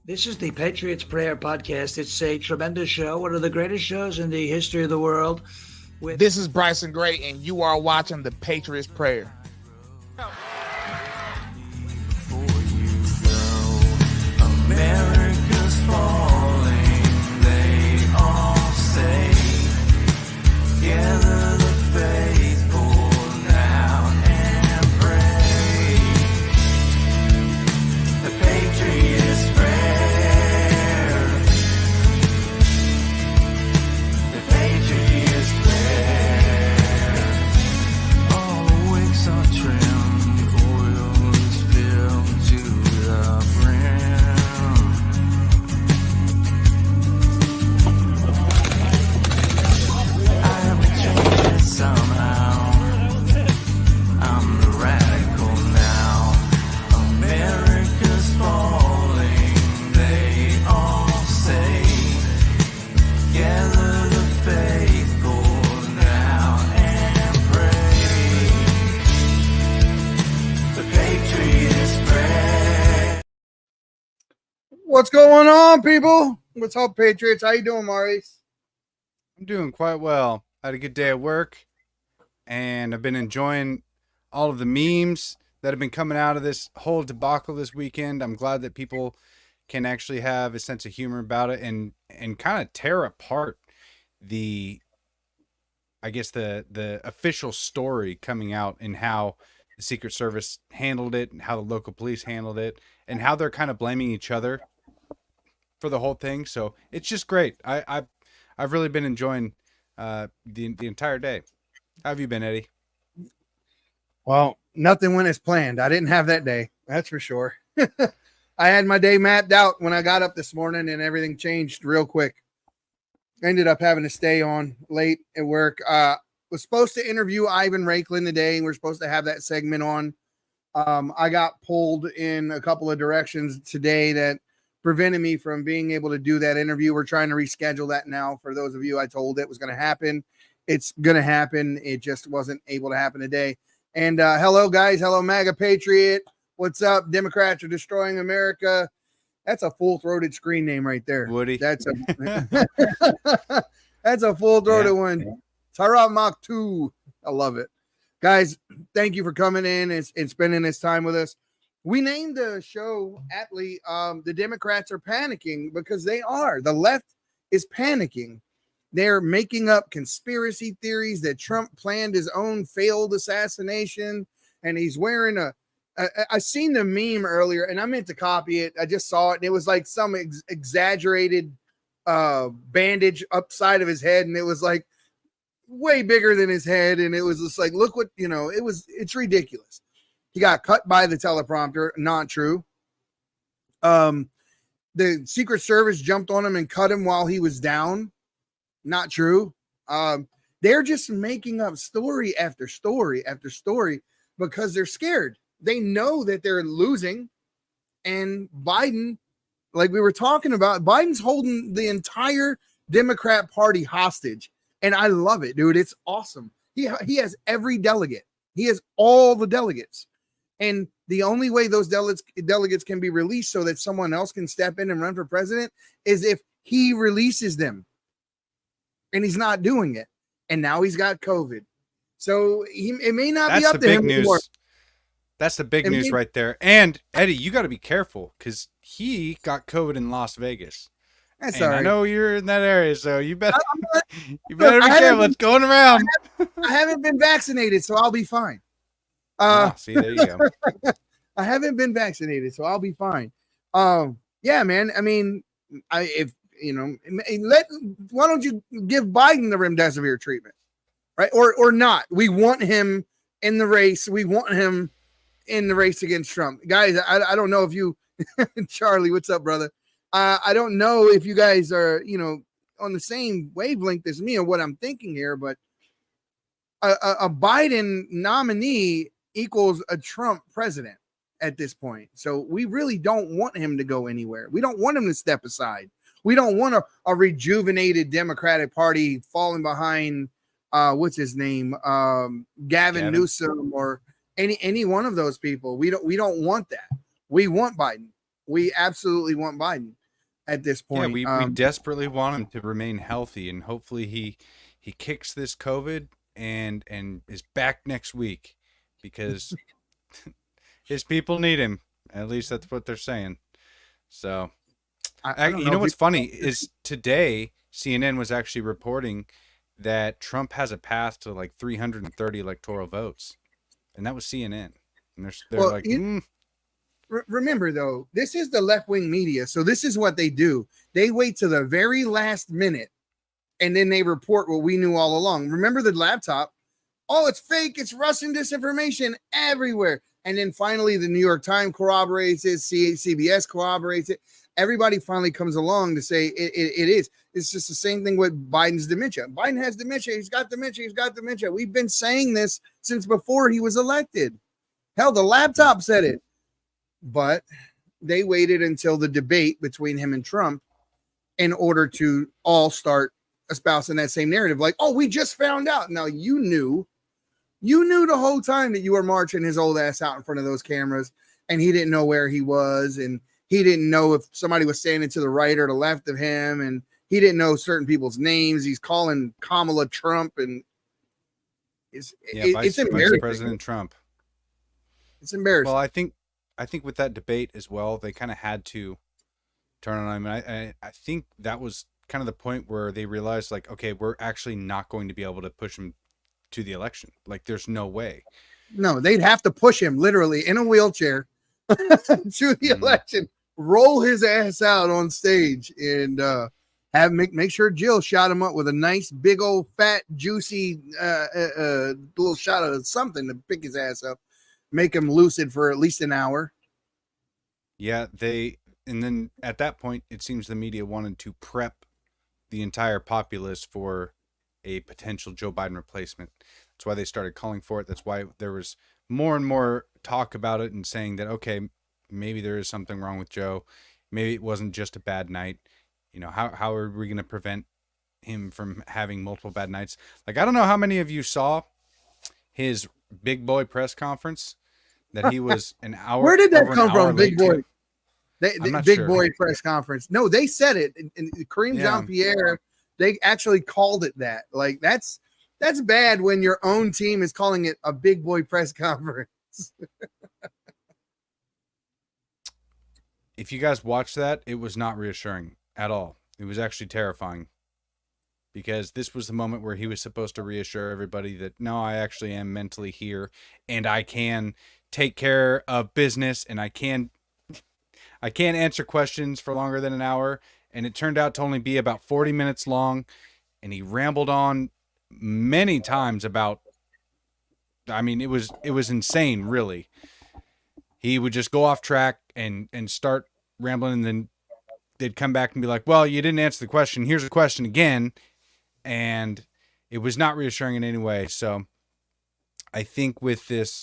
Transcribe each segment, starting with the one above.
This is the Patriots Prayer Podcast. It's a tremendous show, one of the greatest shows in the history of the world. This is Bryson Gray, and you are watching the Patriots Prayer. America's falling, they all say. Gather the faithful now and pray. The Patriots Prayer. The Patriots Prayer. All the wicks are trimmed, oil is filled to the brim. I have to change it somehow. I'm the radical now. America's falling, they all say. Gather the faithful now and pray. The Patriots pray. What's going on, people? What's up, Patriots? How you doing, Maurice? I'm doing quite well. I had a good day at work, and I've been enjoying all of the memes that have been coming out of this whole debacle this weekend. I'm glad that people can actually have a sense of humor about it and kind of tear apart the official story coming out and how the Secret Service handled it and how the local police handled it and how they're kind of blaming each other for the whole thing. So it's just great. I've really been enjoying the entire day. How have you been, Eddie? Well, nothing went as planned. I didn't have that day. That's for sure. I had my day mapped out when I got up this morning, and everything changed real quick. Ended up having to stay on late at work. Was supposed to interview Ivan Raikland today. We're supposed to have that segment on. I got pulled in a couple of directions today that prevented me from being able to do that interview. We're trying to reschedule that now. For those of you I told it was going to happen, it's going to happen. It just wasn't able to happen today. And hello, guys. Hello, MAGA Patriot. What's up? Democrats are destroying America. That's a full-throated screen name right there. Woody. That's a that's a full-throated one. Tara Mach 2. I love it. Guys, thank you for coming in and spending this time with us. We named the show aptly, The Democrats Are Panicking, because they are. The left is panicking. They're making up conspiracy theories that Trump planned his own failed assassination, and he's wearing I seen the meme earlier, and I meant to copy it. I just saw it, and it was like some exaggerated bandage upside of his head, and it was like way bigger than his head, and it was just like, look what, it's ridiculous. He got cut by the teleprompter. Not true. The Secret Service jumped on him and cut him while he was down. Not true. They're just making up story after story after story because they're scared. They know that they're losing. And Biden, like we were talking about, Biden's holding the entire Democrat Party hostage. And I love it, dude. It's awesome. He has every delegate. He has all the delegates. And the only way those delegates can be released so that someone else can step in and run for president is if he releases them. And he's not doing it. And now he's got COVID. So it may not be up to him anymore. That's the big news right there. And Eddie, you got to be careful because he got COVID in Las Vegas. That's and all right. I know you're in that area, so you better be careful. What's going around? I haven't been vaccinated, so I'll be fine. See, there you go. I haven't been vaccinated, so I'll be fine. Yeah, man. I mean, why don't you give Biden the remdesivir treatment, right? Or not? We want him in the race. We want him in the race against Trump, guys. I don't know if you, Charlie, what's up, brother? I don't know if you guys are, on the same wavelength as me or what I'm thinking here, but a Biden nominee equals a Trump president at this point. So we really don't want him to go anywhere. We don't want him to step aside. We don't want a rejuvenated Democratic Party falling behind what's his name? Gavin Newsom or any one of those people. We don't want that. We want Biden. We absolutely want Biden at this point. Yeah, we desperately want him to remain healthy, and hopefully he kicks this COVID and is back next week, because his people need him. At least that's what they're saying. So, you know what's funny is today CNN was actually reporting that Trump has a path to like 330 electoral votes, and that was CNN. And they're remember though, this is the left-wing media, so this is what they do. They wait to the very last minute, and then they report what we knew all along. Remember the laptop? Oh, it's fake. It's Russian disinformation everywhere. And then finally, the New York Times corroborates it. CBS corroborates it. Everybody finally comes along to say it is. It's just the same thing with Biden's dementia. Biden has dementia. He's got dementia. He's got dementia. We've been saying this since before he was elected. Hell, the laptop said it. But they waited until the debate between him and Trump in order to all start espousing that same narrative. Like, oh, we just found out. Now, you knew the whole time that you were marching his old ass out in front of those cameras, and he didn't know where he was, and he didn't know if somebody was standing to the right or the left of him, and he didn't know certain people's names. He's calling Kamala Trump, and it's embarrassing. Vice President Trump. It's embarrassing. Well, I think with that debate as well, they kind of had to turn on him. And I think that was kind of the point where they realized, like, okay, we're actually not going to be able to push him to the election. Like, there's no way. No, they'd have to push him literally in a wheelchair to the election, roll his ass out on stage, and make sure Jill shot him up with a nice, big old, fat, juicy little shot of something to pick his ass up. Make him lucid for at least an hour. Yeah, and then at that point, it seems the media wanted to prep the entire populace for a potential Joe Biden replacement. That's why they started calling for it. That's why there was more and more talk about it and saying that, okay, maybe there is something wrong with Joe. Maybe it wasn't just a bad night. You know, how are we going to prevent him from having multiple bad nights? Like, I don't know how many of you saw his big boy press conference that he was an hour. Where did that come from? Big boy. The big boy press conference. No, they said it. And Kareem Jean-Pierre, they actually called it that. Like, that's bad when your own team is calling it a big boy press conference. If you guys watched that, it was not reassuring at all. It was actually terrifying, because this was the moment where he was supposed to reassure everybody that, no, I actually am mentally here, and I can take care of business, and I can answer questions for longer than an hour. And it turned out to only be about 40 minutes long, and he rambled on many times about, I mean, it was insane, really. He would just go off track and start rambling, and then they'd come back and be like, well, you didn't answer the question. Here's the question again. And it was not reassuring in any way. So I think with the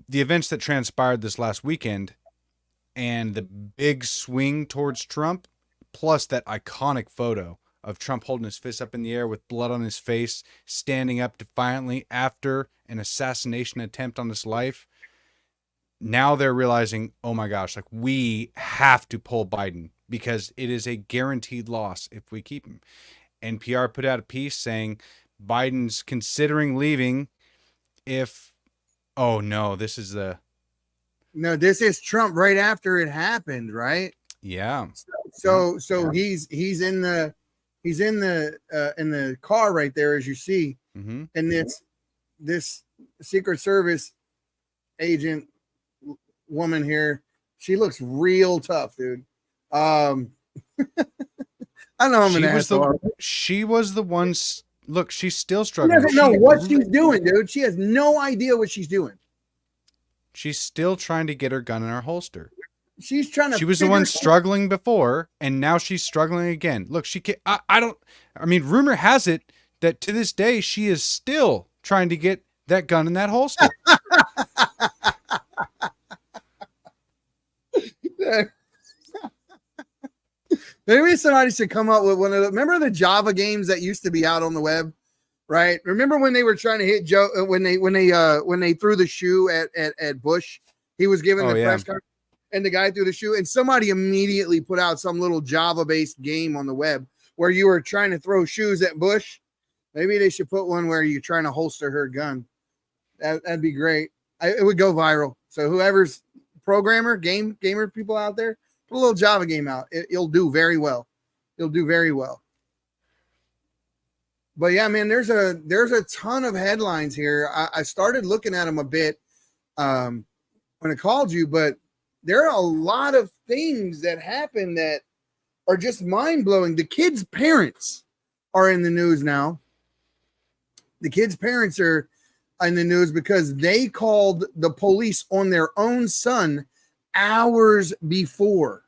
events that transpired this last weekend and the big swing towards Trump, plus that iconic photo of Trump holding his fist up in the air with blood on his face, standing up defiantly after an assassination attempt on his life, now they're realizing, oh my gosh, like, we have to pull Biden, because it is a guaranteed loss if we keep him. NPR put out a piece saying Biden's considering leaving if, oh no, this is Trump right after it happened, right? Yeah. So he's in the car right there, as you see, and this Secret Service agent woman here, she looks real tough, dude. I know I'm an asshole. She was the one. Look, she's still She struggling. doesn't know what she's doing, dude. She has no idea what she's doing. She's still trying to get her gun in her holster. She's trying to. She was the one struggling before, and now she's struggling again. Look, she can't. I mean, rumor has it that to this day she is still trying to get that gun in that holster. Maybe somebody should come up with one of the. Remember the Java games that used to be out on the web, right? Remember when they were trying to hit Joe when they threw the shoe at Bush? He was giving the press conference. and the guy threw the shoe, and somebody immediately put out some little Java-based game on the web where you were trying to throw shoes at Bush. Maybe they should put one where you're trying to holster her gun. That'd be great. It would go viral. So whoever's programmer, gamer people out there, put a little Java game out. It'll do very well. It'll do very well. But yeah, man, there's a ton of headlines here. I started looking at them a bit when I called you, but there are a lot of things that happen that are just mind-blowing. The kids' parents are in the news now. The kids' parents are in the news because they called the police on their own son hours before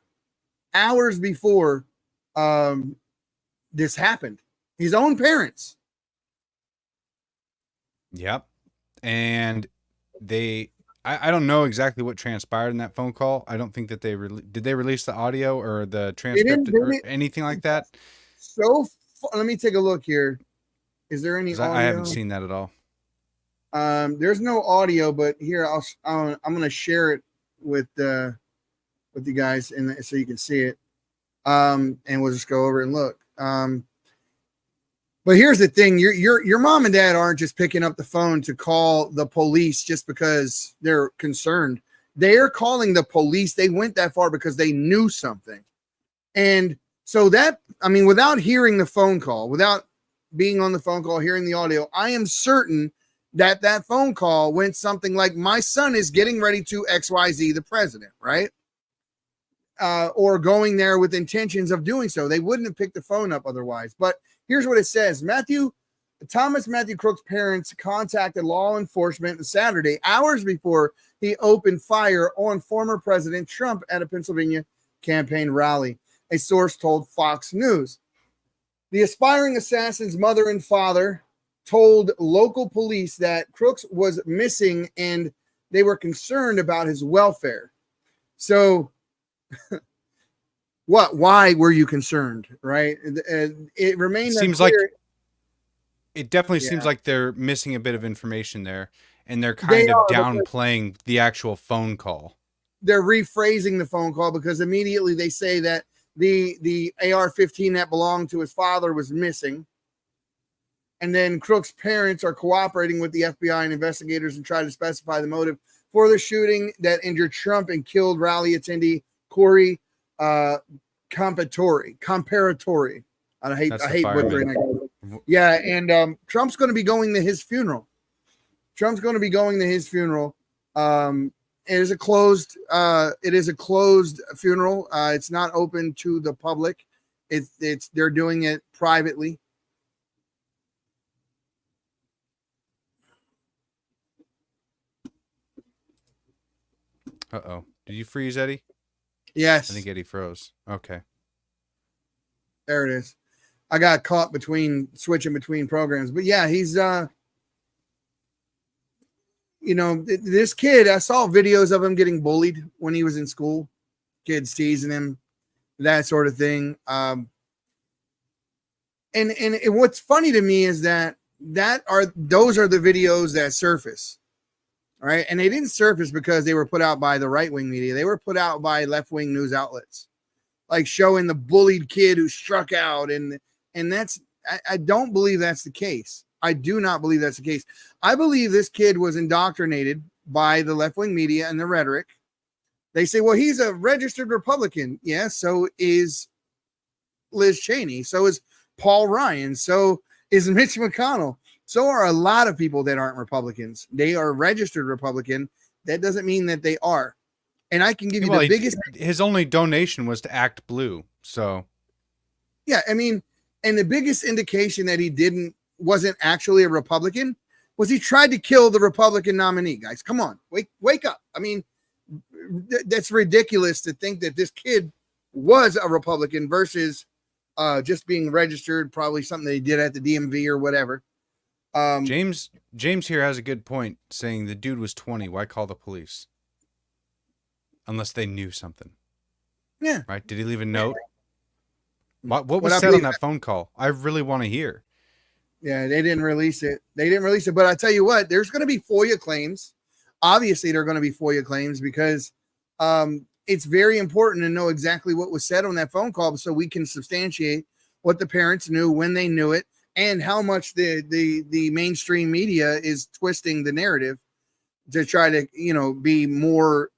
this happened. His own parents. Yep. And I don't know exactly what transpired in that phone call. I don't think that did they release the audio or the transcript or anything like that? Let me take a look here. Is there any audio? I haven't seen that at all. There's no audio, but here I'm going to share it with you guys so you can see it. And we'll just go over and look. But here's the thing: your mom and dad aren't just picking up the phone to call the police just because they're concerned. They're calling the police. They went that far because they knew something. And so without hearing the phone call, without being on the phone call, hearing the audio, I am certain that phone call went something like, my son is getting ready to XYZ the president, right? Or going there with intentions of doing so. They wouldn't have picked the phone up otherwise. But here's what it says. Thomas Matthew Crook's parents contacted law enforcement Saturday, hours before he opened fire on former President Trump at a Pennsylvania campaign rally, a source told Fox News. The aspiring assassin's mother and father told local police that Crooks was missing and they were concerned about his welfare. So why were you concerned, right? It remains it definitely seems like they're missing a bit of information there, and they're kind of downplaying the actual phone call. They're rephrasing the phone call because immediately they say that the AR-15 that belonged to his father was missing. And then Crook's parents are cooperating with the FBI and investigators and try to specify the motive for the shooting that injured Trump and killed rally attendee Corey Comparatori. I hate butchering that. Yeah, and Trump's going to be going to his funeral. It is a closed funeral. It's not open to the public. They're doing it privately. Uh-oh. Did you freeze, Eddie? Yes. I think Eddie froze. Okay. There it is. I got caught switching between programs. But yeah, he's this kid, I saw videos of him getting bullied when he was in school. Kids teasing him, that sort of thing. And what's funny to me is those are the videos that surface. All right. And they didn't surface because they were put out by the right-wing media. They were put out by left-wing news outlets, like showing the bullied kid who struck out. And I don't believe that's the case. I do not believe that's the case. I believe this kid was indoctrinated by the left-wing media and the rhetoric. They say, well, he's a registered Republican. Yeah, so is Liz Cheney. So is Paul Ryan. So is Mitch McConnell. So are a lot of people that aren't Republicans. They are registered Republican. That doesn't mean that they are. And I can give you the biggest. His only donation was to Act Blue. So. Yeah, I mean, and the biggest indication that wasn't actually a Republican was he tried to kill the Republican nominee. Guys, come on, wake up. I mean, that's ridiculous to think that this kid was a Republican versus just being registered, probably something they did at the DMV or whatever. James here has a good point, saying the dude was 20. Why call the police? Unless they knew something. Yeah. Right? Did he leave a note? What was said on that phone call? I really want to hear. Yeah, they didn't release it. But I tell you what, there's going to be FOIA claims. Obviously, there are going to be FOIA claims because it's very important to know exactly what was said on that phone call so we can substantiate what the parents knew when they knew it and how much the mainstream media is twisting the narrative to try to, be more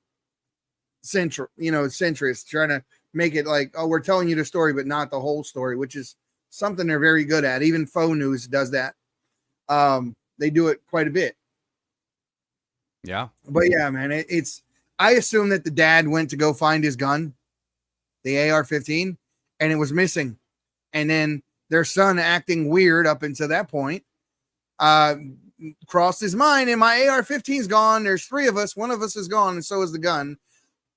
centrist, trying to make it like, oh, we're telling you the story, but not the whole story, which is something they're very good at. Even faux news does that. They do it quite a bit. Yeah. But yeah, man, I assume that the dad went to go find his gun, the AR-15, and it was missing. And then their son, acting weird up until that point, crossed his mind, and my AR-15's gone. There's 3 of us. One of us is gone, and so is the gun.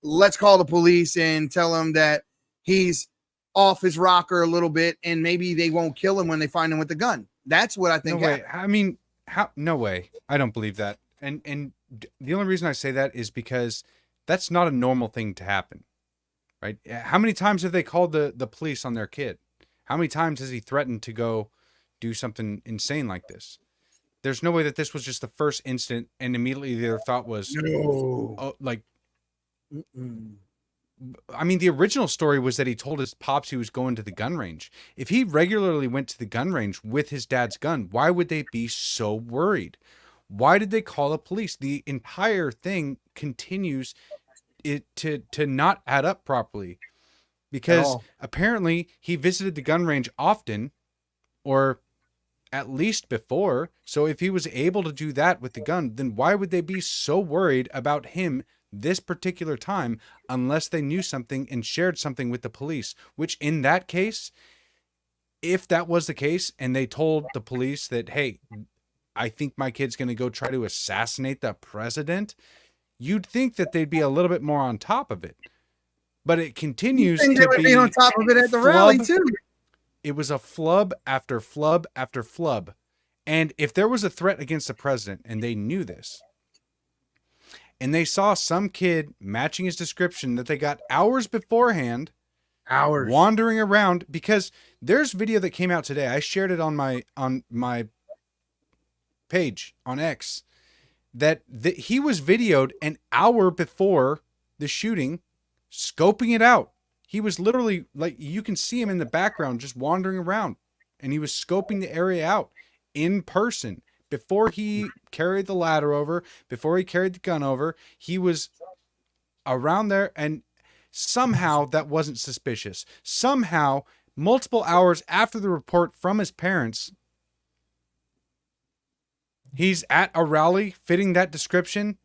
Let's call the police and tell him that he's off his rocker a little bit, and maybe they won't kill him when they find him with the gun. That's what I think. No way. I mean, no way. I don't believe that. And the only reason I say that is because that's not a normal thing to happen, right? How many times have they called the police on their kid? How many times has he threatened to go do something insane like this? There's no way that this was just the first incident and immediately their thought was, I mean, the original story was that he told his pops he was going to the gun range. If he regularly went to the gun range with his dad's gun, why would they be so worried? Why did they call the police? The entire thing continues to not add up properly because apparently he visited the gun range often, or at least before. So if he was able to do that with the gun, then why would they be so worried about him this particular time unless they knew something and shared something with the police? Which in that case, if that was the case and they told the police that, hey, I think my kid's going to go try to assassinate the president, you'd think that they'd be a little bit more on top of it. But it continues to be on top of it at the rally too. It was a flub after flub after flub. And if there was a threat against the president and they knew this, and they saw some kid matching his description that they got hours beforehand, wandering around, because there's video that came out today. I shared it on my page on X that he was videoed an hour before the shooting, scoping it out. He was literally, like, you can see him in the background just wandering around, and he was scoping the area out in person before he carried the ladder over, before he carried the gun over. He was around there, and somehow that wasn't suspicious. Somehow, multiple hours after the report from his parents, he's at a rally fitting that description,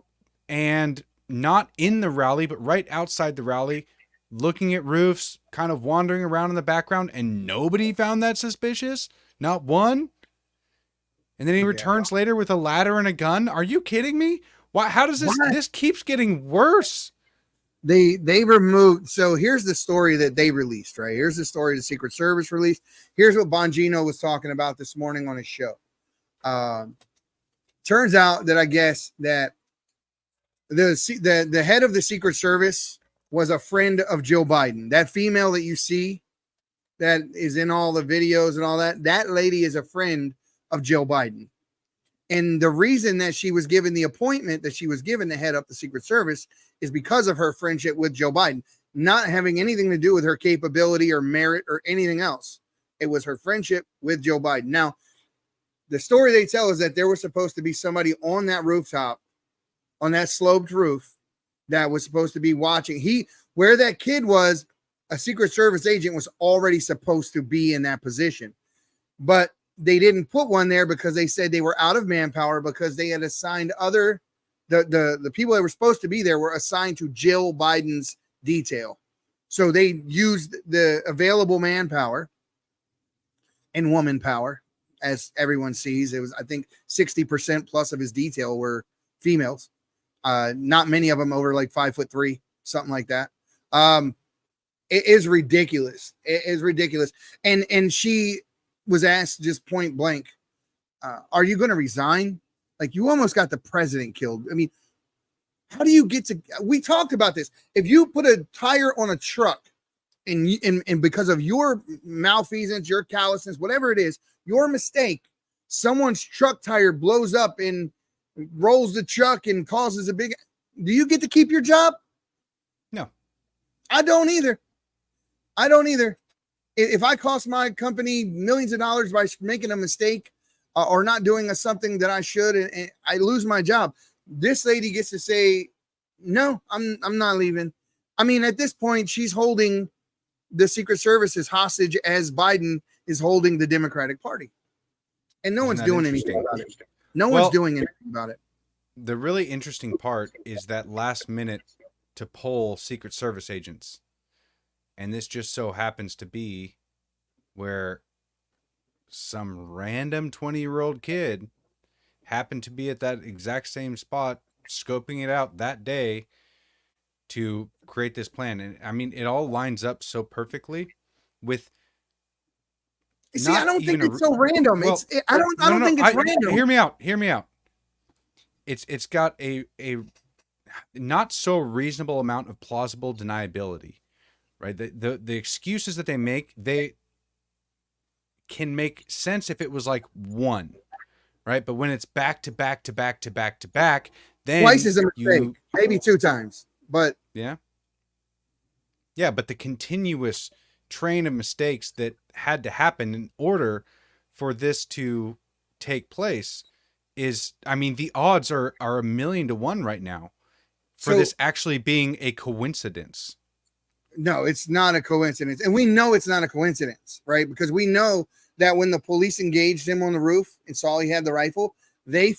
and not in the rally, but right outside the rally, looking at roofs, kind of wandering around in the background, and nobody found that suspicious. Not one. And then he returns later with a ladder and a gun. Are you kidding me? Why? How does this keeps getting worse? They removed. So here's the story that they released, right? Here's the story the Secret Service released. Here's what Bongino was talking about this morning on his show. Turns out that I guess that the head of the Secret Service was a friend of Joe Biden. That female that you see that is in all the videos and all that, that lady is a friend of Joe Biden. And the reason that she was given the appointment that she was given to head up the Secret Service is because of her friendship with Joe Biden, not having anything to do with her capability or merit or anything else. It was her friendship with Joe Biden. Now, the story they tell is that there was supposed to be somebody on that rooftop, on that sloped roof, that was supposed to be watching. Where that kid was, a Secret Service agent was already supposed to be in that position. But they didn't put one there because they said they were out of manpower because they had assigned the people that were supposed to be there were assigned to Jill Biden's detail. So they used the available manpower and woman power, as everyone sees. It was, I think, 60% plus of his detail were females. Not many of them over like 5'3", something like that. It is ridiculous. It is ridiculous. And she was asked just point blank, are you going to resign? Like, you almost got the president killed. I mean, how do you get to, we talked about this. If you put a tire on a truck and because of your malfeasance, your callousness, whatever it is, your mistake, someone's truck tire blows up and rolls the truck and causes a big, do you get to keep your job? No. I don't either. I don't either. If I cost my company millions of dollars by making a mistake or not doing something that I should, and I lose my job, this lady gets to say, no, I'm not leaving. I mean, at this point, she's holding the Secret Service as hostage as Biden is holding the Democratic Party. And no one's doing anything about it. No one's doing anything about it. The really interesting part is that last minute to poll Secret Service agents. And this just so happens to be where some random 20-year-old kid happened to be at that exact same spot, scoping it out that day to create this plan. And I mean, it all lines up so perfectly with. See, I don't think it's so random. Well, I don't think it's random. Hear me out. It's got a not so reasonable amount of plausible deniability. Right, the excuses that they can make sense if it was like one, right? But when it's back to back to back to back to back, then twice is a mistake, maybe 2 times, but yeah. But the continuous train of mistakes that had to happen in order for this to take place is, I mean, the odds are 1,000,000 to 1 right now for this actually being a coincidence. No, it's not a coincidence. And we know it's not a coincidence, right? Because we know that when the police engaged him on the roof and saw he had the rifle, they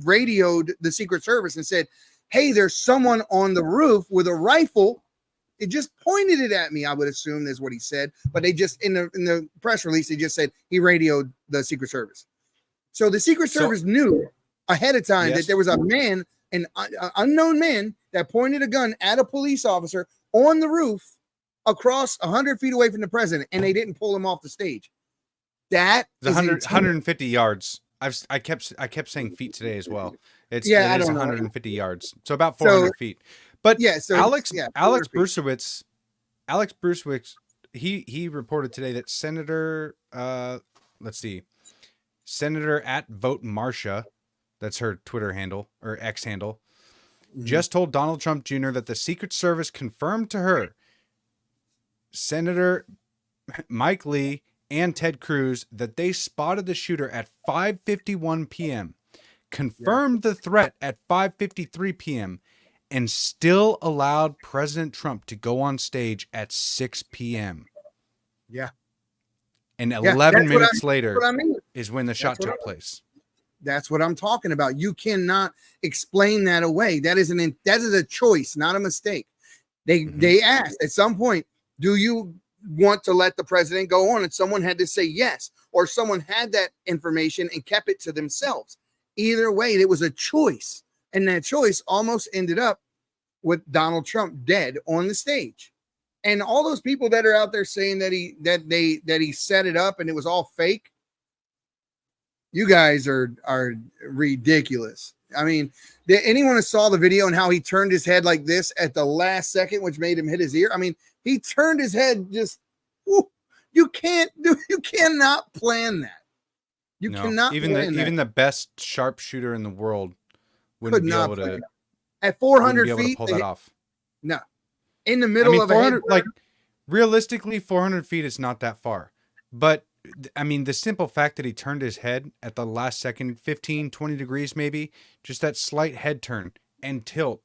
radioed the Secret Service and said, hey, there's someone on the roof with a rifle. It just pointed it at me, I would assume is what he said. But they just, in the press release, they just said he radioed the Secret Service. So the Secret Service knew ahead of time that there was a man, an unknown man, that pointed a gun at a police officer on the roof across 100 feet away from the president, and they didn't pull him off the stage. That is 150 yards. I kept saying feet today as well. It is 150 yards, so about 400 feet. But Alex Bruesewitz, he reported today that Senator Senator at Vote Marcia, that's her Twitter handle or X handle, just told Donald Trump Jr. that the Secret Service confirmed to her, Senator Mike Lee and Ted Cruz, that they spotted the shooter at 5:51 p.m., confirmed the threat at 5:53 p.m., and still allowed President Trump to go on stage at 6 p.m. Yeah. And 11 minutes later is when the shot took place. That's what I'm talking about. You cannot explain that away. That is a choice, not a mistake. They asked at some point, do you want to let the president go on? And someone had to say yes, or someone had that information and kept it to themselves. Either way, it was a choice. And that choice almost ended up with Donald Trump dead on the stage. And all those people that are out there saying that he set it up and it was all fake, you guys are ridiculous. I mean, anyone who saw the video and how he turned his head like this at the last second, which made him hit his ear. I mean, he turned his head just. You cannot plan that. You cannot. Even the best sharpshooter in the world wouldn't be able to. At 400 feet, pull that off. No, in the middle of 400, like realistically, 400 feet is not that far, but. I mean, the simple fact that he turned his head at the last second, 15, 20 degrees maybe, just that slight head turn and tilt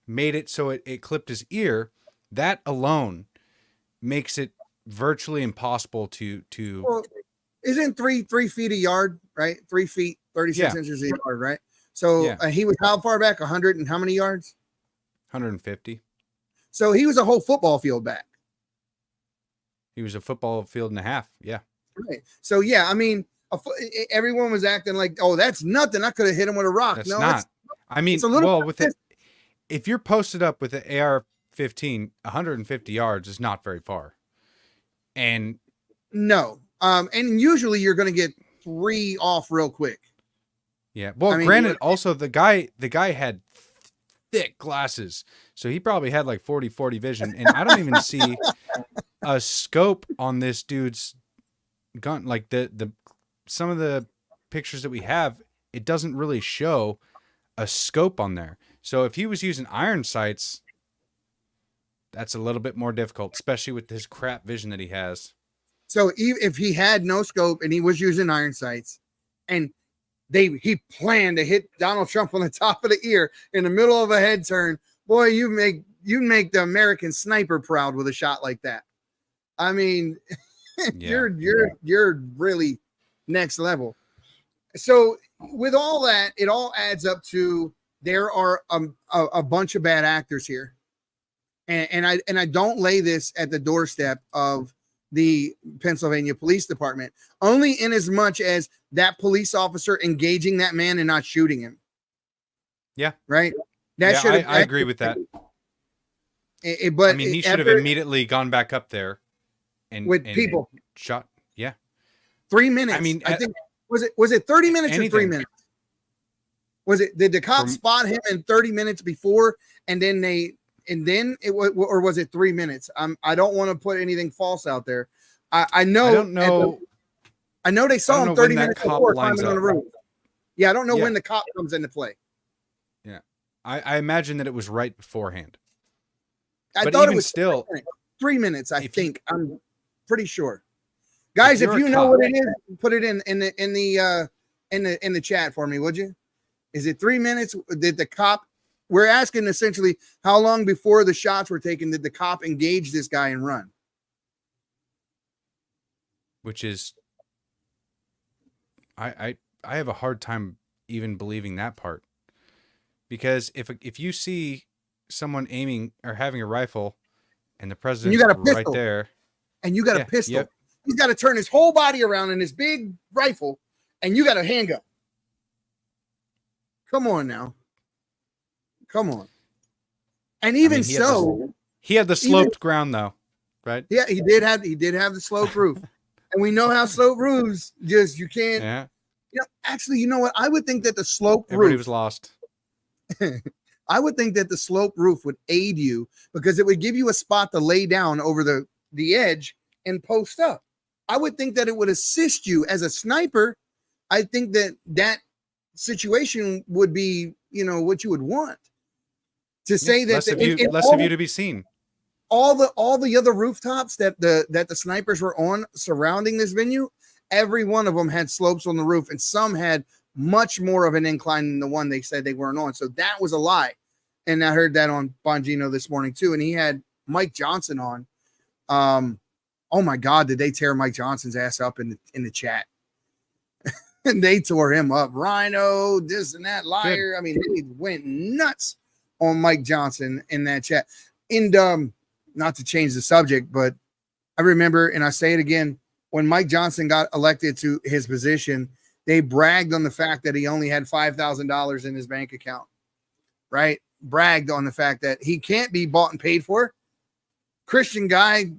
made it so it clipped his ear. That alone makes it virtually impossible to Well, isn't 3 feet a yard, right? 3 feet, 36 inches a yard, right? So he was how far back? 100 and how many yards? 150. So he was a whole football field back. He was a football field and a half. Yeah. Right. So, I mean, everyone was acting like, oh, that's nothing. I could have hit him with a rock. That's not. I mean, if you're posted up with an AR-15, 150 yards is not very far. And no. And usually you're going to get 3 off real quick. Yeah. Well, granted, also the guy had thick glasses, so he probably had like 40/40 vision, and I don't even see a scope on this dude's gun. Like the some of the pictures that we have, it doesn't really show a scope on there. So if he was using iron sights, that's a little bit more difficult, especially with his crap vision that he has. So if he had no scope and he was using iron sights, and he planned to hit Donald Trump on the top of the ear in the middle of a head turn, boy, you make the American sniper proud with a shot like that. I mean, you're really next level. So with all that, it all adds up to there are a bunch of bad actors here, and I don't lay this at the doorstep of the Pennsylvania Police Department, only in as much as that police officer engaging that man and not shooting him. Yeah. Right. I agree with that. But I mean, he should have immediately gone back up there and people shot. Yeah. 3 minutes. I mean, I think was it 30 minutes or 3 minutes? Did the cops spot him in 30 minutes before, and then it was, or was it 3 minutes? I don't want to put anything false out there. I know. I don't know. I know they saw him 30 minutes before climbing on the roof. Yeah, I don't know when the cop comes into play. Yeah, I imagine that it was right beforehand. I thought it was still 3 minutes. I think I'm pretty sure. Guys, if you know what it is, put it in the chat for me, would you? Is it 3 minutes? Did the cop? We're asking essentially how long before the shots were taken did the cop engage this guy and run? Which is, I have a hard time even believing that part, because if you see someone aiming or having a rifle and the president's right there, and you got a pistol, he's got to turn his whole body around in his big rifle, and you got a handgun. Come on now. Come on. And even he had the sloped ground though, right? Yeah, he did have the sloped roof. And we know how sloped roofs you can't. Yeah. Actually, you know what? I would think that the sloped Everybody roof was lost. I would think that the sloped roof would aid you, because it would give you a spot to lay down over the edge and post up. I would think that it would assist you as a sniper. I think that situation would be, what you would want. To say that less of you to be seen. All the other rooftops that the snipers were on surrounding this venue, every one of them had slopes on the roof, and some had much more of an incline than the one they said they weren't on. So that was a lie. And I heard that on Bongino this morning too. And he had Mike Johnson on. Oh my God, did they tear Mike Johnson's ass up in the chat? And they tore him up. Rhino, this and that, liar. Good. I mean, they went nuts on Mike Johnson in that chat. And not to change the subject, but I remember, and I say it again, when Mike Johnson got elected to his position, they bragged on the fact that he only had $5,000 in his bank account, right? Bragged on the fact that he can't be bought and paid for. Christian guy,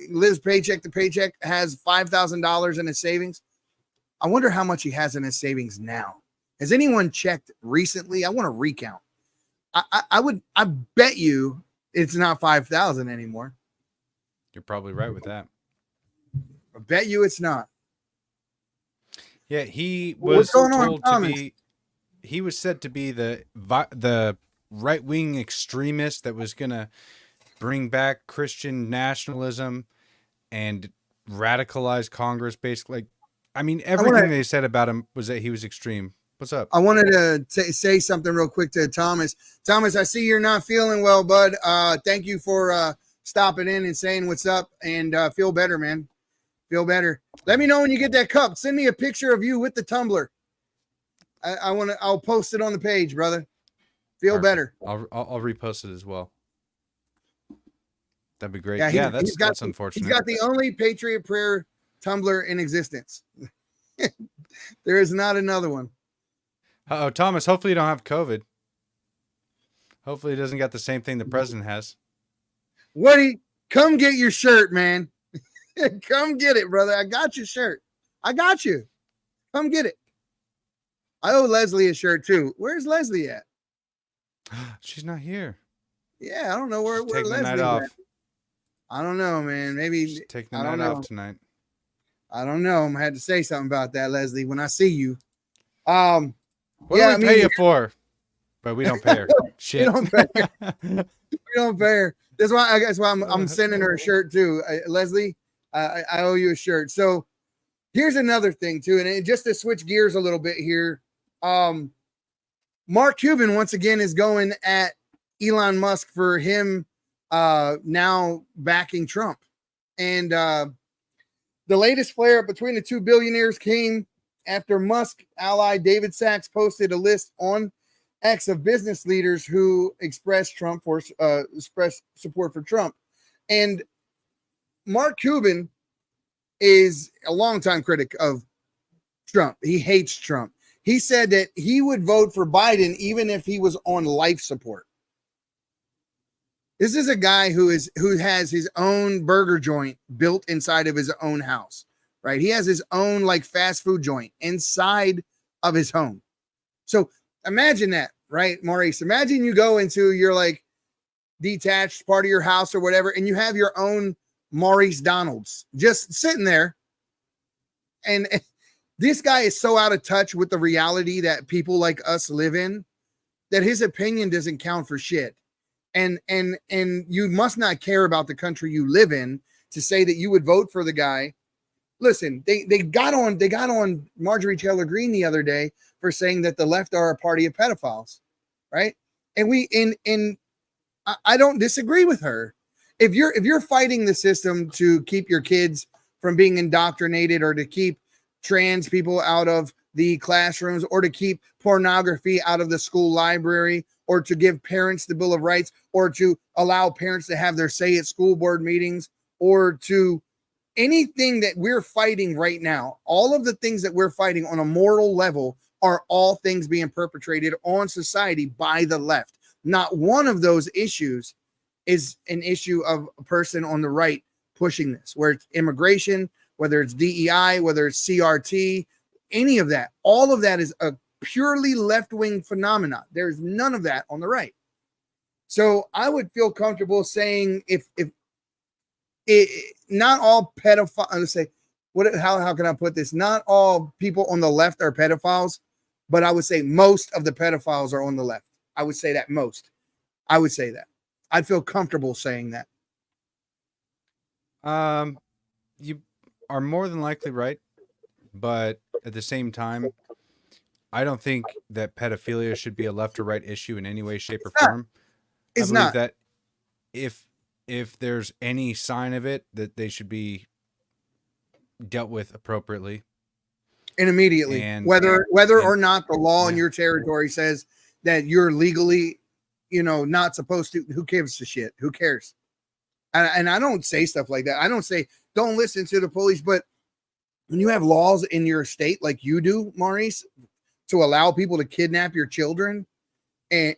lives paycheck to paycheck, has $5,000 in his savings. I wonder how much he has in his savings now. Has anyone checked recently? I want to recount. I bet you it's not 5,000 anymore. You're probably right with that. I bet you it's not. Yeah, he was told to be. He was said to be the right-wing extremist that was going to bring back Christian nationalism and radicalize Congress. Basically, everything they said about him was that he was extreme. What's up? I wanted to say something real quick to Thomas. Thomas, I see you're not feeling well, bud. Thank you for stopping in and saying what's up, and feel better, man. Feel better. Let me know when you get that cup. Send me a picture of you with the tumbler. I'll post it on the page, brother. Feel better. I'll repost it as well. That'd be great. Yeah, that's unfortunate. He's got the only Patriot Prayer tumbler in existence. There is not another one. Oh, Thomas, hopefully you don't have COVID. Hopefully he doesn't got the same thing the president has. Woody, come get your shirt, man. Come get it, brother. I got your shirt. I got you. Come get it. I owe Leslie a shirt too. Where's Leslie at? She's not here. Yeah, I don't know where taking Leslie's the night off. At. I don't know, man. Maybe she's taking the night off tonight. I don't know. I had to say something about that, Leslie, when I see you. What do we pay you for? But we don't pay her. Shit. We don't pay her. We don't pay her. That's why I'm sending her a shirt too. Leslie, I owe you a shirt. So here's another thing too, and just to switch gears a little bit here, Mark Cuban once again is going at Elon Musk for him now backing Trump, and the latest flare up between the two billionaires came after Musk ally David Sachs posted a list on X of business leaders who expressed support for Trump. And Mark Cuban is a longtime critic of Trump. He hates Trump. He said that he would vote for Biden even if he was on life support. This is a guy who has his own burger joint built inside of his own house, right? He has his own like fast food joint inside of his home. So imagine that, right, Maurice? Imagine you go into your like detached part of your house or whatever, and you have your own Maurice Donald's just sitting there. And this guy is so out of touch with the reality that people like us live in that his opinion doesn't count for shit. And you must not care about the country you live in to say that you would vote for the guy. Listen, they got on Marjorie Taylor Greene the other day for saying that the left are a party of pedophiles, right? And I don't disagree with her. If you're fighting the system to keep your kids from being indoctrinated, or to keep trans people out of the classrooms, or to keep pornography out of the school library, or to give parents the Bill of Rights, or to allow parents to have their say at school board meetings, or to anything that we're fighting right now, all of the things that we're fighting on a moral level are all things being perpetrated on society by the left. Not one of those issues is an issue of a person on the right pushing this, where it's immigration, whether it's DEI, whether it's CRT, any of that. All of that is a purely left-wing phenomenon. There's none of that on the right. So I would feel comfortable saying if not all pedophiles, let's say, how can I put this? Not all people on the left are pedophiles, but I would say most of the pedophiles are on the left. I would say that most. I would say that. I'd feel comfortable saying that. You are more than likely right, but at the same time, I don't think that pedophilia should be a left or right issue in any way, shape, or form. It's I believe not. that if there's any sign of it, that they should be dealt with appropriately and immediately, whether or not the law in your territory says that you're legally, not supposed to. Who gives a shit? Who cares? And I don't say stuff like that. I don't say don't listen to the police, but when you have laws in your state like you do, Maurice, to allow people to kidnap your children and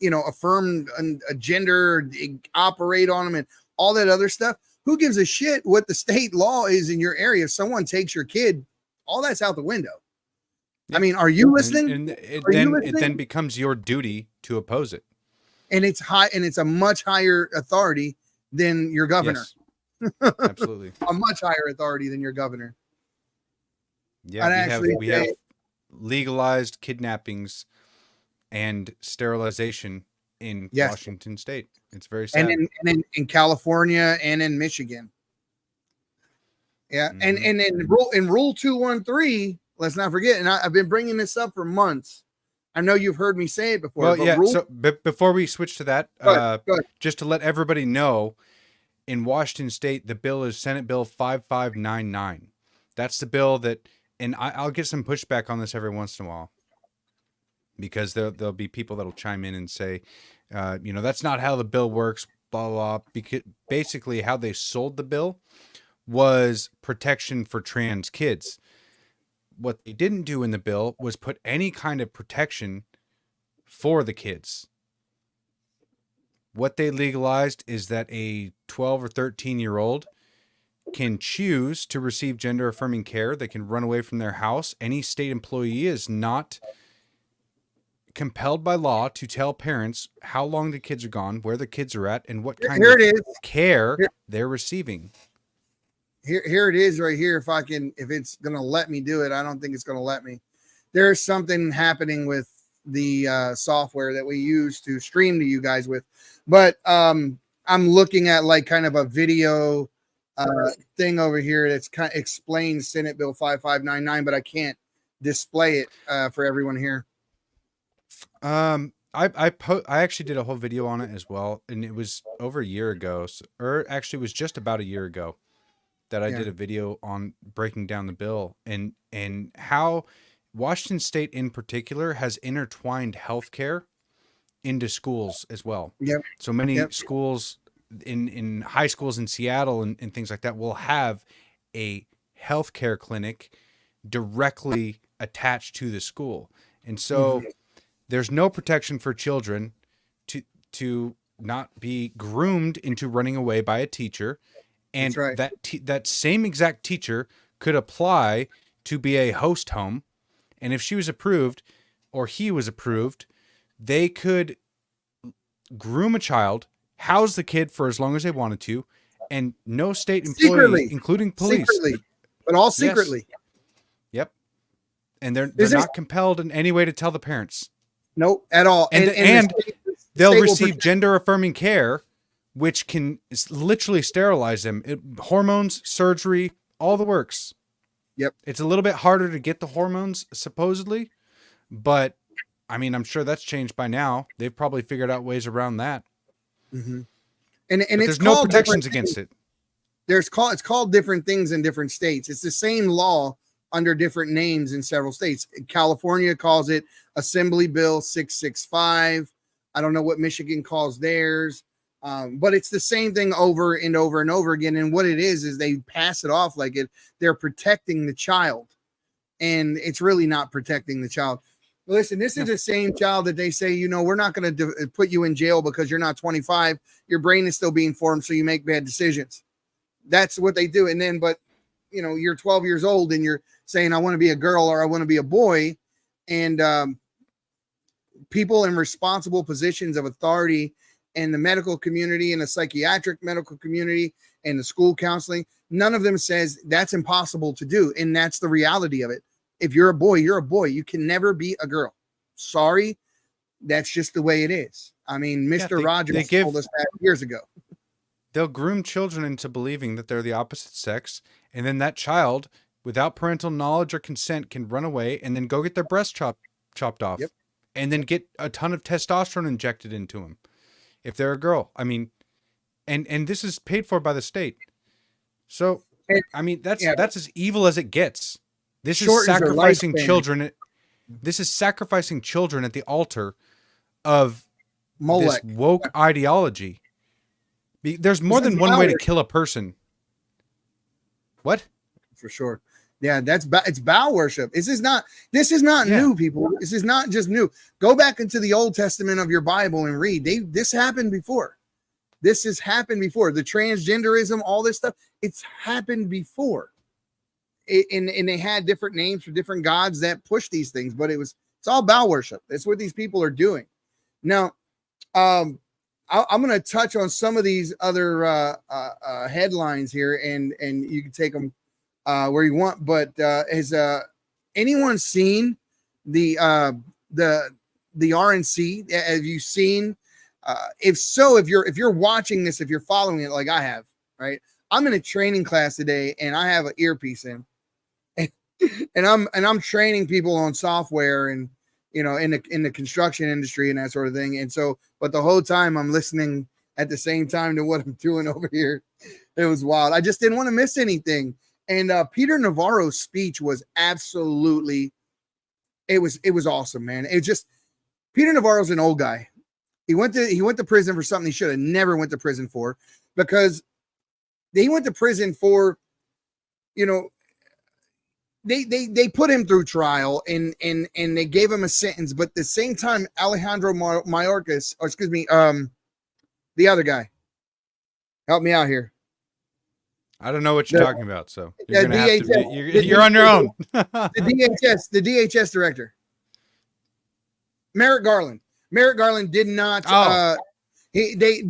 affirm a gender, operate on them, and all that other stuff. Who gives a shit what the state law is in your area? If someone takes your kid, all that's out the window. Yep. I mean, are you listening? And it then becomes your duty to oppose it. And it's high, and it's a much higher authority than your governor. Yes. Absolutely. A much higher authority than your governor. Yeah, we have legalized kidnappings and sterilization in Washington State. It's very sad. And in California and in Michigan. Yeah. Mm-hmm. And in rule 213, let's not forget, and I've been bringing this up for months. I know you've heard me say it before. Well, yeah. So before we switch to that, go ahead. Just to let everybody know, in Washington State, the bill is Senate Bill 5599. That's the bill that, and I'll get some pushback on this every once in a while, because there'll be people that'll chime in and say, that's not how the bill works, blah, blah, blah. Because basically how they sold the bill was protection for trans kids. What they didn't do in the bill was put any kind of protection for the kids. What they legalized is that a 12 or 13-year-old can choose to receive gender-affirming care. They can run away from their house. Any state employee is not compelled by law to tell parents how long the kids are gone, where the kids are at, and what kind of care they're receiving. Here it is right here. If it's going to let me do it, I don't think it's going to let me. There's something happening with software that we use to stream to you guys with. But I'm looking at like kind of a video thing over here that's kind of explains Senate Bill 5599, but I can't display it for everyone here. I actually did a whole video on it as well, and it was over a year ago, or actually it was just about a year ago that I did a video on breaking down the bill and how Washington State in particular has intertwined healthcare into schools as well. Yep. So many schools in high schools in Seattle and things like that will have a healthcare clinic directly attached to the school. And so there's no protection for children to not be groomed into running away by a teacher. And that same exact teacher could apply to be a host home. And if she was approved or he was approved, they could groom a child, house the kid for as long as they wanted to, and no state employee, including police. But all secretly. Yes. Yep. And they're not compelled in any way to tell the parents. Nope, at all. And they'll receive gender-affirming care, which can literally sterilize them. Hormones, surgery, all the works. Yep. It's a little bit harder to get the hormones, supposedly, but I mean, I'm sure that's changed by now. They've probably figured out ways around that. Mm-hmm. And there's no protections against it. It's called different things in different states. It's the same law under different names in several states. California calls it Assembly Bill 665. I don't know what Michigan calls theirs. But it's the same thing over and over and over again. And what it is they pass it off like they're protecting the child. And it's really not protecting the child. Listen, this is the same child that they say, we're not going to put you in jail because you're not 25. Your brain is still being formed, so you make bad decisions. That's what they do. And then, but, you're 12 years old and you're saying, I want to be a girl or I want to be a boy. And people in responsible positions of authority in the medical community and the psychiatric medical community and the school counseling, none of them says that's impossible to do. And that's the reality of it. If you're a boy, you're a boy. You can never be a girl. Sorry. That's just the way it is. I mean, Mr. Rogers told us that years ago. They'll groom children into believing that they're the opposite sex. And then that child, without parental knowledge or consent, can run away and then go get their breast chopped off. Yep. And then get a ton of testosterone injected into them. If they're a girl, I mean, and this is paid for by the state. So, I mean, that's as evil as it gets. This is sacrificing children. This is sacrificing children at the altar of Molech. This woke ideology. There's more than one way to kill a person. What? For sure. Yeah, it's Baal worship. This is not new, people. This is not just new. Go back into the Old Testament of your Bible and read. This happened before. This has happened before. The transgenderism, all this stuff, it's happened before. And they had different names for different gods that push these things, but it's all Baal worship. That's what these people are doing. Now, I'm going to touch on some of these other headlines here, and you can take them where you want. But has anyone seen the RNC? Have you seen? If so, if you're watching this, if you're following it like I have, right? I'm in a training class today, and I have an earpiece in, and I'm training people on software and in the construction industry and that sort of thing. And so, but the whole time I'm listening at the same time to what I'm doing over here. It was wild. I just didn't want to miss anything. And Peter Navarro's speech was absolutely, it was awesome, man. It just, Peter Navarro's an old guy. He went to prison for something he should have never went to prison for, because he went to prison for, they put him through trial and they gave him a sentence, but at the same time, Alejandro Mayorkas, or excuse me, the other guy, help me out here. I don't know what you're talking about, so you're gonna have to you're on your own. the DHS director, Merrick Garland. Merrick Garland did not. They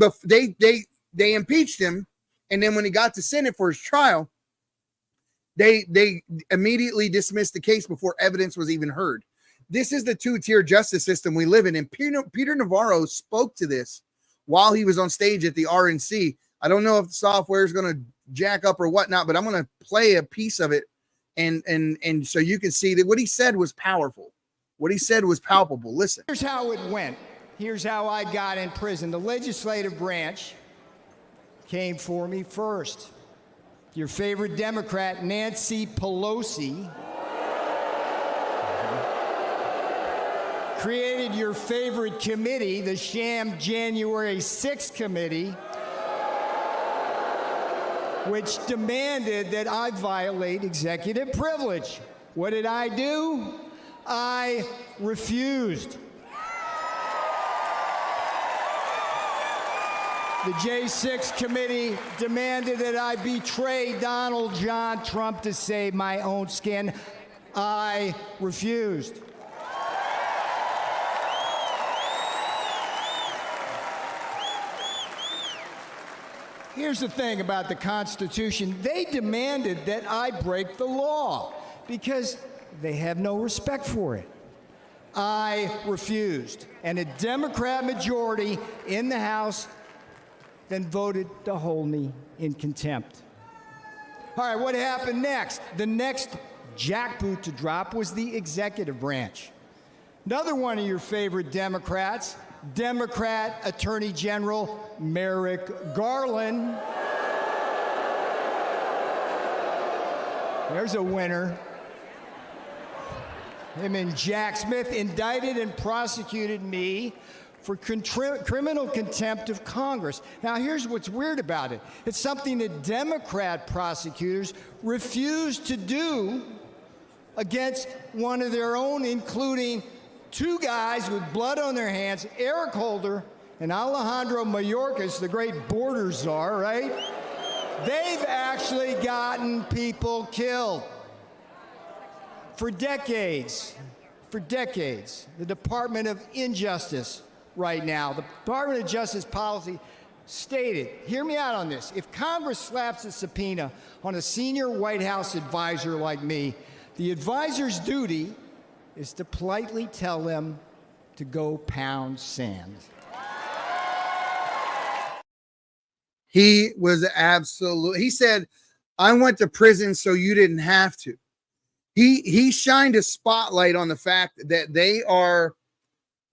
impeached him, and then when he got to Senate for his trial, they immediately dismissed the case before evidence was even heard. This is the two-tier justice system we live in. And Peter Navarro spoke to this while he was on stage at the RNC. I don't know if the software is going to jack up or whatnot, but I'm going to play a piece of it. And so you can see that what he said was powerful. What he said was palpable. Listen. Here's how it went. Here's how I got in prison. The legislative branch came for me first. Your favorite Democrat, Nancy Pelosi, created your favorite committee, the sham January 6th committee, which demanded that I violate executive privilege. What did I do? I refused. The J6 committee demanded that I betray Donald John Trump to save my own skin. I refused. Here's the thing about the Constitution. They demanded that I break the law because they have no respect for it. I refused. And a Democrat majority in the House then voted to hold me in contempt. All right, what happened next? The next jackboot to drop was the executive branch. Another one of your favorite Democrats, Democrat Attorney General Merrick Garland. There's a winner. Him and Jack Smith indicted and prosecuted me for criminal contempt of Congress. Now, here's what's weird about it. It's something that Democrat prosecutors refused to do against one of their own, including two guys with blood on their hands, Eric Holder and Alejandro Mayorkas, the great border czar, right? They've actually gotten people killed. For decades, the Department of Injustice right now, the Department of Justice policy stated, hear me out on this, if Congress slaps a subpoena on a senior White House advisor like me, the advisor's duty is to politely tell them to go pound sand. He was absolute. He said, I went to prison so you didn't have to. He shined a spotlight on the fact that they are,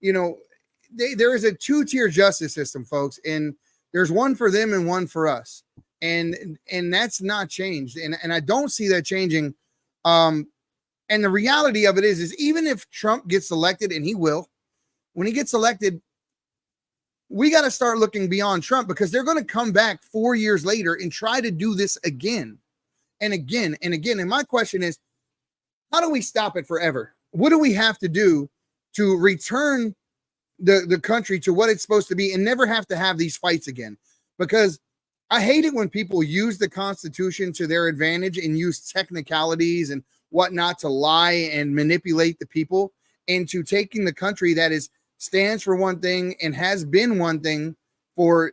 there is a two-tier justice system, folks, and there's one for them and one for us. And that's not changed. And I don't see that changing. And the reality of it is even if Trump gets elected, and he will, when he gets elected, we got to start looking beyond Trump, because they're going to come back 4 years later and try to do this again and again and again. And my question is, how do we stop it forever? What do we have to do to return the country to what it's supposed to be and never have to have these fights again? Because I hate it when people use the Constitution to their advantage and use technicalities and whatnot to lie and manipulate the people into taking the country that stands for one thing and has been one thing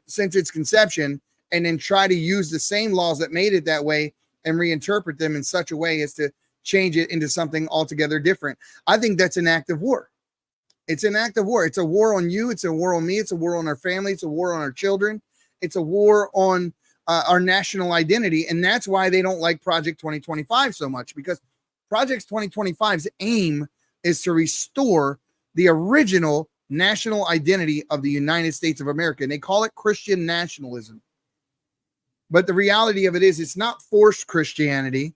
since its conception, and then try to use the same laws that made it that way and reinterpret them in such a way as to change it into something altogether different. I think that's an act of war. It's an act of war. It's a war on you. It's a war on me. It's a war on our family. It's a war on our children. It's a war on our national identity. And that's why they don't like Project 2025 so much, because Project 2025's aim is to restore the original national identity of the United States of America. And they call it Christian nationalism. But the reality of it is, it's not forced Christianity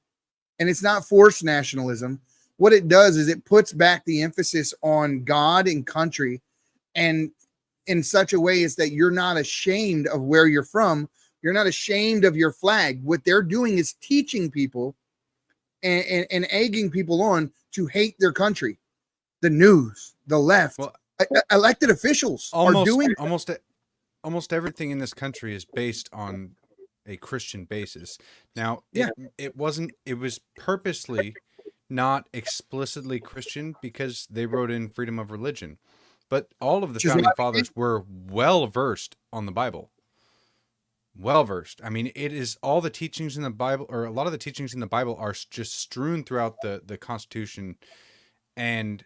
and it's not forced nationalism. What it does is it puts back the emphasis on God and country, and in such a way is that you're not ashamed of where you're from. You're not ashamed of your flag. What they're doing is teaching people and egging people on to hate their country. The news, the left, elected officials are doing almost everything in this country is based on a Christian basis. Now, it was purposely not explicitly Christian because they wrote in freedom of religion, but all of the founding fathers were well versed on the Bible. Well versed. I mean, it is all the teachings in the Bible, or a lot of the teachings in the Bible, are just strewn throughout the Constitution, and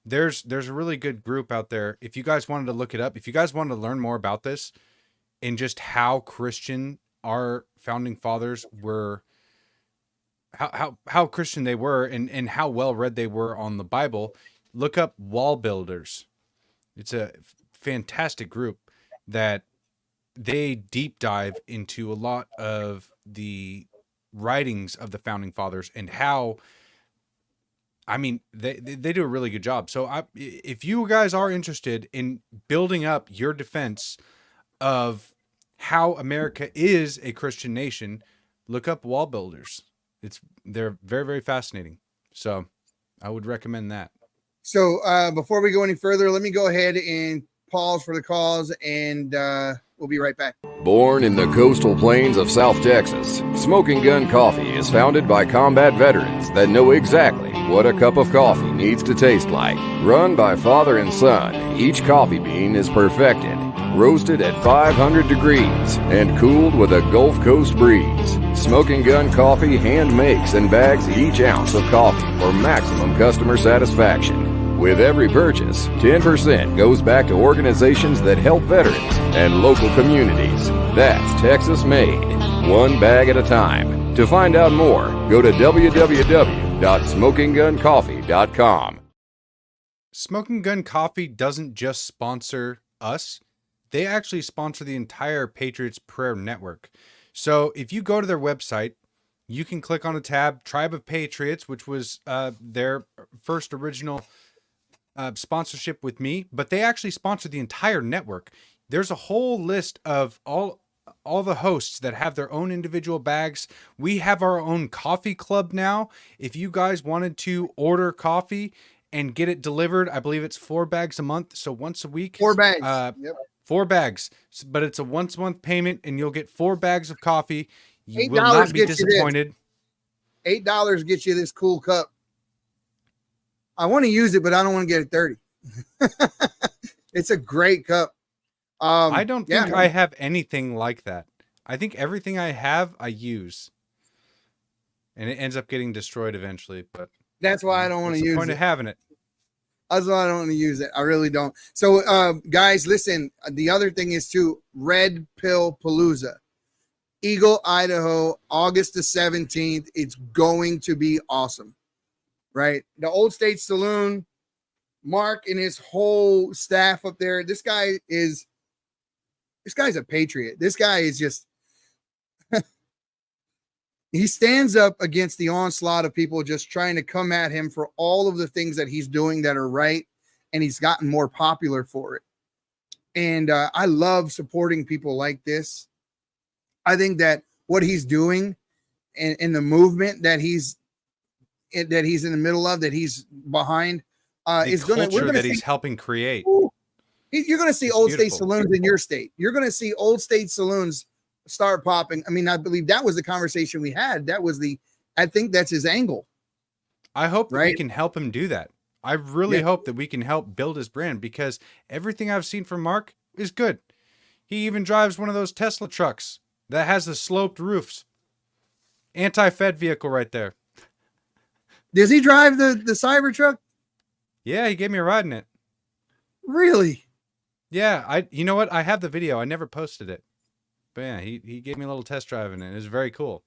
there's a really good group out there. If you guys wanted to look it up, if you guys wanted to learn more about this and just how Christian our founding fathers were, how Christian they were, and how well read they were on the Bible, look up Wall Builders. It's a fantastic group that they deep dive into a lot of the writings of the founding fathers and how, I mean, they do a really good job. So if you guys are interested in building up your defense of how America is a Christian nation, look up Wall Builders. They're very, very fascinating. So I would recommend that. So before we go any further, let me go ahead and pause for the cause, and we'll be right back. Born in the coastal plains of South Texas, Smoking Gun Coffee is founded by combat veterans that know exactly what a cup of coffee needs to taste like. Run by father and son, each coffee bean is perfected, roasted at 500 degrees, and cooled with a Gulf Coast breeze. Smoking Gun Coffee hand makes and bags each ounce of coffee for maximum customer satisfaction. With every purchase, 10% goes back to organizations that help veterans and local communities. That's Texas made, one bag at a time. To find out more, go to www.smokingguncoffee.com. Smoking Gun Coffee doesn't just sponsor us. They actually sponsor the entire Patriots Prayer Network. So if you go to their website, you can click on a tab, Tribe of Patriots, which was their first original sponsorship with me, but they actually sponsor the entire network. There's a whole list of all the hosts that have their own individual bags. We have our own coffee club now. If you guys wanted to order coffee and get it delivered, I believe it's 4 bags a month. So once a week, 4 bags. Yep. 4 bags, but it's a once a month payment, and you'll get 4 bags of coffee. You will not be disappointed. $8 gets you this cool cup. I want to use it, but I don't want to get it dirty. It's a great cup. I don't think I have anything like that. I think everything I have, I use, and it ends up getting destroyed eventually. But that's why I don't want to use it. Point of having it. That's why I don't want to use it. I really don't. So, guys, listen. The other thing is too, Red Pill Palooza, Eagle, Idaho, August the 17th. It's going to be awesome. Right, the Old State Saloon, Mark and his whole staff up there. This guy's a patriot. This guy is just he stands up against the onslaught of people just trying to come at him for all of the things that he's doing that are right, and he's gotten more popular for it. And I love supporting people like this. I think that what he's doing and the movement that he's in the middle of, that he's behind, is going to he's helping create. You're going to see Old State Saloons in your state. You're going to see Old State Saloons start popping. I mean, I believe that was the conversation we had. I think that's his angle. I hope that we can help him do that. I really hope that we can help build his brand, because everything I've seen from Mark is good. He even drives one of those Tesla trucks that has the sloped roofs. Anti-Fed vehicle right there. Does he drive the Cybertruck? Yeah, he gave me a ride in it. Really? Yeah, you know what? I have the video. I never posted it. But yeah, he gave me a little test drive in it. It was very cool.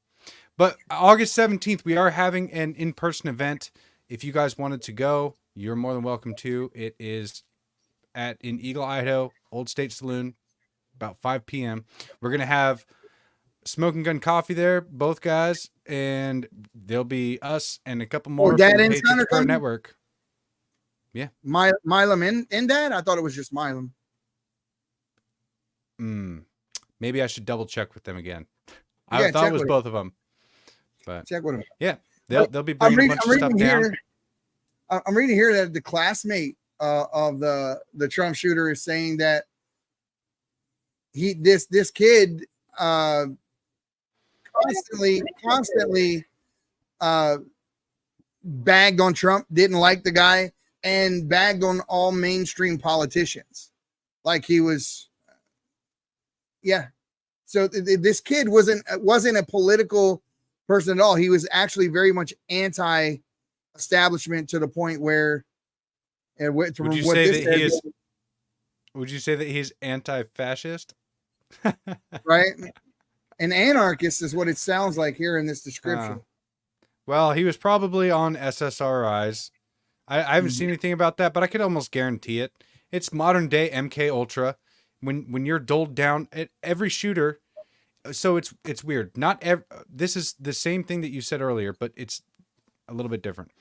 But August 17th, we are having an in-person event. If you guys wanted to go, you're more than welcome to. It is in Eagle, Idaho, Old State Saloon, about 5 p.m. We're going to have Smoking Gun Coffee there, both guys, and there'll be us and a couple more Dad from the and Patriots son are Prayer coming? Network. Yeah. Milam and Dad? I thought it was just Milam. Maybe I should double check with them again. Yeah, I thought it was both of them. But check with them. Yeah, they'll be bringing a bunch of stuff down. I'm reading here that the classmate of the Trump shooter is saying that this kid constantly bagged on Trump, didn't like the guy, and bagged on all mainstream politicians, like he was. Yeah, so this kid wasn't a political person at all. He was actually very much anti-establishment, to the point where, And Would you say that he is? Would you say that he's anti-fascist? Right? An anarchist is what it sounds like here in this description. Well, he was probably on SSRIs. I haven't seen anything about that, but I could almost guarantee it. It's modern day MK Ultra. When you're doled down at every shooter, so it's weird. This is the same thing that you said earlier, but it's a little bit different.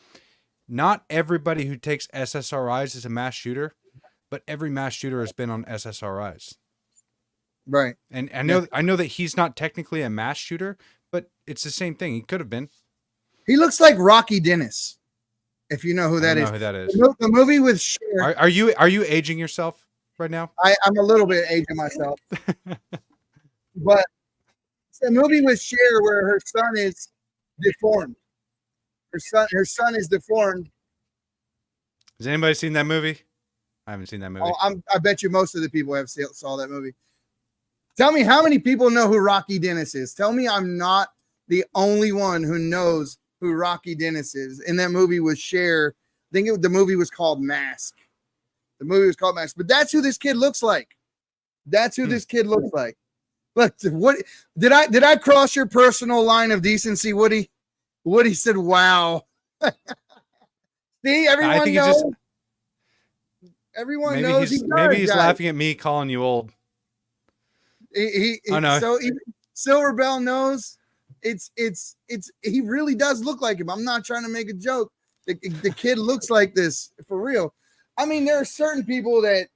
Not everybody who takes SSRIs is a mass shooter, but every mass shooter has been on SSRIs. Right. And I know that he's not technically a mass shooter, but it's the same thing. He could have been. He looks like Rocky Dennis, if you know who that is. I don't know who that is. The movie with Cher. Are you aging yourself right now? I'm a little bit aging myself. But it's a movie with Cher where her son is deformed. Her son is deformed. Has anybody seen that movie? I haven't seen that movie. Oh, I bet you most of the people saw that movie. Tell me how many people know who Rocky Dennis is. Tell me I'm not the only one who knows who Rocky Dennis is. In that movie with Cher, I think the movie was called Mask. The movie was called Mask. But that's who this kid looks like. That's who this kid looks like. Look, what did I cross your personal line of decency, Woody? Woody said, "Wow." See, everyone knows. Everyone knows he does. Maybe he's laughing at me calling you old. So even Silver Bell knows he really does look like him. I'm not trying to make a joke. The kid looks like this for real. I mean, there are certain people that,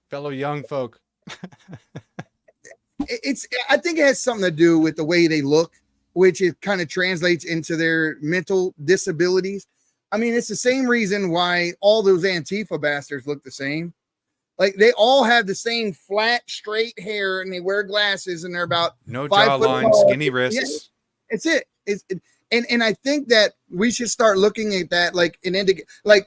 fellow young folk. I think it has something to do with the way they look, which it kind of translates into their mental disabilities. I mean, it's the same reason why all those Antifa bastards look the same. Like, they all have the same flat, straight hair, and they wear glasses, and they're about no jawline, skinny wrists. Yeah, it's it. And I think that we should start looking at that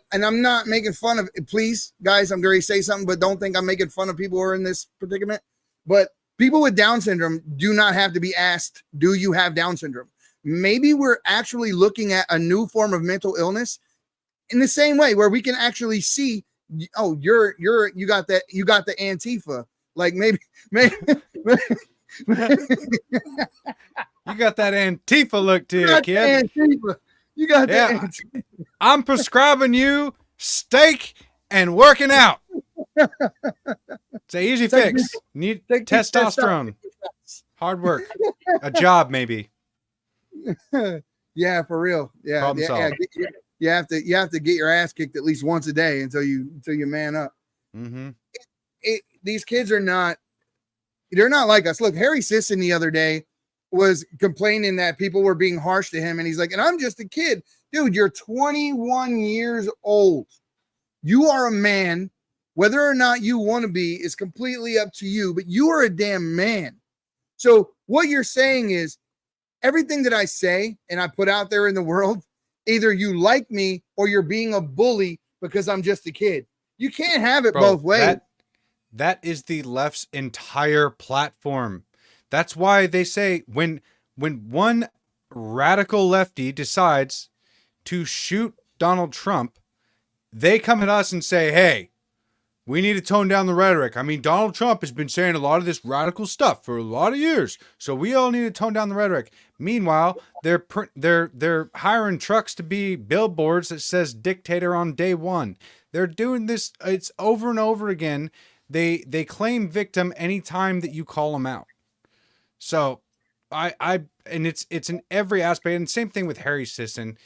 and I'm not making fun of it. Please, guys, I'm going to say something, but don't think I'm making fun of people who are in this predicament. But people with Down syndrome do not have to be asked, do you have Down syndrome? Maybe we're actually looking at a new form of mental illness in the same way where we can actually see, oh, you got the Antifa. Like maybe you got that Antifa look to you, kid. You got that Antifa. I'm prescribing you steak and working out. It's an easy fix. Need testosterone. Hard work. A job, maybe. Yeah, for real. Yeah. Problem solved. You have to get your ass kicked at least once a day until you man up. Mm-hmm. These kids they're not like us. Look, Harry Sisson the other day was complaining that people were being harsh to him, and he's like, and I'm just a kid. Dude, you're 21 years old. You are a man. Whether or not you want to be is completely up to you, but you are a damn man. So what you're saying is everything that I say and I put out there in the world, either you like me or you're being a bully because I'm just a kid. You can't have it both ways. That is the left's entire platform. That's why they say when one radical lefty decides to shoot Donald Trump, they come at us and say, hey, we need to tone down the rhetoric. I mean, Donald Trump has been saying a lot of this radical stuff for a lot of years, so we all need to tone down the rhetoric. Meanwhile, they're hiring trucks to be billboards that says dictator on day one. They're doing this. It's over and over again. They claim victim anytime that you call them out. So and it's in every aspect. And same thing with Harry Sisson.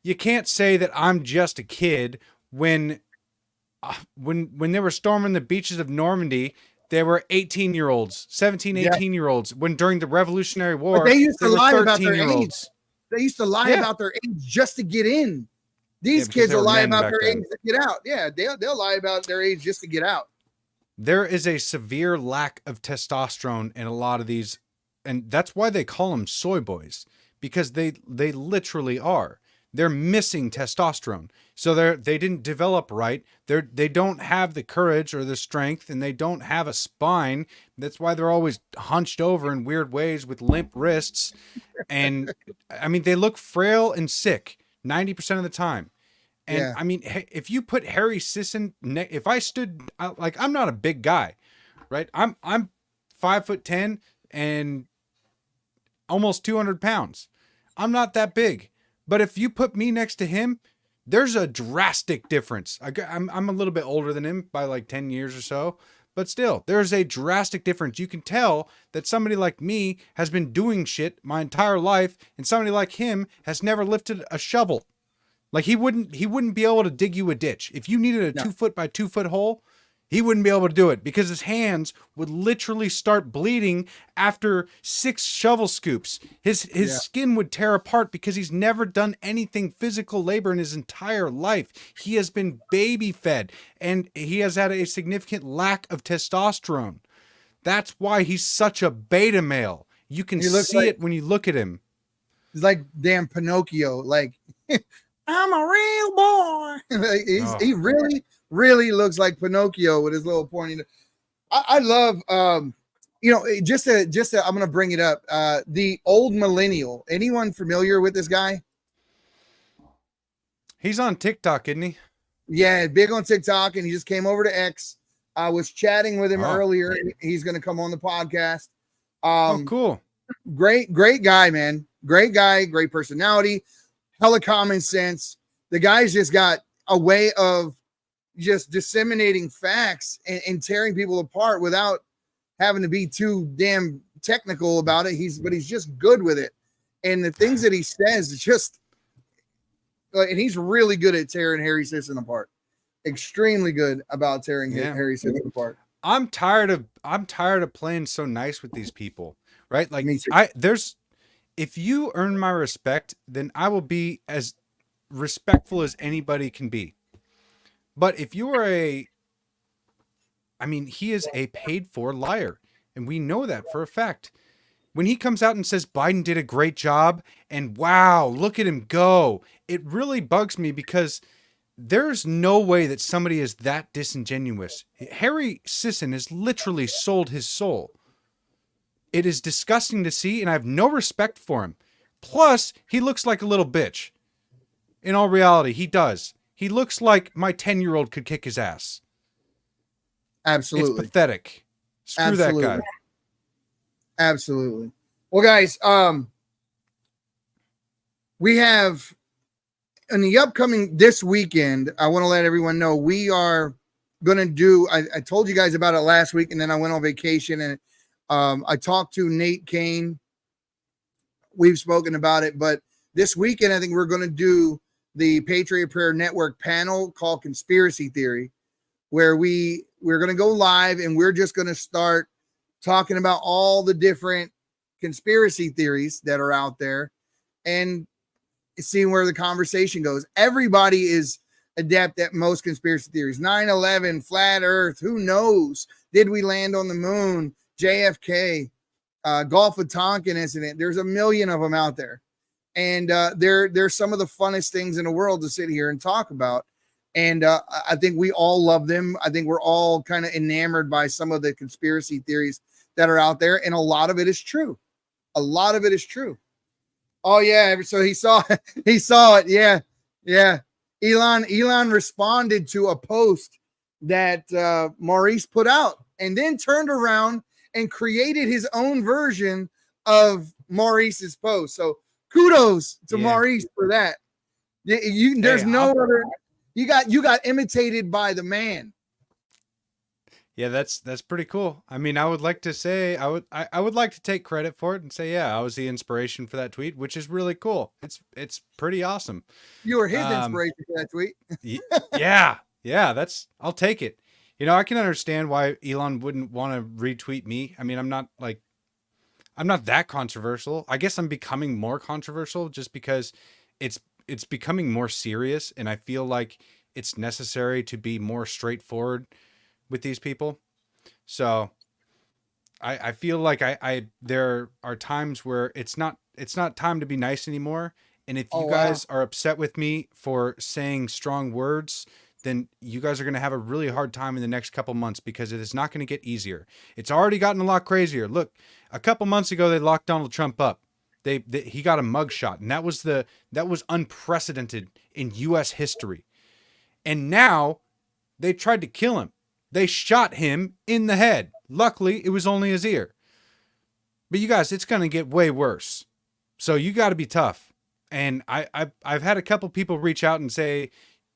You can't say that I'm just a kid when they were storming the beaches of Normandy. There were 18-year-olds, 17, 18-year-olds. When during the Revolutionary War, but they used to lie about their age. They used to lie about their age just to get in. These kids will lie about their age to get out. Yeah, they'll lie about their age just to get out. There is a severe lack of testosterone in a lot of these, and that's why they call them soy boys, because they literally are. They're missing testosterone. So they didn't develop right. They don't have the courage or the strength, and they don't have a spine. That's why they're always hunched over in weird ways with limp wrists. And I mean, they look frail and sick 90% of the time. And Yeah. I mean, if you put Harry Sisson, if I stood like, I'm not a big guy, right? I'm 5'10" and almost 200 pounds. I'm not that big, but if you put me next to him, there's a drastic difference. I'm a little bit older than him by like 10 years or so, but still, there's a drastic difference. You can tell that somebody like me has been doing shit my entire life, and somebody like him has never lifted a shovel. Like he wouldn't be able to dig you a ditch. If you needed a 2 foot by 2 foot hole, he wouldn't be able to do it because his hands would literally start bleeding after 6 shovel scoops. His skin would tear apart because he's never done anything physical labor in his entire life. He has been baby fed and he has had a significant lack of testosterone. That's why he's such a beta male. You can see it when you look at him. He's like damn Pinocchio. Like, I'm a real boy. Like, he really looks like Pinocchio with his little pointy. I love, just I'm going to bring it up. The old millennial. Anyone familiar with this guy? He's on TikTok, isn't he? Yeah, big on TikTok, and he just came over to X. I was chatting with him earlier. He's going to come on the podcast. Cool. Great guy, man. Great guy, great personality, hella common sense. The guy's just got a way of just disseminating facts and tearing people apart without having to be too damn technical about it. But he's just good with it. And the things that he says is just like, and he's really good at tearing Harry Sisson apart. Extremely good about tearing Harry Sisson apart. I'm tired of playing so nice with these people, right? Like if you earn my respect, then I will be as respectful as anybody can be. But if you are he is a paid for liar. And we know that for a fact. When he comes out and says Biden did a great job and wow, look at him go. It really bugs me because there's no way that somebody is that disingenuous. Harry Sisson has literally sold his soul. It is disgusting to see, and I have no respect for him. Plus, he looks like a little bitch. In all reality, he does. He looks like my 10-year-old could kick his ass. Absolutely. It's pathetic. Screw that guy. Absolutely. Well, guys, we have in the upcoming this weekend, I want to let everyone know we are going to do, I told you guys about it last week, and then I went on vacation, and I talked to Nate Kane. We've spoken about it, but this weekend, I think we're going to do the Patriot Prayer Network panel called Conspiracy Theory, where we're going to go live and we're just going to start talking about all the different conspiracy theories that are out there and seeing where the conversation goes. Everybody is adept at most conspiracy theories. 9/11, flat earth, who knows? Did we land on the moon? JFK, Gulf of Tonkin incident. There's a million of them out there. And they're some of the funnest things in the world to sit here and talk about. And I think we all love them. I think we're all kind of enamored by some of the conspiracy theories that are out there. And a lot of it is true. A lot of it is true. Oh, yeah. So he saw it. Yeah. Yeah. Elon responded to a post that Maurice put out and then turned around and created his own version of Maurice's post. So kudos to Maurice for that. There's no other. You got imitated by the man. Yeah, that's pretty cool. I mean, I would like to say I would like to take credit for it and say, yeah, I was the inspiration for that tweet, which is really cool. It's pretty awesome. You were his inspiration for that tweet. Yeah, I'll take it. You know, I can understand why Elon wouldn't want to retweet me. I mean, I'm not that controversial. I guess I'm becoming more controversial just because it's becoming more serious, and I feel like it's necessary to be more straightforward with these people. So I feel like there are times where it's not time to be nice anymore. And if you guys are upset with me for saying strong words, then you guys are going to have a really hard time in the next couple months because it is not going to get easier. It's already gotten a lot crazier. Look, a couple months ago, they locked Donald Trump up. He got a mugshot, and that was unprecedented in U.S. history. And now they tried to kill him. They shot him in the head. Luckily, it was only his ear. But you guys, it's going to get way worse. So you got to be tough. And I've had a couple people reach out and say,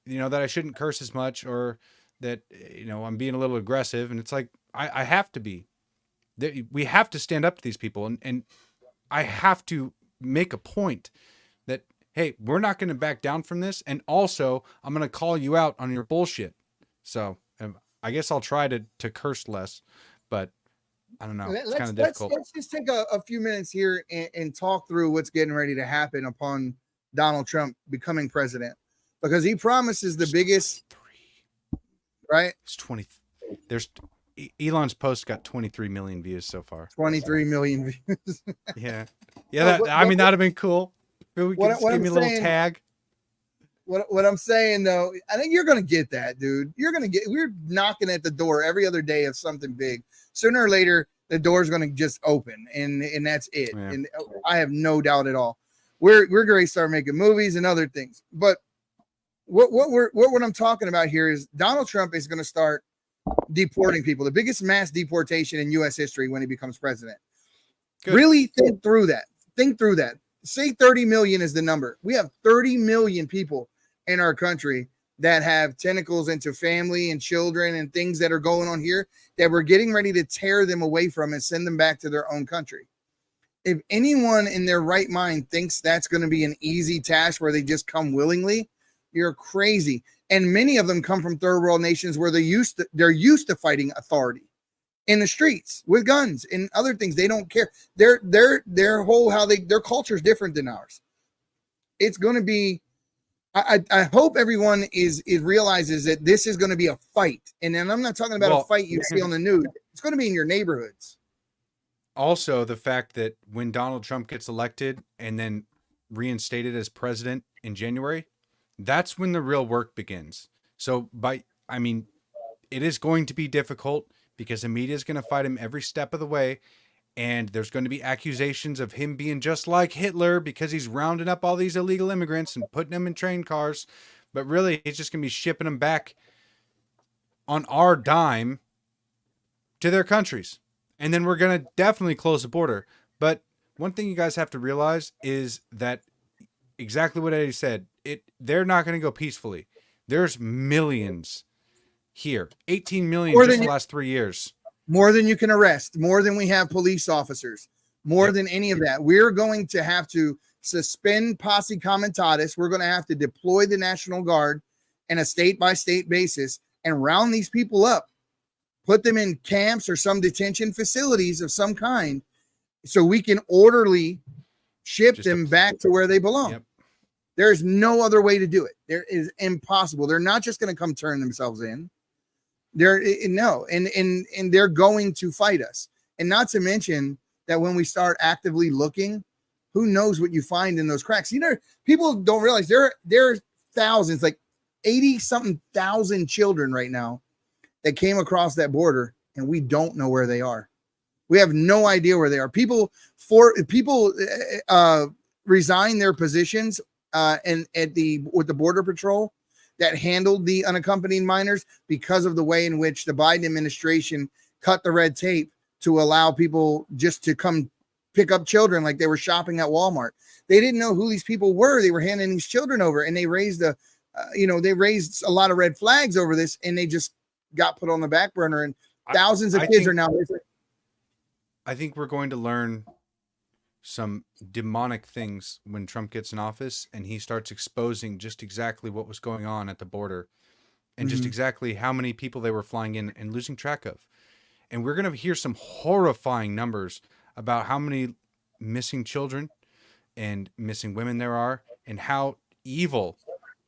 that I shouldn't curse as much, or that, I'm being a little aggressive. And it's like, I have to be. We have to stand up to these people. And I have to make a point that, hey, we're not going to back down from this. And also, I'm going to call you out on your bullshit. So I guess I'll try to curse less, but I don't know. It's kind of difficult. Let's just take a few minutes here and talk through what's getting ready to happen upon Donald Trump becoming president, because he promises the biggest, right? It's 20. Elon's post got 23 million views so far. 23 million views. Yeah. That'd have been cool. Maybe we could give me a little tag. What I'm saying though, I think you're gonna get that, dude. We're knocking at the door every other day of something big. Sooner or later, the door's gonna just open, and that's it. Yeah. And I have no doubt at all. We're going to start making movies and other things. But what I'm talking about here is Donald Trump is going to start deporting people, the biggest mass deportation in U.S. history when he becomes president. Good. Really think through that. Say 30 million is the number. We have 30 million people in our country that have tentacles into family and children and things that are going on here that we're getting ready to tear them away from and send them back to their own country. If anyone in their right mind thinks that's going to be an easy task where they just come willingly, you're crazy. And many of them come from third world nations where they're used to fighting authority in the streets with guns and other things. They don't care. Their culture is different than ours. It's going to be, I hope everyone realizes that this is going to be a fight. And then I'm not talking about a fight you see on the news. It's going to be in your neighborhoods. Also, the fact that when Donald Trump gets elected and then reinstated as president in January, that's when the real work begins. So it is going to be difficult because the media is going to fight him every step of the way. And there's going to be accusations of him being just like Hitler because he's rounding up all these illegal immigrants and putting them in train cars. But really, he's just going to be shipping them back on our dime to their countries. And then we're going to definitely close the border. But one thing you guys have to realize is that exactly what Eddie said, they're not going to go peacefully. There's millions here. 18 million just in the last 3 years. More than you can arrest, more than we have police officers, more than any of that. We're going to have to suspend posse comitatus. We're going to have to deploy the National Guard in a state-by-state basis and round these people up, put them in camps or some detention facilities of some kind so we can orderly ship them back to where they belong. Yep. There's no other way to do it. There is impossible. They're not just going to come turn themselves in. And they're going to fight us. And not to mention that when we start actively looking, who knows what you find in those cracks. People don't realize there are thousands, like 80-something thousand children right now that came across that border, and we don't know where they are. We have no idea where they are. People resign their positions with the Border Patrol that handled the unaccompanied minors because of the way in which the Biden administration cut the red tape to allow people just to come pick up children like they were shopping at Walmart. They didn't know who these people were. They were handing these children over, and they raised a lot of red flags over this, and they just got put on the back burner, and thousands of kids are now. I think we're going to learn some demonic things when Trump gets in office and he starts exposing just exactly what was going on at the border and just exactly how many people they were flying in and losing track of. And we're going to hear some horrifying numbers about how many missing children and missing women there are, and how evil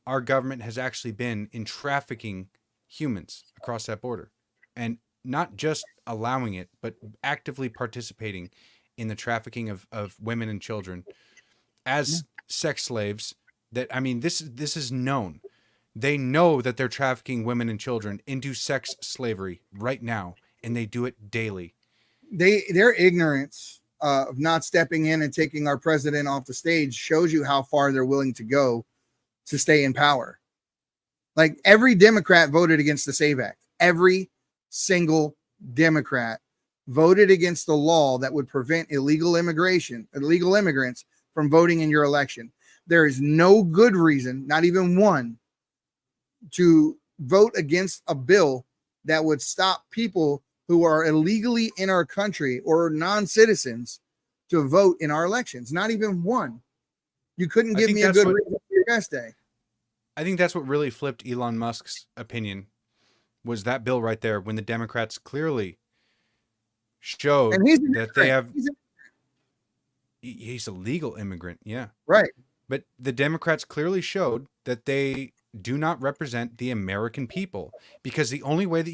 our government has actually been in trafficking humans across that border, and not just allowing it, but actively participating in the trafficking of women and children as sex slaves. This is known. They know that they're trafficking women and children into sex slavery right now, and they do it daily. Their ignorance of not stepping in and taking our president off the stage shows you how far they're willing to go to stay in power. Like every Democrat voted against the SAVE Act. Every single Democrat voted against the law that would prevent illegal immigrants from voting in your election. There is no good reason, not even one, to vote against a bill that would stop people who are illegally in our country or non-citizens to vote in our elections. Not even one. You couldn't give me a good reason for your guest day. I think that's what really flipped Elon Musk's opinion, was that bill right there, when the Democrats clearly showed that they have. He's a legal immigrant, yeah. Right. But the Democrats clearly showed that they do not represent the American people, because the only way that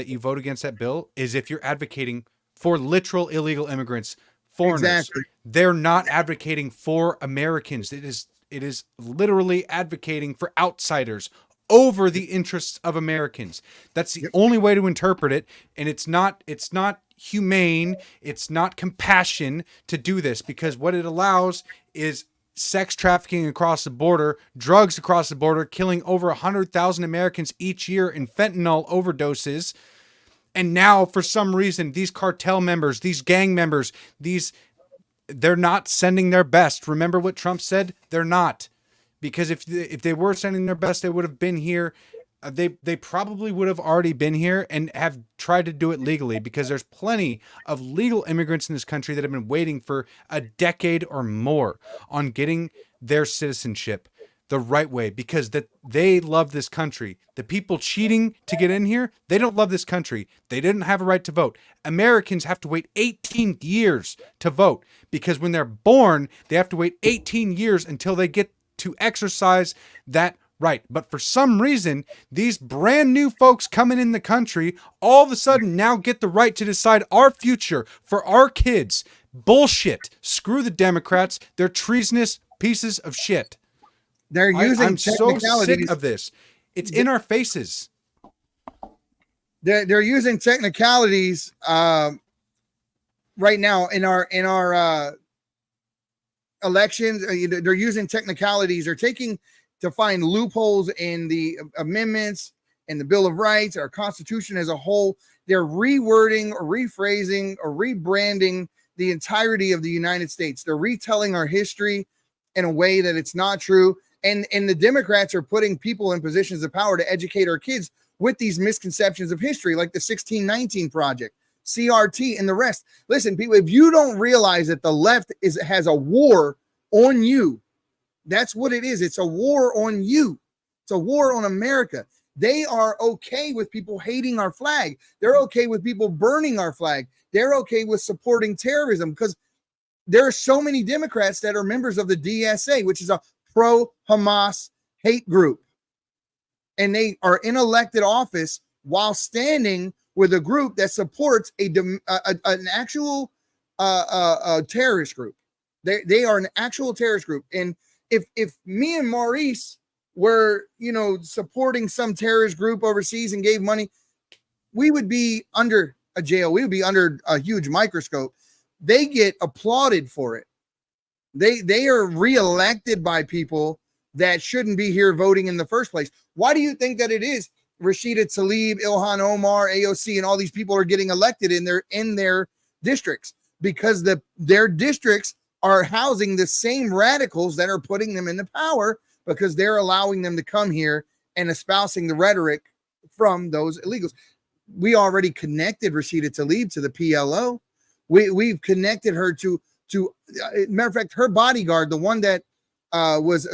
you vote against that bill is if you're advocating for literal illegal immigrants, foreigners. Exactly. They're not advocating for Americans. It is literally advocating for outsiders over the interests of Americans. That's the only way to interpret it, and it's not humane, it's not compassion to do this, because what it allows is sex trafficking across the border, drugs across the border, killing over 100,000 Americans each year in fentanyl overdoses. And now, for some reason, these cartel members, these gang members, they're not sending their best. Remember what Trump said? They're not. Because if they were sending their best, they would have been here. They probably would have already been here and have tried to do it legally, because there's plenty of legal immigrants in this country that have been waiting for a decade or more on getting their citizenship the right way, because they love this country. The people cheating to get in here, they don't love this country. They didn't have a right to vote. Americans have to wait 18 years to vote, because when they're born, they have to wait 18 years until they get to exercise that right. But for some reason, these brand new folks coming in the country all of a sudden now get the right to decide our future for our kids. Bullshit. Screw the Democrats. They're treasonous pieces of shit. They're using I'm so sick of this. It's in our faces. They're using technicalities right now in our elections. They're using technicalities. They're taking to find loopholes in the amendments and the Bill of Rights, our Constitution as a whole. They're rewording or rephrasing or rebranding the entirety of the United States. They're retelling our history in a way that it's not true. And the Democrats are putting people in positions of power to educate our kids with these misconceptions of history, like the 1619 Project, CRT, and the rest. Listen, people, if you don't realize that the left has a war on you, that's what it is. It's a war on you. It's a war on America. They are okay with people hating our flag. They're okay with people burning our flag. They're okay with supporting terrorism, because there are so many Democrats that are members of the DSA, which is a pro-Hamas hate group. And they are in elected office while standing with a group that supports an actual terrorist group. They are an actual terrorist group. And if me and Maurice were, supporting some terrorist group overseas and gave money, we would be under a jail. We would be under a huge microscope. They get applauded for it. They are reelected by people that shouldn't be here voting in the first place. Why do you think that it is? Rashida Tlaib, Ilhan Omar, AOC, and all these people are getting elected in their districts, because their districts are housing the same radicals that are putting them into power, because they're allowing them to come here and espousing the rhetoric from those illegals. We already connected Rashida Tlaib to the PLO. We've connected her to matter of fact, her bodyguard, the one that was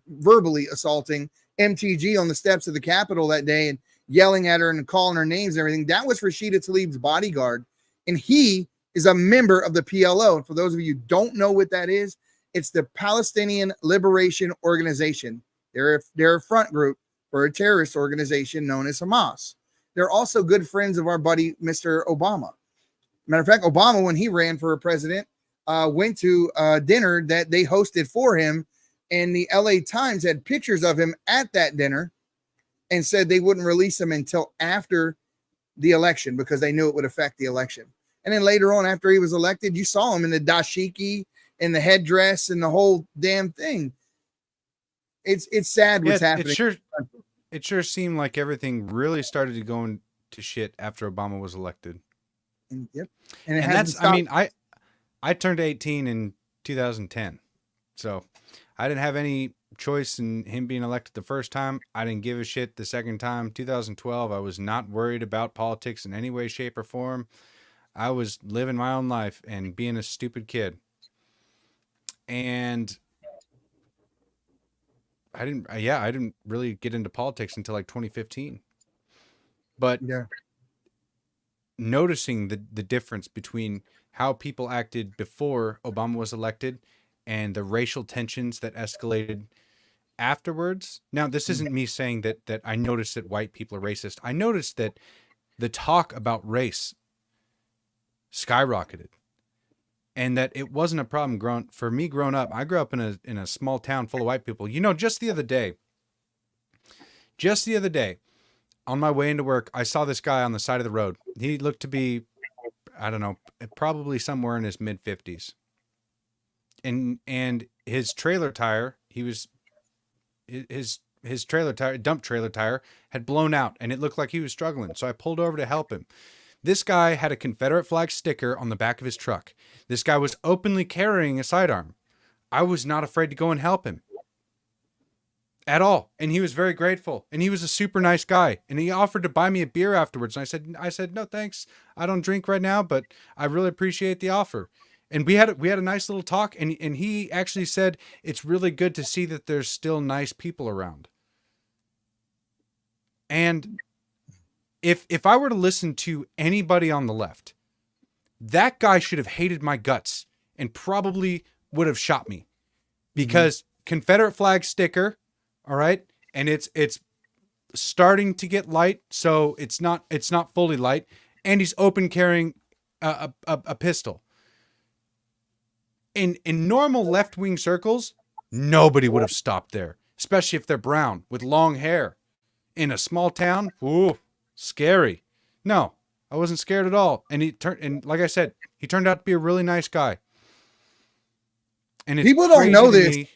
verbally assaulting MTG on the steps of the Capitol that day and yelling at her and calling her names and everything. That was Rashida Tlaib's bodyguard. And he is a member of the PLO. And for those of you who don't know what that is, it's the Palestinian Liberation Organization. They're a front group for a terrorist organization known as Hamas. They're also good friends of our buddy, Mr. Obama. Matter of fact, Obama, when he ran for a president, went to a dinner that they hosted for him, and the LA Times had pictures of him at that dinner and said they wouldn't release him until after the election because they knew it would affect the election. And then later on, after he was elected, you saw him in the dashiki and the headdress and the whole damn thing. It's sad what's happening. it sure seemed like everything really started to go into shit after Obama was elected. Yep. And that's, I mean, I turned 18 in 2010. So I didn't have any choice in him being elected the first time. I didn't give a shit the second time. 2012, I was not worried about politics in any way, shape, or form. I was living my own life and being a stupid kid. And I didn't really get into politics until like 2015. But noticing the difference between how people acted before Obama was elected and the racial tensions that escalated afterwards. Now, this isn't me saying that I noticed that white people are racist. I noticed that the talk about race skyrocketed, and that it wasn't a problem growing up. I grew up in a small town full of white people. You know, just the other day, on my way into work, I saw this guy on the side of the road. He looked to be, I don't know, probably somewhere in his mid 50s. And his trailer tire, his trailer tire, dump trailer tire, had blown out, and it looked like he was struggling. So I pulled over to help him. This guy had a Confederate flag sticker on the back of his truck. This guy was openly carrying a sidearm. I was not afraid to go and help him at all. And he was very grateful. And he was a super nice guy. And he offered to buy me a beer afterwards. And I said, no, thanks. I don't drink right now, but I really appreciate the offer. And we had a nice little talk. And he actually said, it's really good to see that there's still nice people around. And if I were to listen to anybody on the left, that guy should have hated my guts and probably would have shot me, because Confederate flag sticker, all right, and it's starting to get light, so it's not fully light, and he's open carrying a pistol. In normal left-wing circles, nobody would have stopped there, especially if they're brown with long hair. In a small town, ooh, scary. No, I wasn't scared at all. And like I said, he turned out to be a really nice guy. And it's people don't know this. Me.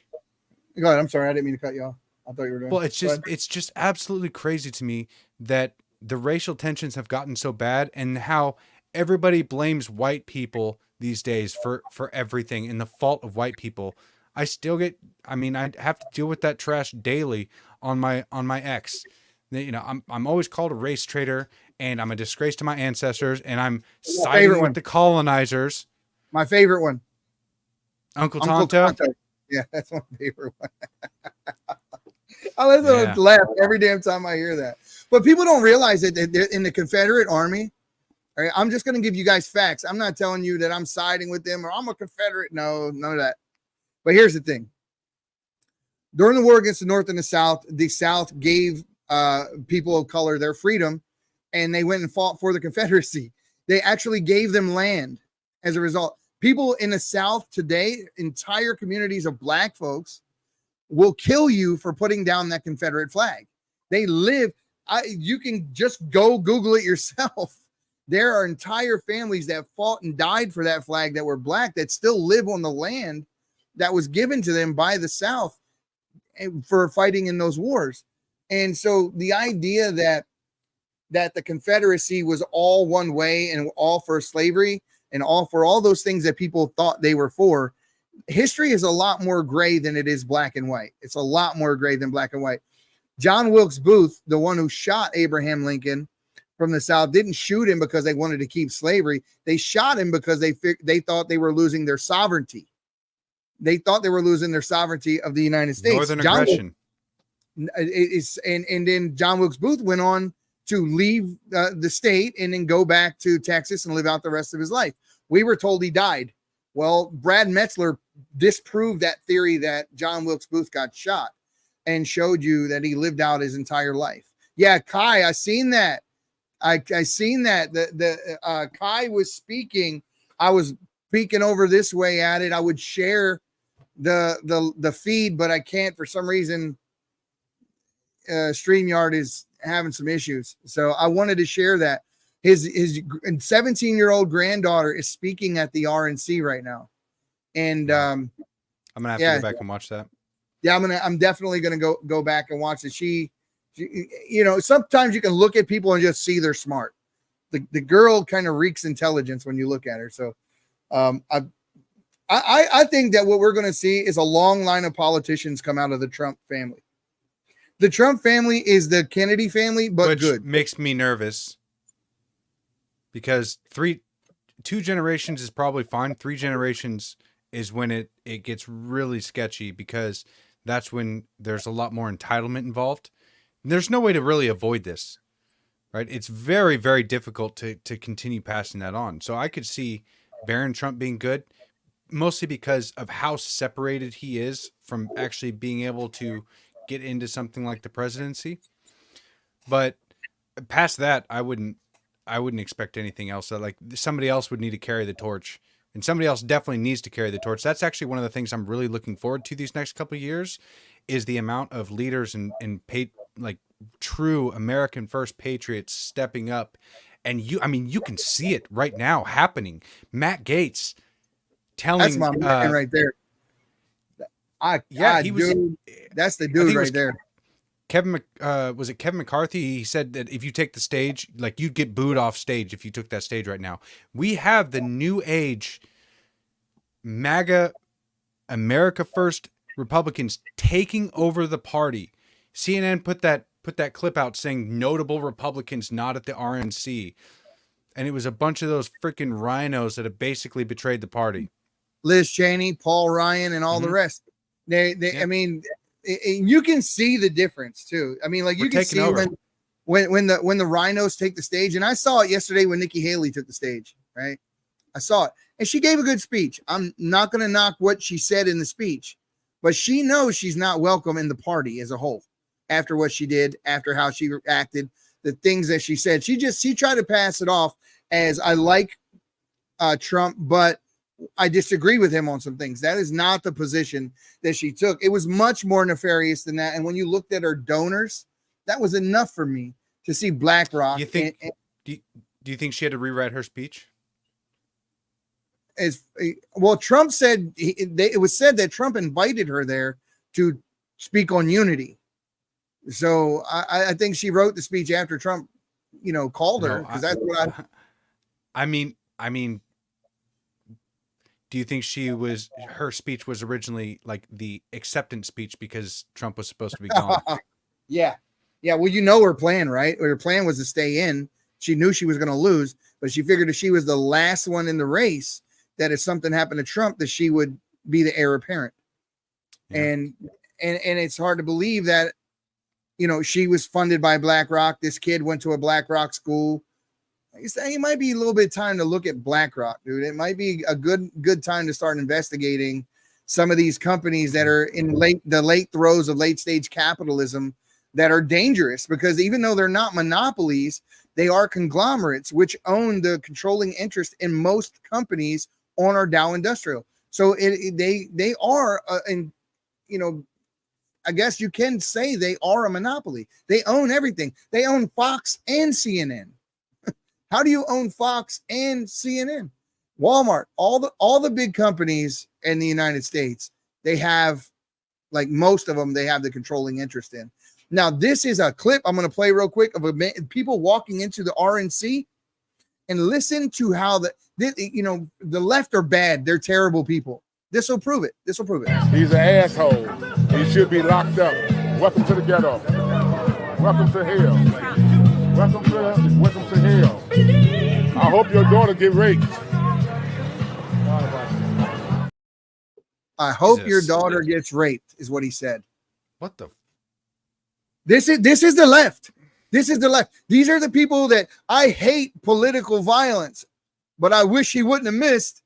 Go ahead. I'm sorry. I didn't mean to cut you off. I thought you were doing. Well, it's just absolutely crazy to me that the racial tensions have gotten so bad, and how everybody blames white people these days for everything, and the fault of white people. I have to deal with that trash daily on my X. You know, I'm always called a race traitor, and I'm a disgrace to my ancestors, and I'm siding with the colonizers. My favorite one. Uncle Tonto. Yeah, that's my favorite one. I listen to laugh every damn time I hear that. But people don't realize that they're in the Confederate Army. All right, I'm just going to give you guys facts. I'm not telling you that I'm siding with them or I'm a Confederate. No, none of that. But here's the thing. During the war against the North and the South gave people of color their freedom, and they went and fought for the Confederacy. They actually gave them land as a result. People in the South today, entire communities of black folks, will kill you for putting down that Confederate flag. They live, you can just go Google it yourself. There are entire families that fought and died for that flag that were black that still live on the land that was given to them by the South for fighting in those wars. And so the idea that the Confederacy was all one way and all for slavery and all for all those things that people thought they were for, history is a lot more gray than it is black and white. It's a lot more gray than black and white. John Wilkes Booth, the one who shot Abraham Lincoln from the South, didn't shoot him because they wanted to keep slavery. They shot him because they thought they were losing their sovereignty. They thought they were losing their sovereignty of the United States. Northern aggression. And then John Wilkes Booth went on to leave the state and then go back to Texas and live out the rest of his life. We were told he died. Well, Brad Metzler disproved that theory that John Wilkes Booth got shot and showed you that he lived out his entire life. Yeah, Kai, I seen that. I seen that. The Kai was speaking. I was peeking over this way at it. I would share the feed, but I can't for some reason. StreamYard is having some issues, so I wanted to share that. His 17-year-old granddaughter is speaking at the RNC right now, and I'm gonna have to go back and watch that. Yeah, I'm definitely gonna go back and watch it. She You know, sometimes you can look at people and just see they're smart. The girl kind of reeks intelligence when you look at her. So I think that what we're going to see is a long line of politicians come out of the Trump family. The Trump family is the Kennedy family, but which good. Makes me nervous because 2 generations is probably fine. 3 generations is when it gets really sketchy, because that's when there's a lot more entitlement involved. And there's no way to really avoid this, right? It's very, very difficult to continue passing that on. So I could see Barron Trump being good, mostly because of how separated he is from actually being able to get into something like the presidency. But past that, I wouldn't expect anything else. Like, somebody else would need to carry the torch, and somebody else definitely needs to carry the torch. That's actually one of the things I'm really looking forward to these next couple of years, is the amount of leaders and like true American first patriots stepping up. And you can see it right now happening. Matt Gaetz telling, that's my man right there. That's the dude right there. Was it Kevin McCarthy? He said that if you take the stage, like, you'd get booed off stage if you took that stage right now. We have the new age MAGA, America First Republicans taking over the party. CNN put that clip out saying notable Republicans not at the RNC. And it was a bunch of those freaking rhinos that have basically betrayed the party. Liz Cheney, Paul Ryan, and all the rest. I mean, you can see the difference too. I mean, like, you can see when the rhinos take the stage. And I saw it yesterday when Nikki Haley took the stage, right? I saw it. And she gave a good speech. I'm not going to knock what she said in the speech, but she knows she's not welcome in the party as a whole after what she did, after how she acted, the things that she said. She tried to pass it off as, I like Trump, but I disagree with him on some things. That is not the position that she took. It was much more nefarious than that. And when you looked at her donors, that was enough for me to see BlackRock. You think? Do you think she had to rewrite her speech? Well, Trump said it was said that Trump invited her there to speak on unity. So I think she wrote the speech after Trump, called her, because that's what I mean. Do you think her speech was originally like the acceptance speech because Trump was supposed to be gone? Yeah. Well, her plan, right? Her plan was to stay in. She knew she was going to lose, but she figured if she was the last one in the race, that if something happened to Trump, that she would be the heir apparent. Yeah. And it's hard to believe that, she was funded by BlackRock. This kid went to a BlackRock school. It might be a little bit time to look at BlackRock, dude. It might be a good time to start investigating some of these companies that are in the late throes of late stage capitalism that are dangerous, because even though they're not monopolies, they are conglomerates which own the controlling interest in most companies on our Dow Industrial. So they are, I guess you can say they are a monopoly. They own everything. They own Fox and CNN. How do you own Fox and CNN? Walmart, all the big companies in the United States, they have, like, most of them, they have the controlling interest in. Now, this is a clip I'm going to play real quick of people walking into the RNC, and listen to how the left are bad. They're terrible people. This will prove it. He's an asshole. He should be locked up. Welcome to the ghetto. Welcome to hell. Welcome to hell. I hope your daughter get raped. I hope your daughter gets raped, is what he said. What the? This is the left. This is the left. These are the people that I hate political violence, but I wish he wouldn't have missed.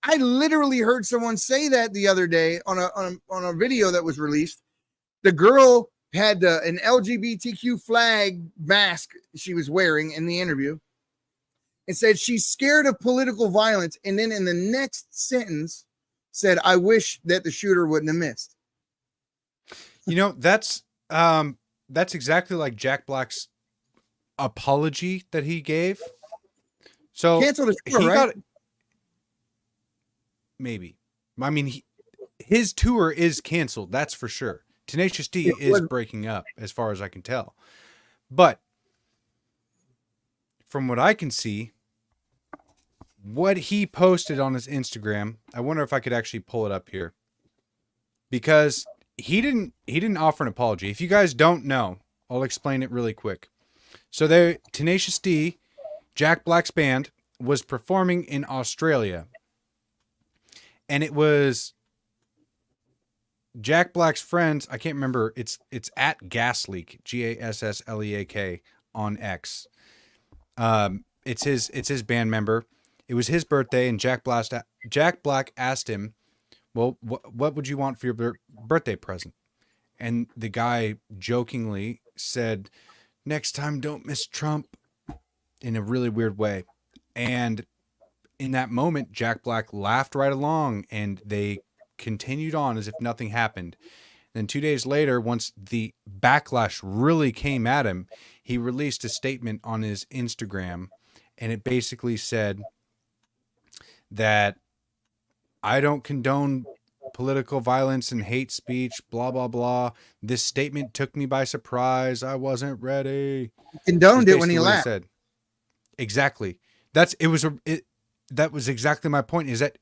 I literally heard someone say that the other day on a video that was released. The girl had an LGBTQ flag mask she was wearing in the interview, and said she's scared of political violence. And then in the next sentence said, I wish that the shooter wouldn't have missed. That's exactly like Jack Black's apology that he gave. So cancel the tour, right? Maybe. I mean, his tour is canceled. That's for sure. Tenacious D is breaking up as far as I can tell. But from what I can see, what he posted on his Instagram, I wonder if I could actually pull it up here, because he didn't offer an apology. If you guys don't know, I'll explain it really quick. So Tenacious D, Jack Black's band, was performing in Australia, and it was Jack Black's friends. I can't remember. It's at Gasleak, Gassleak on X. It's his band member. It was his birthday, and Jack Black asked him, well, what would you want for your birthday present? And the guy jokingly said, next time, don't miss Trump, in a really weird way. And in that moment, Jack Black laughed right along, and they continued on as if nothing happened. Then 2 days later, once the backlash really came at him, he released a statement on his Instagram, and it basically said that I don't condone political violence and hate speech, blah, blah, blah. This statement took me by surprise. I wasn't ready. Condoned it when he laughed. Said. Exactly. That was exactly my point, is that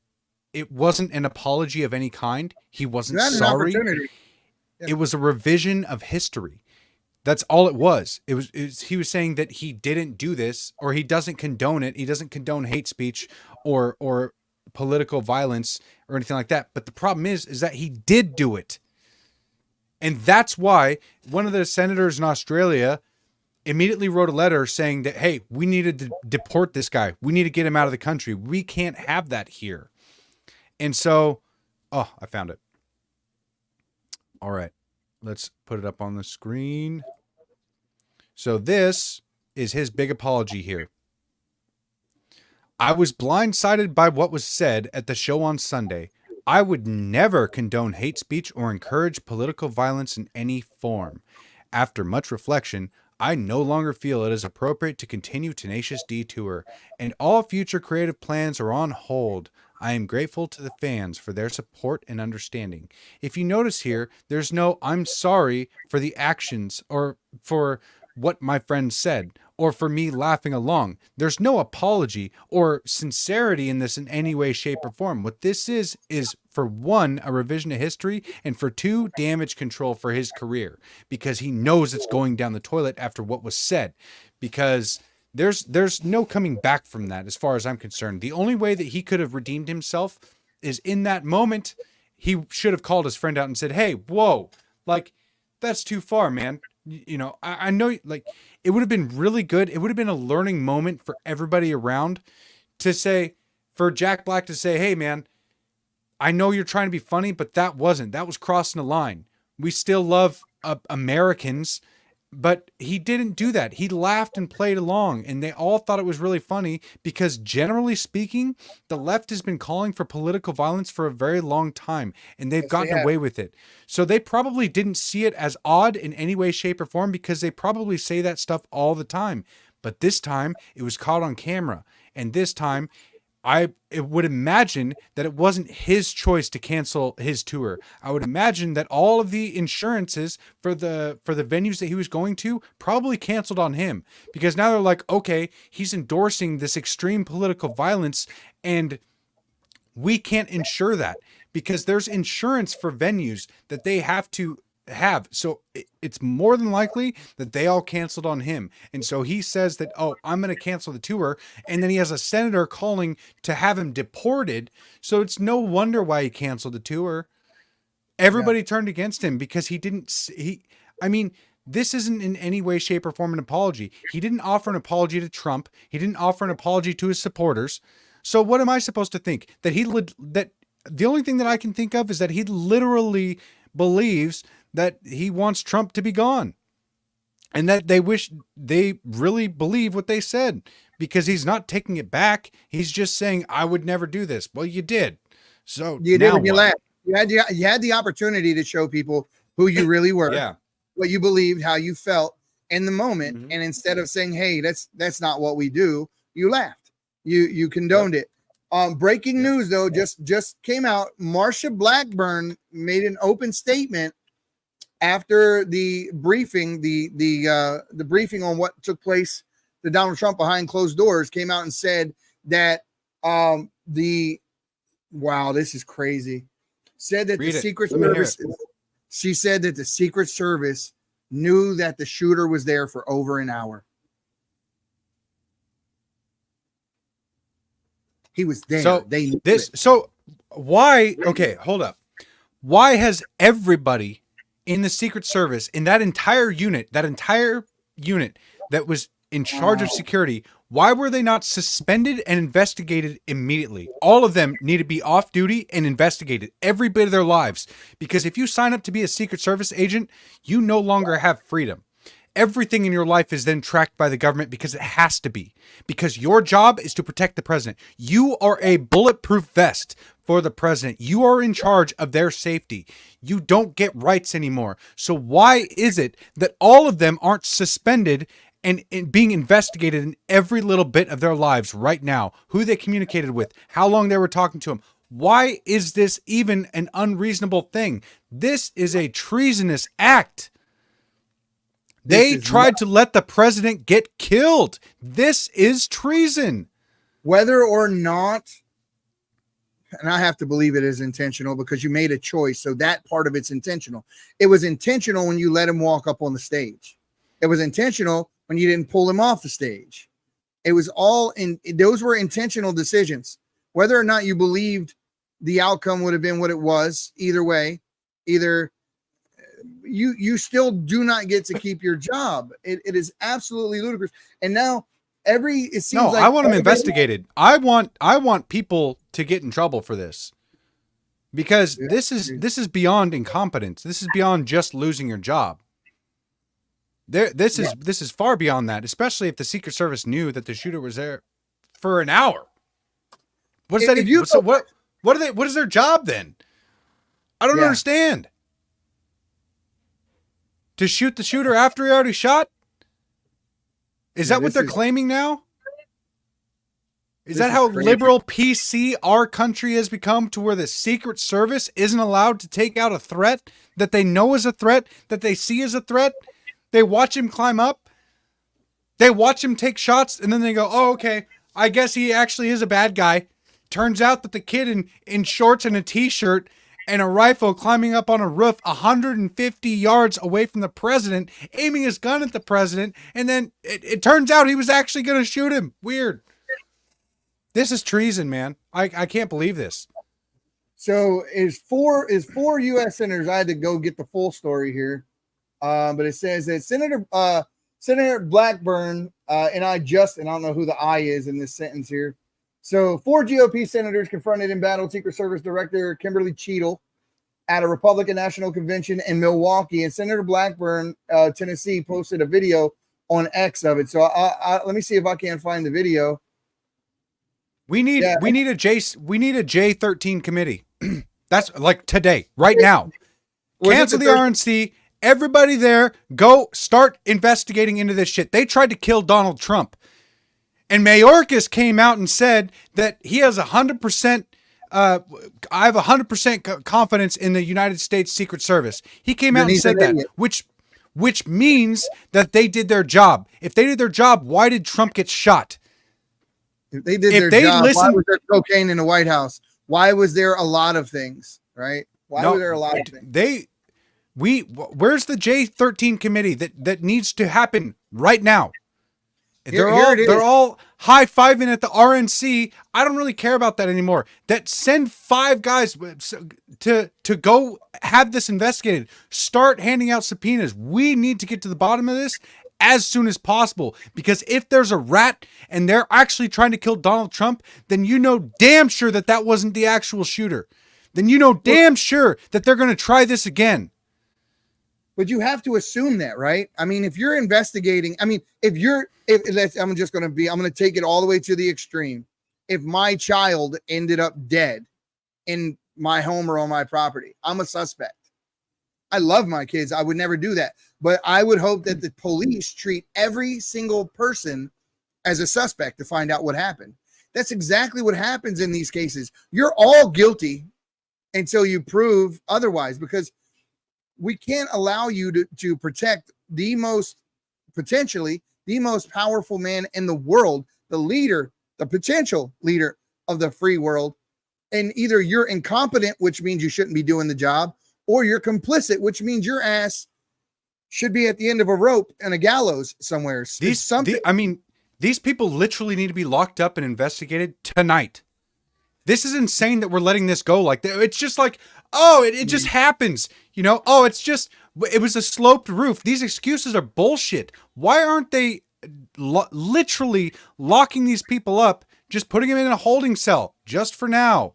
it wasn't an apology of any kind. He wasn't sorry. Yeah. It was a revision of history. That's all it was. He was saying that he didn't do this, or he doesn't condone it. He doesn't condone hate speech or political violence or anything like that. But the problem is that he did do it. And that's why one of the senators in Australia immediately wrote a letter saying that, hey, we needed to deport this guy. We need to get him out of the country. We can't have that here. And so, I found it. All right, let's put it up on the screen. So this is his big apology here. I was blindsided by what was said at the show on Sunday. I would never condone hate speech or encourage political violence in any form. After much reflection, I no longer feel it is appropriate to continue Tenacious D tour, and all future creative plans are on hold. I am grateful to the fans for their support and understanding. If you notice here, there's no I'm sorry for the actions or for what my friend said or for me laughing along. There's no apology or sincerity in this in any way, shape, or form. What this is for one, a revision of history, and for two, damage control for his career, because he knows it's going down the toilet after what was said, because there's no coming back from that as far as I'm concerned. The only way that he could have redeemed himself is in that moment. He should have called his friend out and said, hey, whoa, like, that's too far, man. You know, I know, like, it would have been really good. It would have been a learning moment for everybody around to say, for Jack Black to say, hey, man, I know you're trying to be funny, but that was crossing the line. We still love Americans, but he didn't do that. He laughed and played along, and they all thought it was really funny because, generally speaking, the left has been calling for political violence for a very long time, and they've gotten away with it. So they probably didn't see it as odd in any way, shape, or form, because they probably say that stuff all the time. But this time, it was caught on camera, and this time, I would imagine that it wasn't his choice to cancel his tour. I would imagine that all of the insurances for the venues that he was going to probably canceled on him, because now they're like, okay, he's endorsing this extreme political violence, and we can't insure that because there's insurance for venues that they have to have. So it's more than likely that they all canceled on him. And so he says that, oh, I'm going to cancel the tour. And then he has a senator calling to have him deported. So it's no wonder why he canceled the tour. Everybody turned against him because this isn't in any way, shape, or form an apology. He didn't offer an apology to Trump. He didn't offer an apology to his supporters. So what am I supposed to think? That the only thing that I can think of is that he literally believes that he wants Trump to be gone, and that they really believe what they said, because he's not taking it back. He's just saying, I would never do this. Well, you did. So you did when you laughed. You had the opportunity to show people who you really were, what you believed, how you felt in the moment. Mm-hmm. And instead of saying, hey, that's not what we do, you laughed. You condoned it. Breaking news, though, just came out. Marsha Blackburn made an open statement after the briefing, the briefing on what took place to Donald Trump behind closed doors, came out and said that this is crazy. Said that the Secret Service. She said that the Secret Service knew that the shooter was there for over an hour. He was there. So they knew this. it. So why? Okay, hold up. Why has everybody in the Secret Service, in that entire unit that was in charge of security, why were they not suspended and investigated immediately? All of them need to be off duty and investigated every bit of their lives. Because if you sign up to be a Secret Service agent, you no longer have freedom. Everything in your life is then tracked by the government because it has to be. Because your job is to protect the president. You are a bulletproof vest for the president. You are in charge of their safety. You don't get rights anymore. So why is it that all of them aren't suspended and being investigated in every little bit of their lives right now? Who they communicated with, how long they were talking to them. Why is this even an unreasonable thing? This is a treasonous act. They tried to let the president get killed. This is treason. Whether or not, and I have to believe it is intentional because you made a choice. So that part of it's intentional. It was intentional when you let him walk up on the stage. It was intentional when you didn't pull him off the stage. It was those were intentional decisions. Whether or not you believed the outcome would have been what it was, either way, you still do not get to keep your job. It is absolutely ludicrous. And now it seems like I want them investigated. I want people to get in trouble for this. Because this is beyond incompetence. This is beyond just losing your job. This is far beyond that, especially if the Secret Service knew that the shooter was there for an hour. What is their job then? I don't understand. To shoot the shooter after he already shot? Is that what they're claiming now? Is that how liberal PC our country has become, to where the Secret Service isn't allowed to take out a threat that they know is a threat, that they see as a threat? They watch him climb up. They watch him take shots, and then they go, oh, okay, I guess he actually is a bad guy. Turns out that the kid in shorts and a T-shirt and a rifle climbing up on a roof 150 yards away from the president, aiming his gun at the president, and then it turns out he was actually going to shoot him. Weird. This is treason, man. I can't believe this. So is four U.S. senators. I had to go get the full story here, but it says that Senator Blackburn and I don't know who the I is in this sentence here. So 4 GOP senators confronted embattled Secret Service Director Kimberly Cheadle at a Republican National Convention in Milwaukee, and Senator Blackburn, Tennessee, posted a video on X of it. So let me see if I can find the video. We need a J13 committee. That's like today, right now. Cancel the RNC. Everybody there, go start investigating into this shit. They tried to kill Donald Trump. And Mayorkas came out and said that he has 100%. I have 100% confidence in the United States Secret Service. He came out and said that, which means that they did their job. If they did their job, why did Trump get shot? If they did their job, why was there cocaine in the White House? Why was there a lot of things, right? Why were there a lot of things? Where's the J13 committee that needs to happen right now? They're all high-fiving at the RNC. I don't really care about that anymore. That send 5 guys to go have this investigated. Start handing out subpoenas. We need to get to the bottom of this as soon as possible. Because if there's a rat and they're actually trying to kill Donald Trump, then you know damn sure that wasn't the actual shooter. Then you know damn sure that they're going to try this again. But you have to assume that, right? I mean, if you're investigating, I'm going to take it all the way to the extreme. If my child ended up dead in my home or on my property, I'm a suspect. I love my kids. I would never do that. But I would hope that the police treat every single person as a suspect to find out what happened. That's exactly what happens in these cases. You're all guilty until you prove otherwise, because we can't allow you to protect potentially the most powerful man in the world, the potential leader of the free world. And either you're incompetent, which means you shouldn't be doing the job, or you're complicit, which means your ass should be at the end of a rope and a gallows somewhere. These people literally need to be locked up and investigated tonight. This is insane that we're letting this go like that. It's just like, oh, it just happens. You know, oh, it was a sloped roof. These excuses are bullshit. Why aren't they literally locking these people up, just putting them in a holding cell just for now?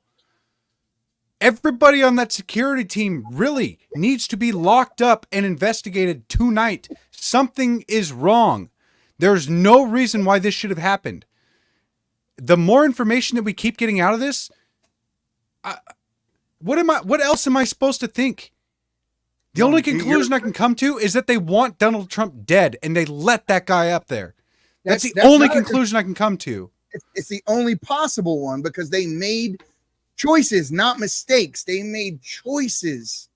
Everybody on that security team really needs to be locked up and investigated tonight. Something is wrong. There's no reason why this should have happened. The more information that we keep getting out of this, what else am I supposed to think? The only conclusion I can come to is that they want Donald Trump dead and they let that guy up there. That's the only conclusion I can come to. It's the only possible one, because they made choices, not mistakes. They made choices.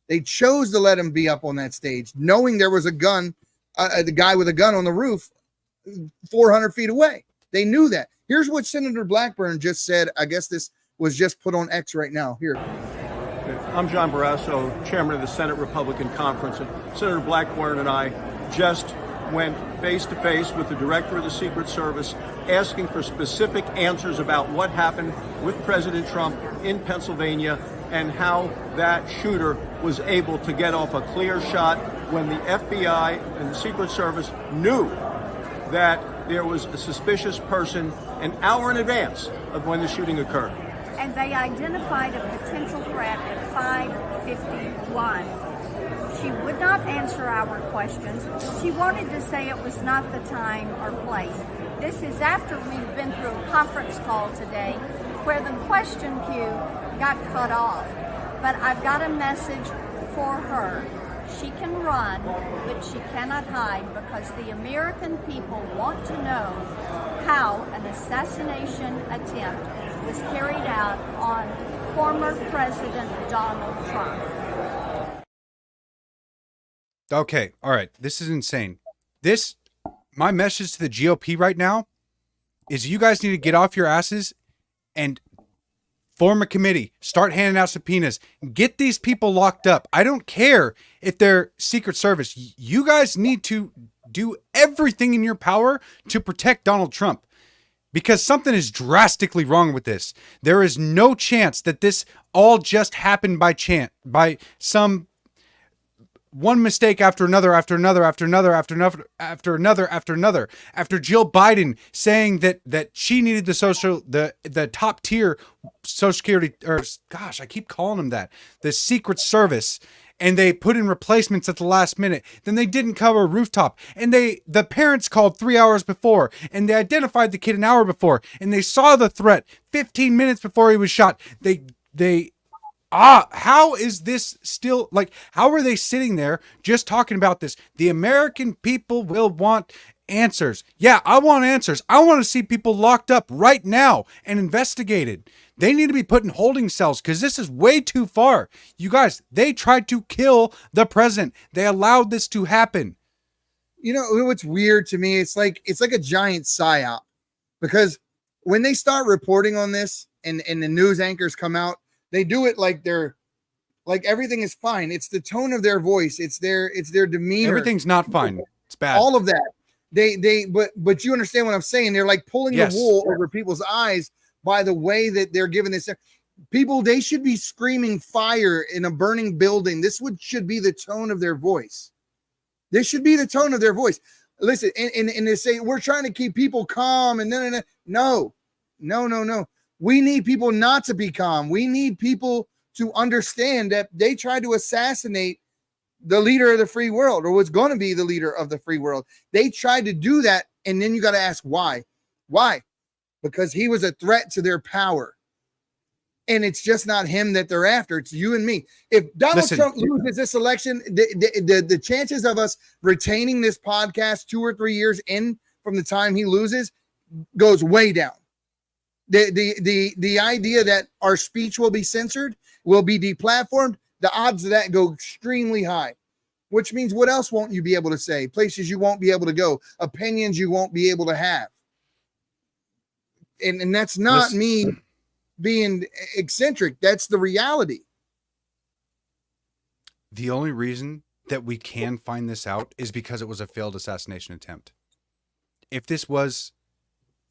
They chose to let him be up on that stage, knowing there was a gun, the guy with a gun on the roof 400 feet away. They knew that. Here's what Senator Blackburn just said. I guess this was just put on X right now. Here. I'm John Barrasso, chairman of the Senate Republican Conference, and Senator Blackburn and I just went face-to-face with the director of the Secret Service, asking for specific answers about what happened with President Trump in Pennsylvania and how that shooter was able to get off a clear shot when the FBI and the Secret Service knew that there was a suspicious person an hour in advance of when the shooting occurred. And they identified a potential threat at 5:51. She would not answer our questions. She wanted to say it was not the time or place. This is after we've been through a conference call today where the question queue got cut off. But I've got a message for her. She can run, but she cannot hide, because the American people want to know how an assassination attempt was carried out on former President Donald Trump. Okay, all right. This is insane. My message to the GOP right now is you guys need to get off your asses and form a committee. Start handing out subpoenas. Get these people locked up. I don't care if they're Secret Service. You guys need to do everything in your power to protect Donald Trump, because something is drastically wrong with this. There is no chance that this all just happened by chance, by some one mistake after another, after Jill Biden saying that she needed the top tier Social Security, or gosh, I keep calling them that, the Secret Service, and they put in replacements at the last minute. Then they didn't cover a rooftop, and the parents called 3 hours before, and they identified the kid an hour before, and they saw the threat 15 minutes before he was shot. How is this still, like, how are they sitting there just talking about this? The American people will want answers. Yeah, I want answers. I want to see people locked up right now and investigated. They need to be put in holding cells, because this is way too far. You guys, they tried to kill the president. They allowed this to happen. You know what's weird to me? It's like a giant psyop, because when they start reporting on this and the news anchors come out, they do it like everything is fine. It's the tone of their voice. It's their demeanor. Everything's not fine. It's bad. All of that. But you understand what I'm saying? They're like pulling the wool over people's eyes by the way that they're giving this. People, they should be screaming fire in a burning building. This should be the tone of their voice. This should be the tone of their voice. Listen, and they say we're trying to keep people calm, and no. We need people not to be calm. We need people to understand that they tried to assassinate the leader of the free world, or was going to be the leader of the free world. They tried to do that, and then you got to ask why. Why? Because he was a threat to their power. And it's just not him that they're after. It's you and me. If Donald Trump loses this election, the chances of us retaining this podcast 2 or 3 years in from the time he loses goes way down. The idea that our speech will be censored, will be deplatformed, the odds of that go extremely high, which means what else won't you be able to say? Places you won't be able to go, opinions you won't be able to have. And that's not me being eccentric. That's the reality. The only reason that we can find this out is because it was a failed assassination attempt. If this was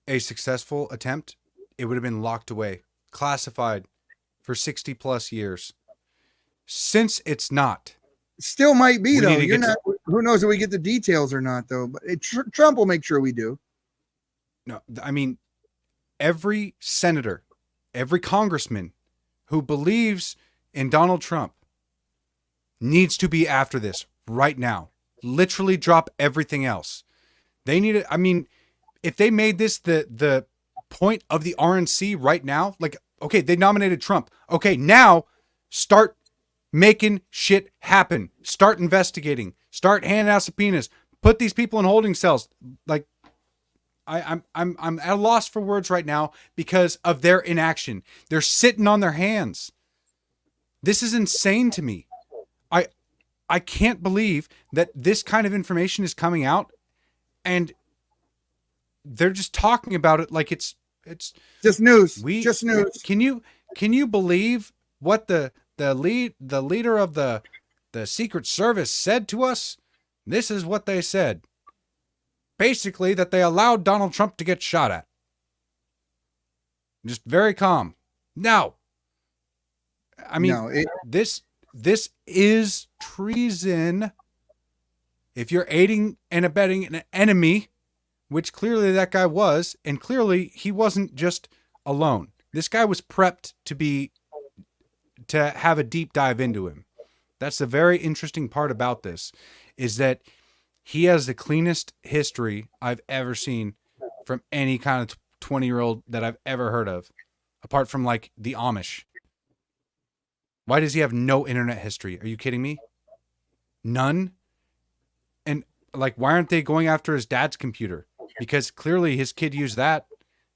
a successful attempt, it would have been locked away, classified for 60 plus years. Since it's not, still might be though. You're not. Who knows if we get the details or not though? But Trump will make sure we do. No, I mean, every senator, every congressman who believes in Donald Trump needs to be after this right now. Literally drop everything else. They need it. I mean, if they made this the point of the RNC right now, like, okay, they nominated Trump. Okay, now start making shit happen. Start investigating. Start handing out subpoenas. Put these people in holding cells. Like, I'm at a loss for words right now because of their inaction. They're sitting on their hands. This is insane to me. I can't believe that this kind of information is coming out and they're just talking about it like it's just news. Just news. Can you believe what the leader of the Secret Service said to us? This is what they said. Basically, that they allowed Donald Trump to get shot at. Just very calm. No. I mean, this is treason. If you're aiding and abetting an enemy, which clearly that guy was, and clearly he wasn't just alone. This guy was prepped to have a deep dive into him. That's the very interesting part about this, is that he has the cleanest history I've ever seen from any kind of 20-year-old that I've ever heard of, apart from like the Amish. Why does he have no internet history? Are you kidding me? None? And like, why aren't they going after his dad's computer? Because clearly his kid used that.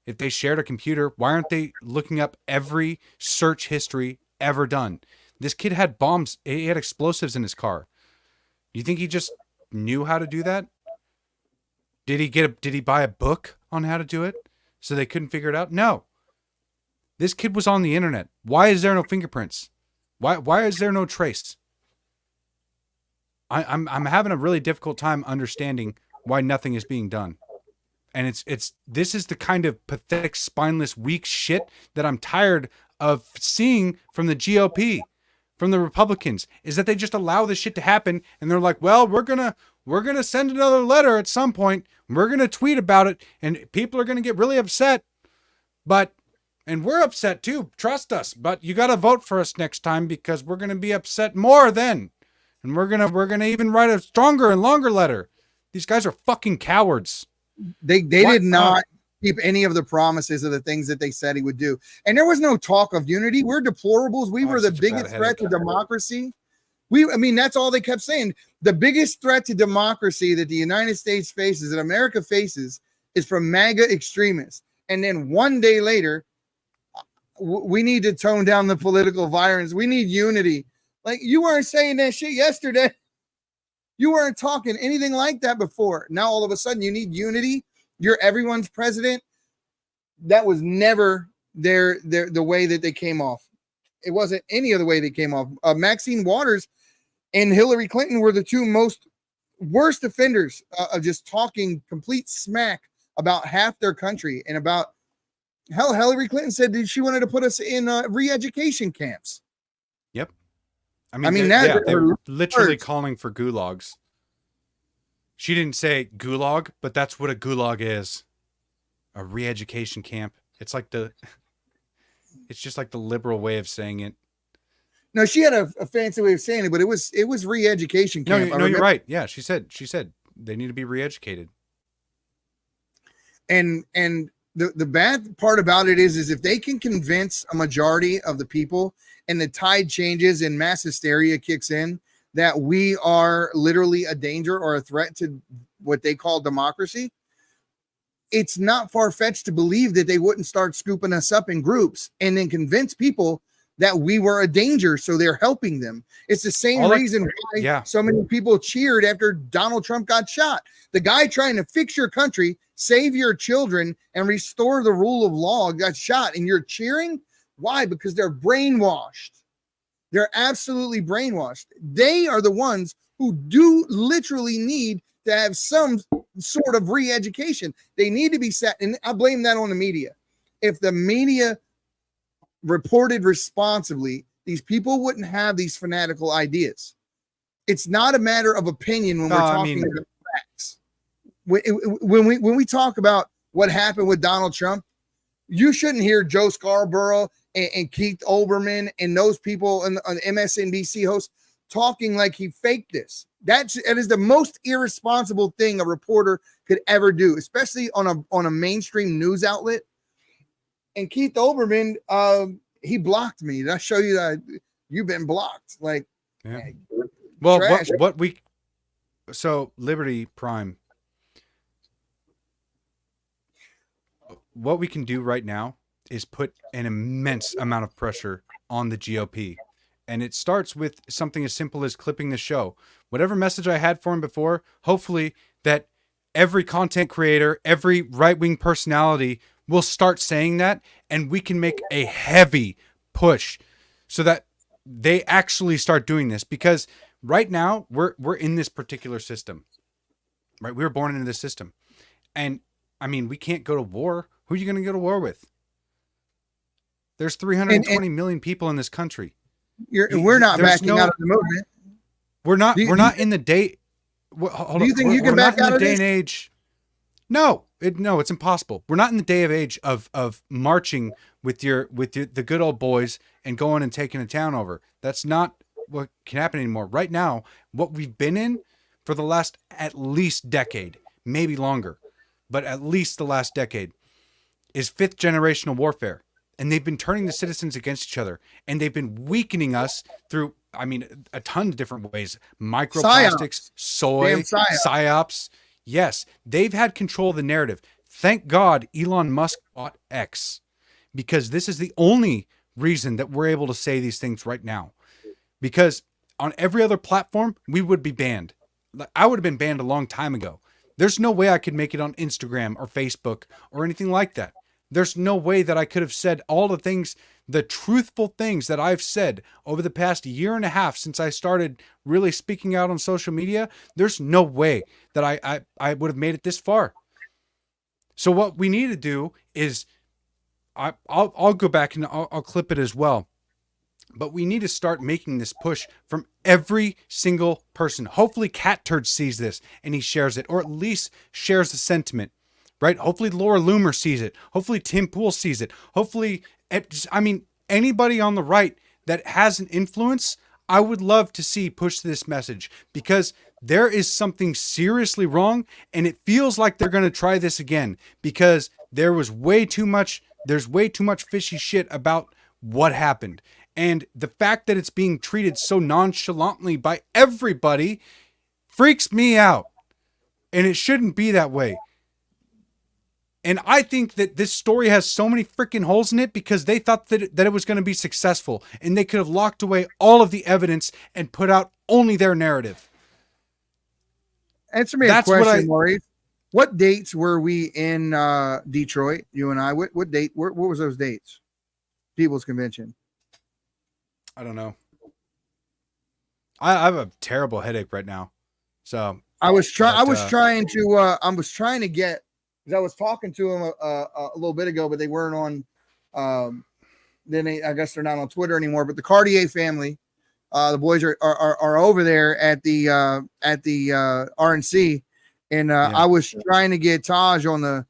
If they shared a computer, why aren't they looking up every search history ever done? This kid had bombs. He had explosives in his car. You think he just knew how to do that? Did he buy a book on how to do it so they couldn't figure it out? No. This kid was on the internet. Why is there no fingerprints? Why is there no trace? I'm having a really difficult time understanding why nothing is being done. And this is the kind of pathetic, spineless, weak shit that I'm tired of seeing from the GOP, from the Republicans, is that they just allow this shit to happen. And they're like, well, we're going to send another letter at some point. We're going to tweet about it and people are going to get really upset. And we're upset too. Trust us. But you got to vote for us next time because we're going to be upset more then. And we're going to even write a stronger and longer letter. These guys are fucking cowards. They did not keep any of the promises of the things that they said he would do. And there was no talk of unity. We're deplorables. We were the biggest threat to democracy. That's all they kept saying. The biggest threat to democracy that the United States faces, that America faces, is from MAGA extremists. And then one day later, we need to tone down the political violence. We need unity. Like, you weren't saying that shit yesterday. You weren't talking anything like that before. Now, all of a sudden, you need unity. You're everyone's president. That was never the way that they came off. It wasn't any other way they came off. Maxine Waters and Hillary Clinton were the two worst offenders of just talking complete smack about half their country and about hell. Hillary Clinton said that she wanted to put us in re-education camps. Yep. They're literally calling for gulags. She didn't say gulag, but that's what a gulag is. A re-education camp. It's just like the liberal way of saying it. No, she had a fancy way of saying it, but it was re-education camp. No, you're right. Yeah, she said they need to be re-educated. And the bad part about it is if they can convince a majority of the people and the tide changes and mass hysteria kicks in, that we are literally a danger or a threat to what they call democracy, it's not far-fetched to believe that they wouldn't start scooping us up in groups and then convince people that we were a danger, so they're helping them. It's the same reason why so many people cheered after Donald Trump got shot. The guy trying to fix your country, save your children, and restore the rule of law got shot, and you're cheering? Why? Because they're brainwashed. They're absolutely brainwashed. They are the ones who do literally need to have some sort of re-education. They need to be set, and I blame that on the media. If the media reported responsibly, these people wouldn't have these fanatical ideas. It's not a matter of opinion when we're talking about facts. When we talk about what happened with Donald Trump, you shouldn't hear Joe Scarborough and Keith Olbermann and those people on MSNBC hosts talking like he faked this. That is the most irresponsible thing a reporter could ever do, especially on a mainstream news outlet. And Keith Olbermann, he blocked me. Did I show you that you've been blocked? Like, well, so Liberty Prime, what we can do right now is put an immense amount of pressure on the GOP. And it starts with something as simple as clipping the show. Whatever message I had for him before, hopefully that every content creator, every right-wing personality will start saying that, and we can make a heavy push so that they actually start doing this. Because right now we're in this particular system, right? We were born into this system. And I mean, we can't go to war. Who are you going to go to war with? There's 320 million people in this country. We're not backing out of the movement. We're not in the day. Do you think you can back out of this? Day and age? No, it's impossible. We're not in the day of age of marching with the good old boys and going and taking a town over. That's not what can happen anymore. Right now, what we've been in for the last at least decade, maybe longer, but at least the last decade, is fifth generational warfare. And they've been turning the citizens against each other, and they've been weakening us through, I mean, a ton of different ways. Microplastics, soy, psyops. Yes, they've had control of the narrative. Thank God Elon Musk bought X, because this is the only reason that we're able to say these things right now. Because on every other platform, we would be banned. I would have been banned a long time ago. There's no way I could make it on Instagram or Facebook or anything like that. There's no way that I could have said all the things, the truthful things that I've said over the past year and a half since I started really speaking out on social media. There's no way that I would have made it this far. So what we need to do is, I'll go back and I'll clip it as well. But we need to start making this push from every single person. Hopefully Cat Turd sees this and he shares it, or at least shares the sentiment. Right? Hopefully Laura Loomer sees it. Hopefully Tim Pool sees it. Hopefully, I mean, anybody on the right that has an influence, I would love to see push this message, because there is something seriously wrong, and it feels like they're going to try this again, because there's way too much fishy shit about what happened. And the fact that it's being treated so nonchalantly by everybody freaks me out. And it shouldn't be that way. And I think that this story has so many freaking holes in it because they thought that it was going to be successful, and they could have locked away all of the evidence and put out only their narrative. Answer me a question, Maurice. What dates were we in Detroit, you and I? What date? What was those dates? People's Convention. I don't know. I have a terrible headache right now. So I was trying to get, because I was talking to them a little bit ago, but they weren't on. I guess they're not on Twitter anymore. But the Cartier family, the boys are over there at the RNC, and I was trying to get Taj on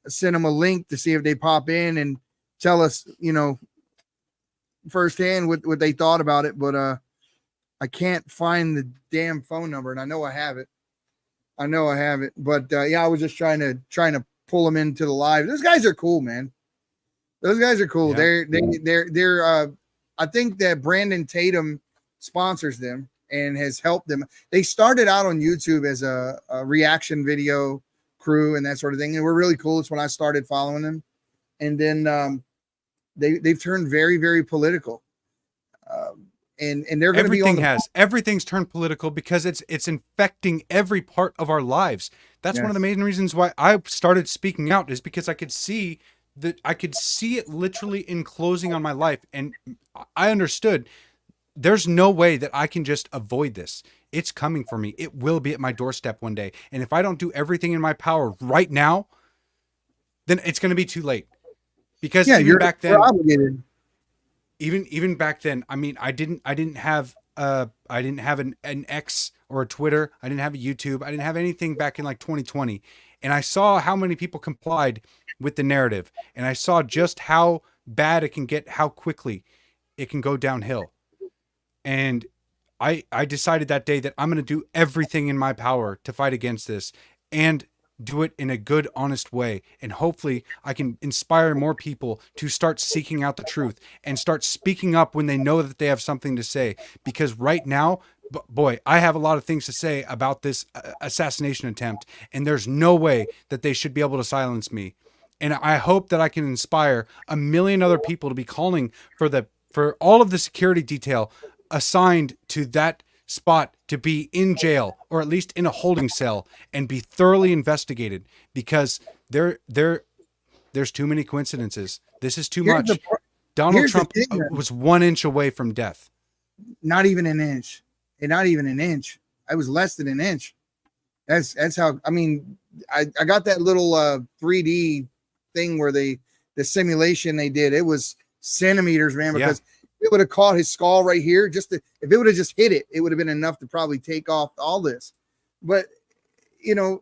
send them a link to see if they pop in and tell us, firsthand what they thought about it. But I can't find the damn phone number, and I know I have it. But I was just trying to pull them into the live. Those guys are cool, man. Those guys are cool. Yeah. They're I think that Brandon Tatum sponsors them and has helped them. They started out on YouTube as a reaction video crew and that sort of thing. And we're really cool. It's when I started following them. And then they've turned very, very political. And they're going to be everything's turned political because it's infecting every part of our lives. That's one of the main reasons why I started speaking out, is because I could see it literally enclosing on my life. And I understood there's no way that I can just avoid this. It's coming for me. It will be at my doorstep one day. And if I don't do everything in my power right now, then it's going to be too late. Because even back then, even back then, I mean, I didn't have an X or a Twitter. I didn't have a YouTube. I didn't have anything back in like 2020. And I saw how many people complied with the narrative. And I saw just how bad it can get, how quickly it can go downhill. And I decided that day that I'm going to do everything in my power to fight against this and do it in a good, honest way. And hopefully I can inspire more people to start seeking out the truth and start speaking up when they know that they have something to say. Because right now, boy, I have a lot of things to say about this assassination attempt, and there's no way that they should be able to silence me. And I hope that I can inspire 1 million other people to be calling for all of the security detail assigned to that spot to be in jail, or at least in a holding cell, and be thoroughly investigated, because there's too many coincidences. This is too much. Donald Trump was 1 inch away from death. Not even an inch. And not even an inch. I was less than an inch. That's how, I mean, I got that little 3D thing where the simulation they did, it was centimeters, man, because it would have caught his skull right here. If it would have just hit it, it would have been enough to probably take off all this. But, you know,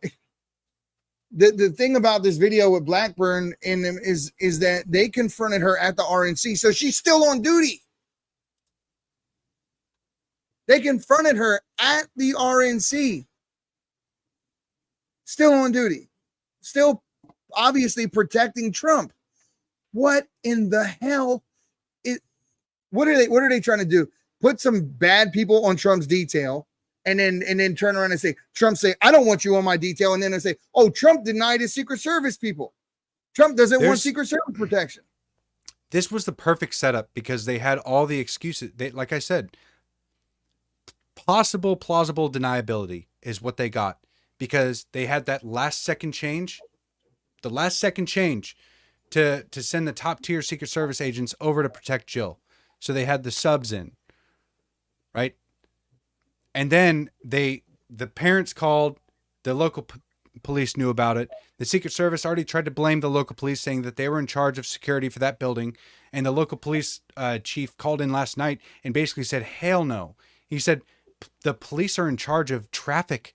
the thing about this video with Blackburn in them is that they confronted her at the RNC. So she's still on duty. They confronted her at the RNC. Still on duty. Still obviously protecting Trump. What in the hell? What are they trying to do? Put some bad people on Trump's detail and then turn around and say, Trump say, I don't want you on my detail. And then they say, oh, Trump denied his Secret Service people. Trump doesn't want Secret Service protection. This was the perfect setup because they had all the excuses. Like I said, plausible deniability is what they got, because they had that last second change, to send the top tier Secret Service agents over to protect Jill. So they had the subs in, right? And then the parents called, the local police knew about it. The Secret Service already tried to blame the local police, saying that they were in charge of security for that building. And the local police chief called in last night and basically said, hell no. He said, the police are in charge of traffic,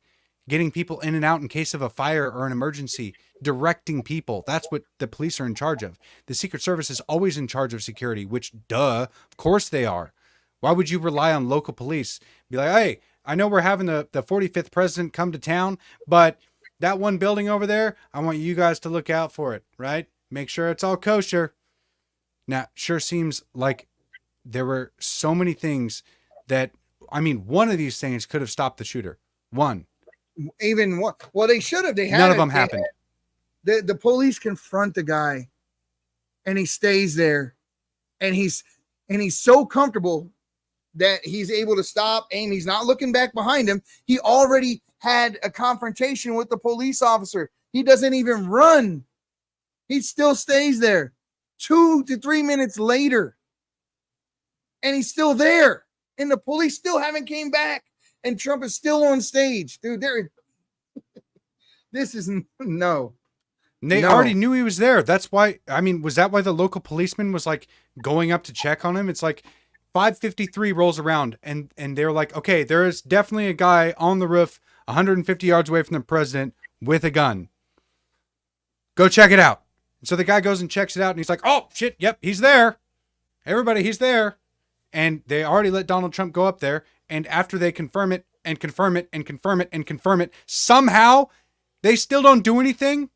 getting people in and out in case of a fire or an emergency, directing people. That's what the police are in charge of. The Secret Service is always in charge of security, which, of course they are. Why would you rely on local police? Be like, hey, I know we're having the 45th president come to town, but that one building over there, I want you guys to look out for it, right? Make sure it's all kosher. Now, sure seems like there were so many things that, I mean, one of these things could have stopped the shooter. One. Even one. Well, they should have. None of them happened. The police confront the guy, and he stays there, and he's so comfortable that he's able to stop, and he's not looking back behind him. He already had a confrontation with the police officer. He doesn't even run. He still stays there 2 to 3 minutes later, and he's still there, and the police still haven't came back, and Trump is still on stage. Dude, this is no. They already knew he was there. That's why, I mean, was that why the local policeman was like going up to check on him? It's like 5:53 rolls around, and they're like, okay, there is definitely a guy on the roof 150 yards away from the president with a gun. Go check it out. So the guy goes and checks it out, and he's like, oh, shit, yep, he's there. Everybody, he's there. And they already let Donald Trump go up there, and after they confirm it, and confirm it, and confirm it, and confirm it, somehow they still don't do anything.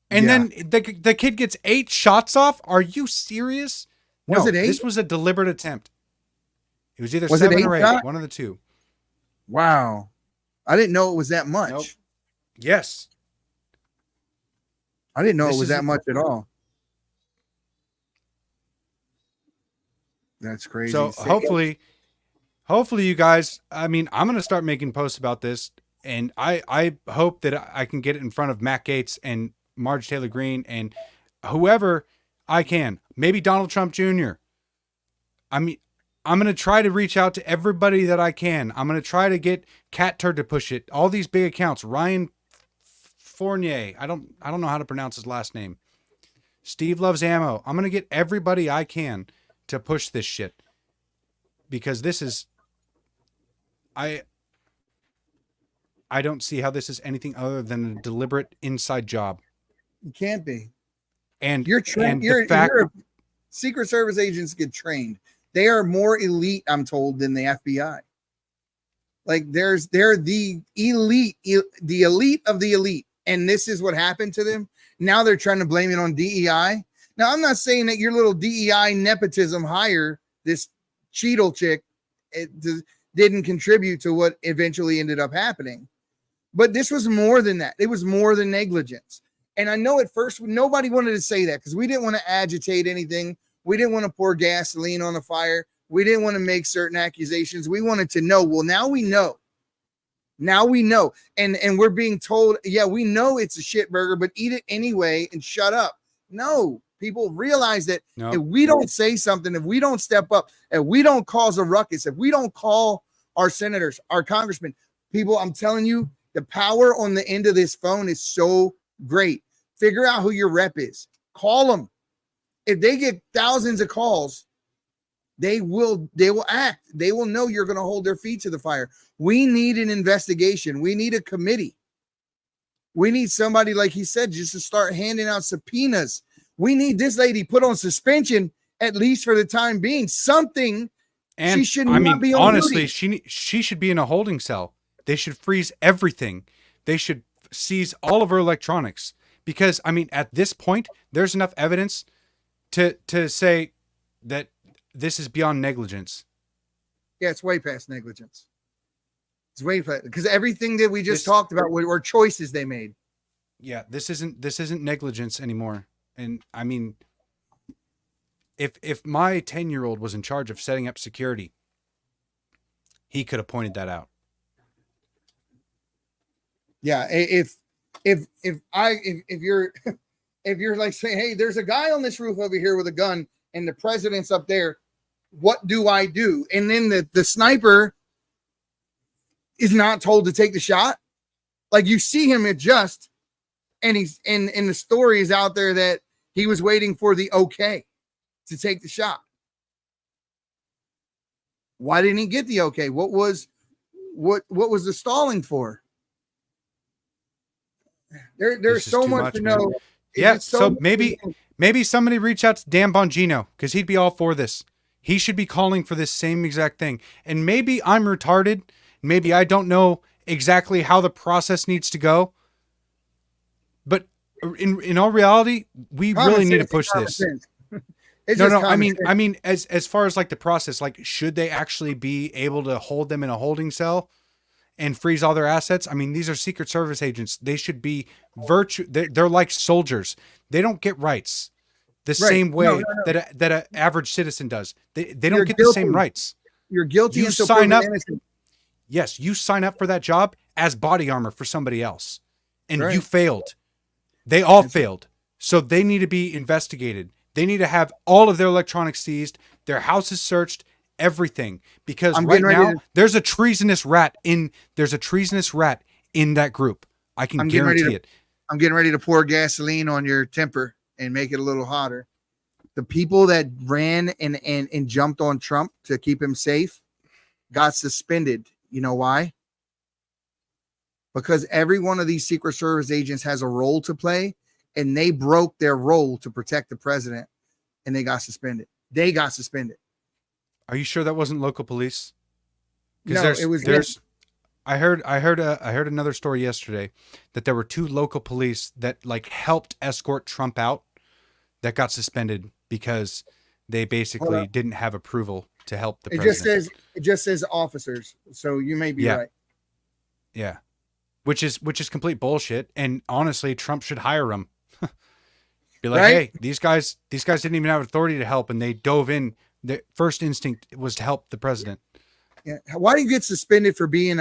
And then the kid gets 8 shots off. Are you serious? No, was it 8? This was a deliberate attempt. It was either 7 or 8, shot? One of the two. Wow. I didn't know it was that much. Nope. Yes. I didn't know it was that much at all. That's crazy. So hopefully you guys, I mean, I'm going to start making posts about this, and I hope that I can get it in front of Matt Gaetz and Marge Taylor Greene and whoever I can. Maybe Donald Trump Jr. I mean, I'm going to try to reach out to everybody that I can. I'm going to try to get Cat Turd to push it. All these big accounts, Ryan Fournier. I don't know how to pronounce his last name. Steve Loves Ammo. I'm going to get everybody I can to push this shit, because this is, I don't see how this is anything other than a deliberate inside job. It can't be. And you're trained. Secret Service agents get trained. They are more elite, I'm told, than the FBI. Like they're the elite of the elite. And this is what happened to them. Now they're trying to blame it on DEI. Now, I'm not saying that your little DEI nepotism hire, this Cheadle chick, didn't contribute to what eventually ended up happening. But this was more than that. It was more than negligence. And I know at first nobody wanted to say that because we didn't want to agitate anything. We didn't want to pour gasoline on the fire. We didn't want to make certain accusations. We wanted to know. Well, now we know. Now we know. And we're being told, yeah, we know it's a shit burger, but eat it anyway and shut up. No, people realize that if we don't say something, if we don't step up, if we don't cause a ruckus, if we don't call our senators, our congressmen, people, I'm telling you, the power on the end of this phone is so great. Figure out who your rep is. Call them. If they get thousands of calls, they will act. They will know you're going to hold their feet to the fire. We need an investigation. We need a committee. We need somebody, like he said, just to start handing out subpoenas. We need this lady put on suspension, at least for the time being. Something. And she should not be on honestly, duty. she should be in a holding cell. They should freeze everything. They should seize all of her electronics. Because, I mean, at this point, there's enough evidence to say that this is beyond negligence. Yeah, it's way past negligence. It's way past, because everything that we just talked about were choices they made. Yeah, this isn't negligence anymore. And I mean, if my 10-year-old was in charge of setting up security, he could have pointed that out. Yeah, if you're like saying, hey, there's a guy on this roof over here with a gun and the president's up there, what do I do? And then the sniper is not told to take the shot. Like, you see him adjust, and he's in the story is out there that he was waiting for the okay to take the shot. Why didn't he get the okay? What was the stalling for? There's so much to know. Yeah, so maybe somebody reach out to Dan Bongino, because he'd be all for this. He should be calling for this same exact thing. And maybe I'm retarded. Maybe I don't know exactly how the process needs to go. But in all reality, we really need to push this. No. I mean, as far as like the process, like, should they actually be able to hold them in a holding cell and freeze all their assets? I mean, these are Secret Service agents. They should be they're like soldiers. They don't get rights the same way that an average citizen does. They don't get the same rights. You're guilty. You sign up. Yes, you sign up for that job as body armor for somebody else, and you failed. They all failed. So they need to be investigated. They need to have all of their electronics seized, their houses searched, everything. Because right now there's a treasonous rat in that group. I can guarantee it. I'm getting ready to pour gasoline on your temper and make it a little hotter. The people that ran and jumped on Trump to keep him safe got suspended. You know why? Because every one of these Secret Service agents has a role to play, and they broke their role to protect the president, and they got suspended. Are you sure that wasn't local police? No, it was. I heard another story yesterday that there were 2 local police that like helped escort Trump out that got suspended because they basically didn't have approval to help the president. It just says officers. So you may be right. Yeah. Which is complete bullshit. And honestly, Trump should hire them. Be like, hey, these guys didn't even have authority to help, and they dove in The first instinct was to help the president. Yeah. Why do you get suspended for being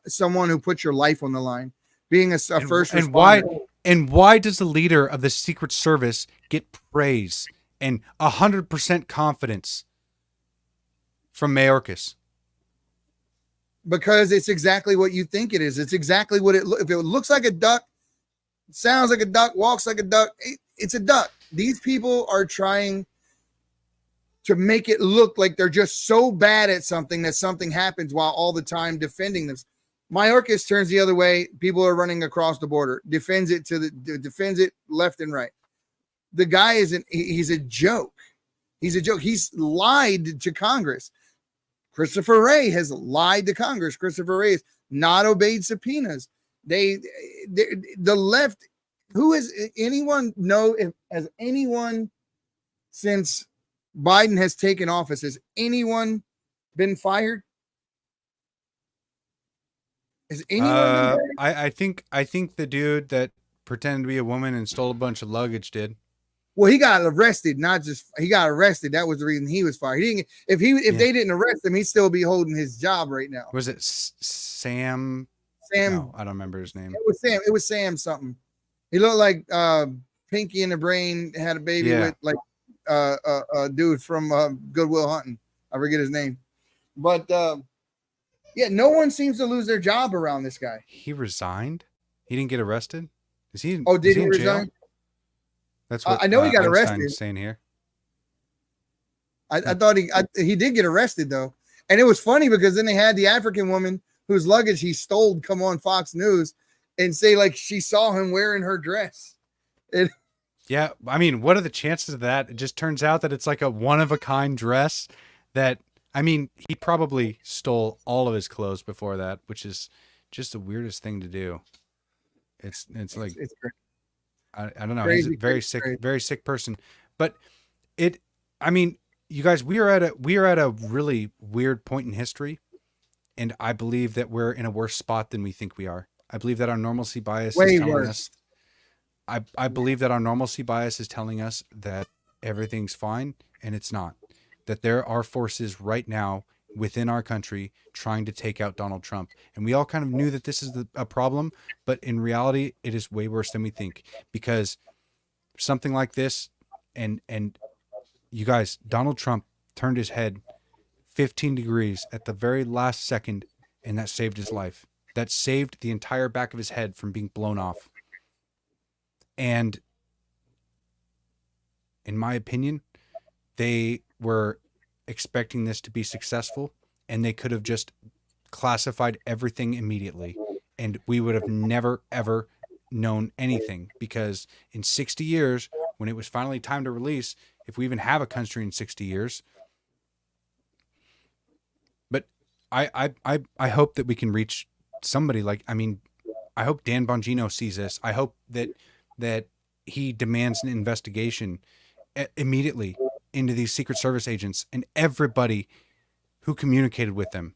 someone who puts your life on the line, being a first responder? And why does the leader of the Secret Service get praise and 100% confidence from Mayorkas? Because it's exactly what you think it is. It's exactly what if it looks like a duck, sounds like a duck, walks like a duck, it's a duck. These people are trying to make it look like they're just so bad at something that something happens while all the time defending them. Mayorkas turns the other way. People are running across the border, defends it left and right. The guy he's a joke. He's a joke. He's lied to Congress. Christopher Wray has lied to Congress. Christopher Wray has not obeyed subpoenas. The left, has anyone since Biden has taken office, has anyone been fired? Has anyone been fired? I think the dude that pretended to be a woman and stole a bunch of luggage did. Well, he got arrested, he got arrested. That was the reason he was fired. If they didn't arrest him, he'd still be holding his job right now. Was it Sam? No, I don't remember his name. It was Sam something. He looked like Pinky in the Brain had a baby with like a dude from Good Will Hunting. I forget his name. But no one seems to lose their job around this guy. He resigned? He didn't get arrested? Is he? Oh, did he in resign? Jail? That's what I know he got Einstein's arrested. saying here. I thought he did get arrested though, and it was funny because then they had the African woman whose luggage he stole come on Fox News and say like she saw him wearing her dress. Yeah, I mean, what are the chances of that? It just turns out that it's like a one-of-a-kind dress that, I mean, he probably stole all of his clothes before that, which is just the weirdest thing to do. It's like, I don't know. Crazy, He's a very sick person. But I mean, you guys, we are at a really weird point in history. And I believe that we're in a worse spot than we think we are. I believe that our normalcy bias is telling us. I believe that our normalcy bias is telling us that everything's fine, and it's not. That there are forces right now within our country trying to take out Donald Trump. And we all kind of knew that this is a problem, but in reality, it is way worse than we think. Because something like this, and you guys, Donald Trump turned his head 15 degrees at the very last second, and that saved his life. That saved the entire back of his head from being blown off. And in my opinion, they were expecting this to be successful, and they could have just classified everything immediately, and we would have never, ever known anything. Because in 60 years, when it was finally time to release, if we even have a country in 60 years, but I hope that we can reach somebody I hope Dan Bongino sees this. I hope that he demands an investigation immediately into these Secret Service agents and everybody who communicated with them.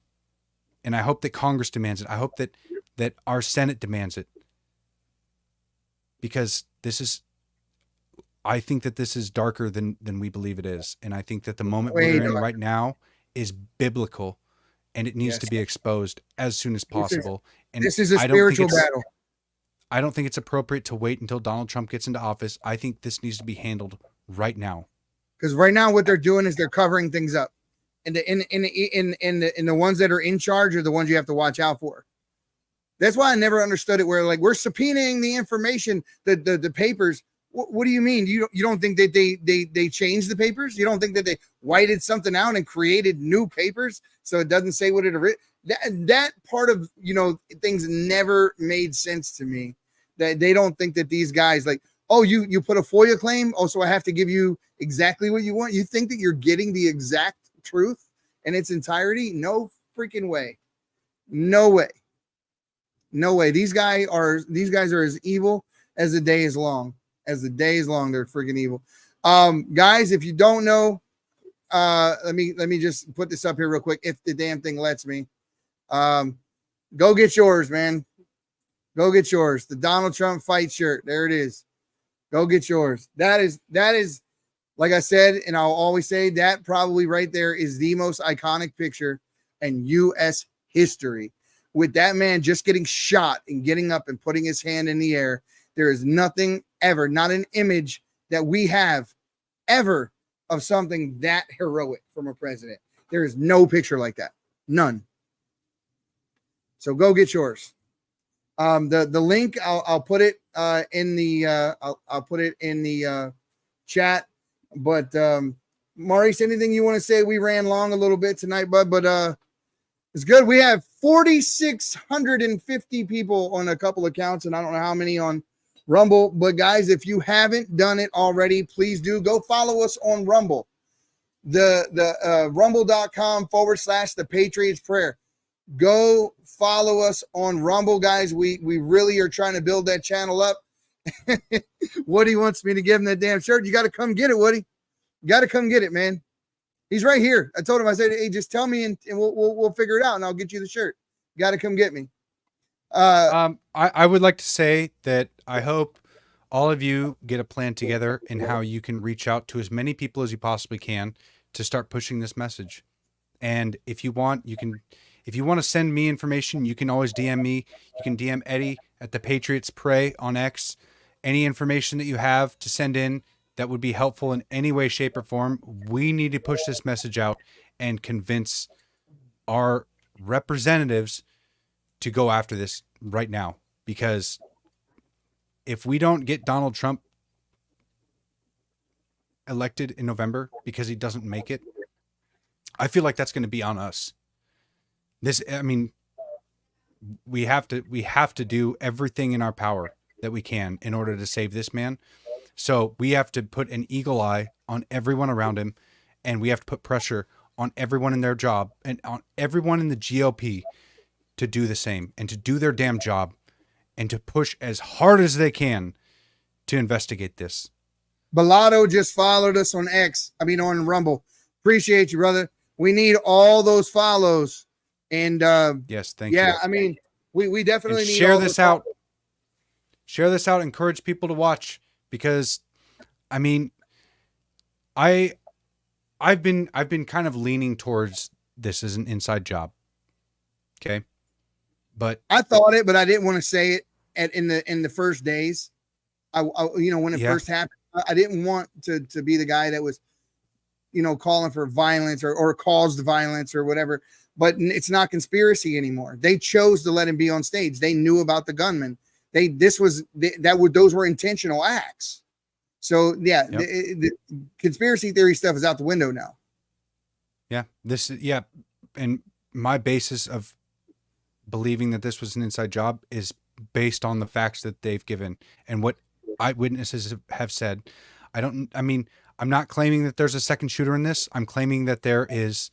And I hope that Congress demands it. I hope that our Senate demands it. Because I think that this is darker than we believe it is. And I think that the moment we're in right now is biblical, and it needs to be exposed as soon as possible. This is a spiritual battle. I don't think it's appropriate to wait until Donald Trump gets into office. I think this needs to be handled right now. Because right now, what they're doing is they're covering things up, and the ones that are in charge are the ones you have to watch out for. That's why I never understood it. Where like we're subpoenaing the information, the papers. What do you mean? You don't think that they changed the papers? You don't think that they whited something out and created new papers so it doesn't say what it that part of things never made sense to me. That they don't think that these guys like, oh, you put a FOIA claim, oh, so I have to give you exactly what you want. You think that you're getting the exact truth in its entirety? No freaking way. No way. No way. These guys are as evil as the day is long. As the day is long, they're freaking evil. Guys, if you don't know, let me just put this up here real quick. If the damn thing lets me, go get yours, man. Go get yours. The Donald Trump fight shirt. There it is. Go get yours. That is Like I said, and I'll always say that probably right there is the most iconic picture in U.S. history. With that man just getting shot and getting up and putting his hand in the air, there is nothing ever, not an image that we have ever of something that heroic from a president. There is no picture like that. None. So go get yours. The link I'll put it in the I'll put it in the chat. But Maurice, anything you want to say? We ran long a little bit tonight, bud, but it's good. We have 4,650 people on a couple accounts, and I don't know how many on Rumble. But guys, if you haven't done it already, please do go follow us on Rumble. The rumble.com/the Patriots Prayer. Go follow us on Rumble, guys. We really are trying to build that channel up. Woody wants me to give him that damn shirt. You got to come get it, Woody. You got to come get it, man. He's right here. I told him, I said, hey, just tell me and we'll figure it out and I'll get you the shirt. You got to come get me. I would like to say that I hope all of you get a plan together in how you can reach out to as many people as you possibly can to start pushing this message. And if you want, if you want to send me information, you can always DM me. You can DM Eddie at the Patriots Pray on X. Any information that you have to send in that would be helpful in any way, shape, or form. We need to push this message out and convince our representatives to go after this right now. Because if we don't get Donald Trump elected in November because he doesn't make it, I feel like that's going to be on us. We have to do everything in our power that we can in order to save this man. So we have to put an eagle eye on everyone around him, and we have to put pressure on everyone in their job and on everyone in the GOP to do the same and to do their damn job and to push as hard as they can to investigate this. Bellado just followed us on on Rumble. Appreciate you, brother. We need all those follows. And yes, thank you. Yeah, we definitely need share this out. Share this out. Encourage people to watch because, I've been kind of leaning towards this as an inside job. Okay, but I thought it, but I didn't want to say it in the first days. When it first happened, I didn't want to be the guy that was, calling for violence or caused violence or whatever. But it's not conspiracy anymore. They chose to let him be on stage. They knew about the gunman. Those were intentional acts. So yeah, yep. The conspiracy theory stuff is out the window now. Yeah, and my basis of believing that this was an inside job is based on the facts that they've given and what eyewitnesses have said. I'm not claiming that there's a second shooter in this. I'm claiming that there is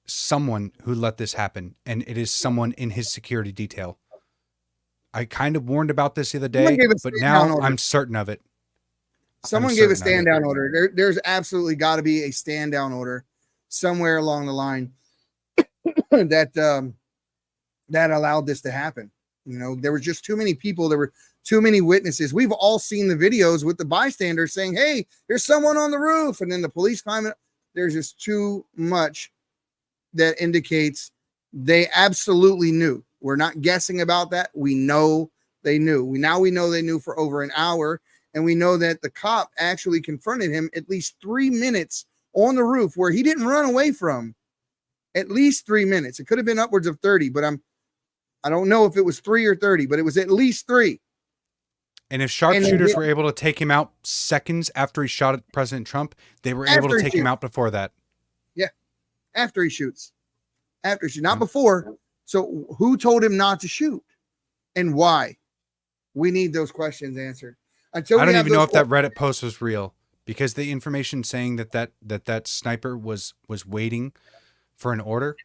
someone who let this happen, and it is someone in his security detail. I kind of warned about this the other day, but now I'm certain of it. Someone gave a stand down order. There's absolutely got to be a stand down order somewhere along the line that allowed this to happen. There were just too many people. There were too many witnesses. We've all seen the videos with the bystanders saying, hey, there's someone on the roof. And then the police climbing. There's just too much that indicates they absolutely knew. We're not guessing about that. We know they knew. We know they knew for over an hour. And we know that the cop actually confronted him at least 3 minutes on the roof where he didn't run away from. At least 3 minutes. It could have been upwards of 30, but I don't know if it was 3 or 30, but it was at least 3. And if sharpshooters were able to take him out seconds after he shot at President Trump, they were able to take him out before that. Yeah. After he shoots. Not before. So who told him not to shoot? And why? We need those questions answered. I don't even know if that Reddit post was real, because the information saying that sniper was waiting for an order,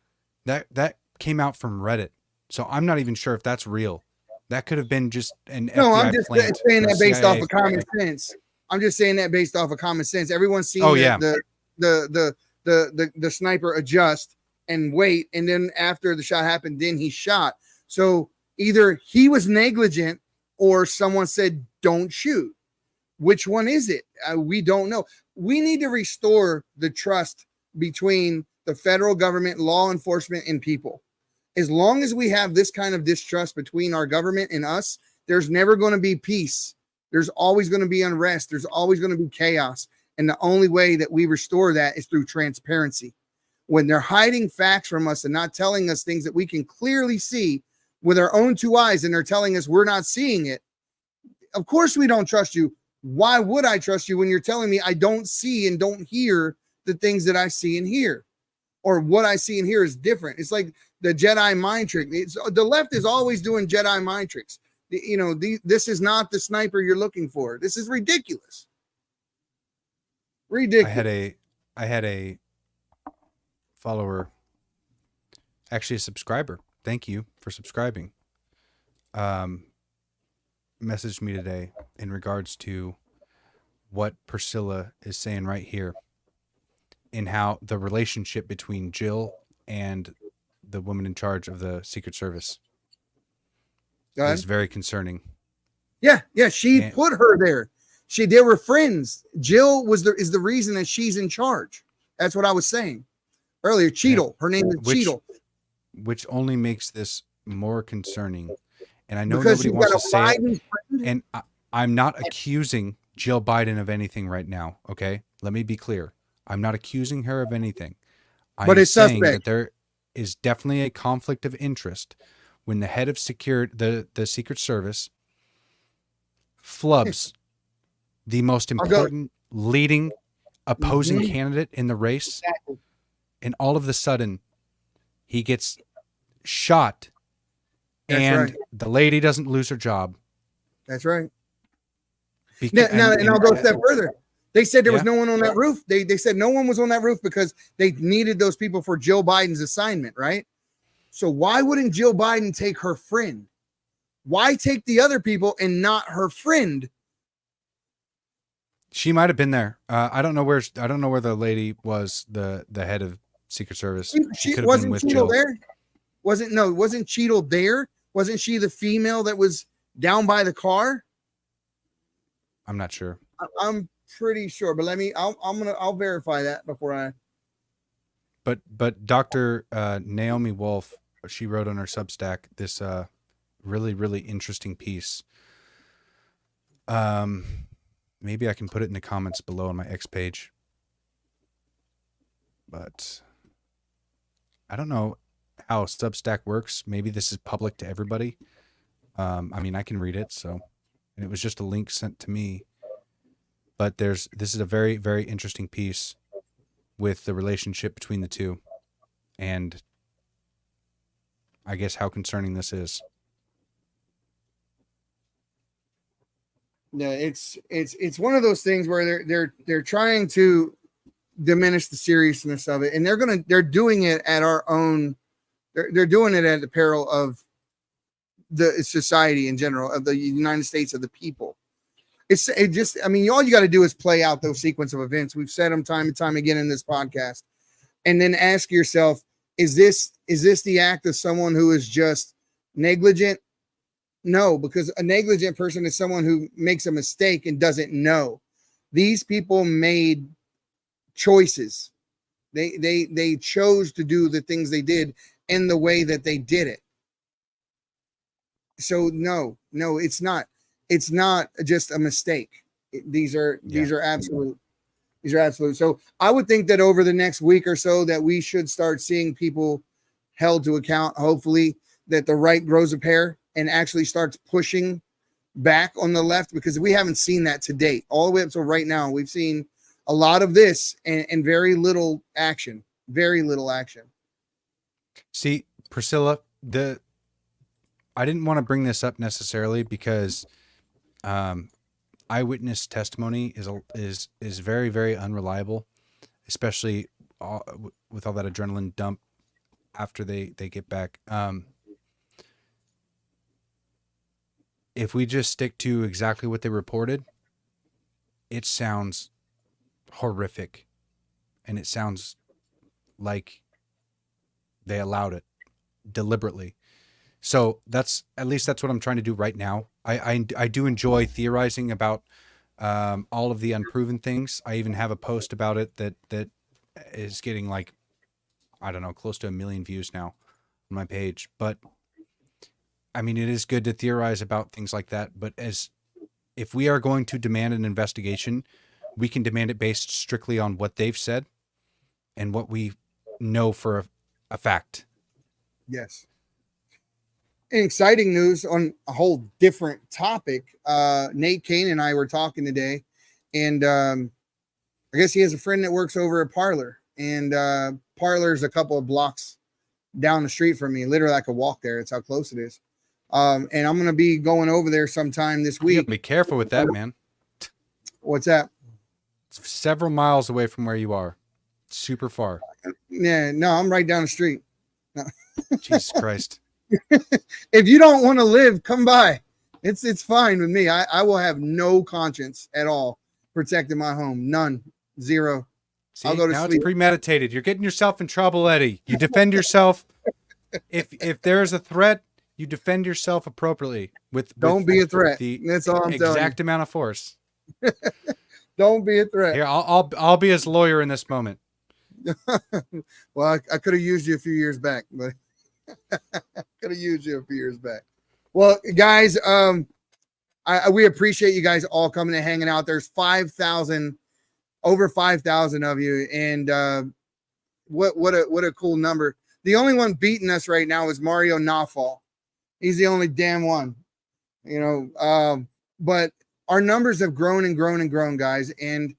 that came out from Reddit. So I'm not even sure if that's real. That could have been just an FBI plant. I'm just saying that based off of common sense. I'm just saying that based off of common sense. Everyone's seen the sniper adjust and wait, and then after the shot happened, then he shot. So either he was negligent or someone said don't shoot. Which one is it? We don't know. We need to restore the trust between the federal government, law enforcement, and people. As long as we have this kind of distrust between our government and us, there's never going to be peace. There's always going to be unrest. There's always going to be chaos. And the only way that we restore that is through transparency. When they're hiding facts from us and not telling us things that we can clearly see with our own two eyes, and they're telling us we're not seeing it, of course we don't trust you. Why would I trust you when you're telling me I don't see and don't hear the things that I see and hear? Or what I see and hear is different. It's like the Jedi mind trick. The left is always doing Jedi mind tricks. This is not the sniper you're looking for. This is ridiculous. Ridiculous. I had a follower, actually a subscriber. Thank you for subscribing. Messaged me today in regards to what Priscilla is saying right here, and how the relationship between Jill and the woman in charge of the Secret Service is very concerning. Yeah. She put her there. They were friends. Jill is the reason that she's in charge. That's what I was saying earlier. Cheadle. Her name is Cheadle. Which only makes this more concerning. And I know nobody wants to say it. And I'm not accusing Jill Biden of anything right now. Okay. Let me be clear. I'm not accusing her of anything. But it's saying that there is definitely a conflict of interest when the head of the Secret Service flubs the most important leading opposing candidate in the race. Exactly. And all of a sudden he gets shot. And the lady doesn't lose her job. That's right. And I'll go a step further. They said there was no one on that roof. They said no one was on that roof because they needed those people for Joe Biden's assignment, right? So why wouldn't Jill Biden take her friend? Why take the other people and not her friend? She might have been there. I don't know where the lady was, the head of Secret Service. She could have been with Jill. There? Wasn't Cheadle there? Wasn't she the female that was down by the car? I'm not sure. I'm pretty sure, but I'll verify that before I. But Dr. Naomi Wolf, she wrote on her Substack this really, really interesting piece. Maybe I can put it in the comments below on my X page. But I don't know how Substack works. Maybe this is public to everybody. I mean, I can read it. And it was just a link sent to me. But this is a very, very interesting piece with the relationship between the two, and I guess how concerning this is. Yeah, it's one of those things where they're trying to diminish the seriousness of it, and they're doing it at our own. They're doing it at the peril of the society in general, of the United States, of the people. All you got to do is play out those sequence of events. We've said them time and time again in this podcast, and then ask yourself, is this the act of someone who is just negligent? No, because a negligent person is someone who makes a mistake and doesn't know. These people made choices. They chose to do the things they did in the way that they did it. So no, it's not. It's not just a mistake. These are absolute. These are absolute. So I would think that over the next week or so that we should start seeing people held to account. Hopefully that the right grows a pair and actually starts pushing back on the left, because we haven't seen that to date. All the way up to right now, we've seen a lot of this and very little action. Very little action. See, Priscilla, I didn't want to bring this up necessarily because eyewitness testimony is very, very unreliable, especially with all that adrenaline dump after they get back. If we just stick to exactly what they reported, it sounds horrific, and it sounds like they allowed it deliberately. So that's what I'm trying to do right now. I do enjoy theorizing about all of the unproven things. I even have a post about it that is getting like, I don't know, close to 1 million views now on my page. But I mean, it is good to theorize about things like that. But if we are going to demand an investigation, we can demand it based strictly on what they've said and what we know for a fact. Yes. Exciting news on a whole different topic. Nate Kane and I were talking today, and I guess he has a friend that works over at Parlor, and Parlor's a couple of blocks down the street from me. Literally, I could walk there. It's how close it is. And I'm going to be going over there sometime this week. Be careful with that, man. What's that? It's several miles away from where you are. Super far. Yeah, no, I'm right down the street. No. Jesus Christ. If you don't want to live, come by. It's fine with me. I will have no conscience at all protecting my home. None. Zero. See, I'll go to now sleep. It's premeditated. You're getting yourself in trouble, Eddie. You defend yourself. If there is a threat, you defend yourself appropriately. Don't be a threat. That's all I'm telling you. Exact amount of force. Don't be a threat. Here, I'll be his lawyer in this moment. Well, I could have used you a few years back, but Well, guys, we appreciate you guys all coming and hanging out. There's over 5,000 of you, and what a cool number. The only one beating us right now is Mario Nafal. He's the only damn one, but our numbers have grown and grown and grown, guys, and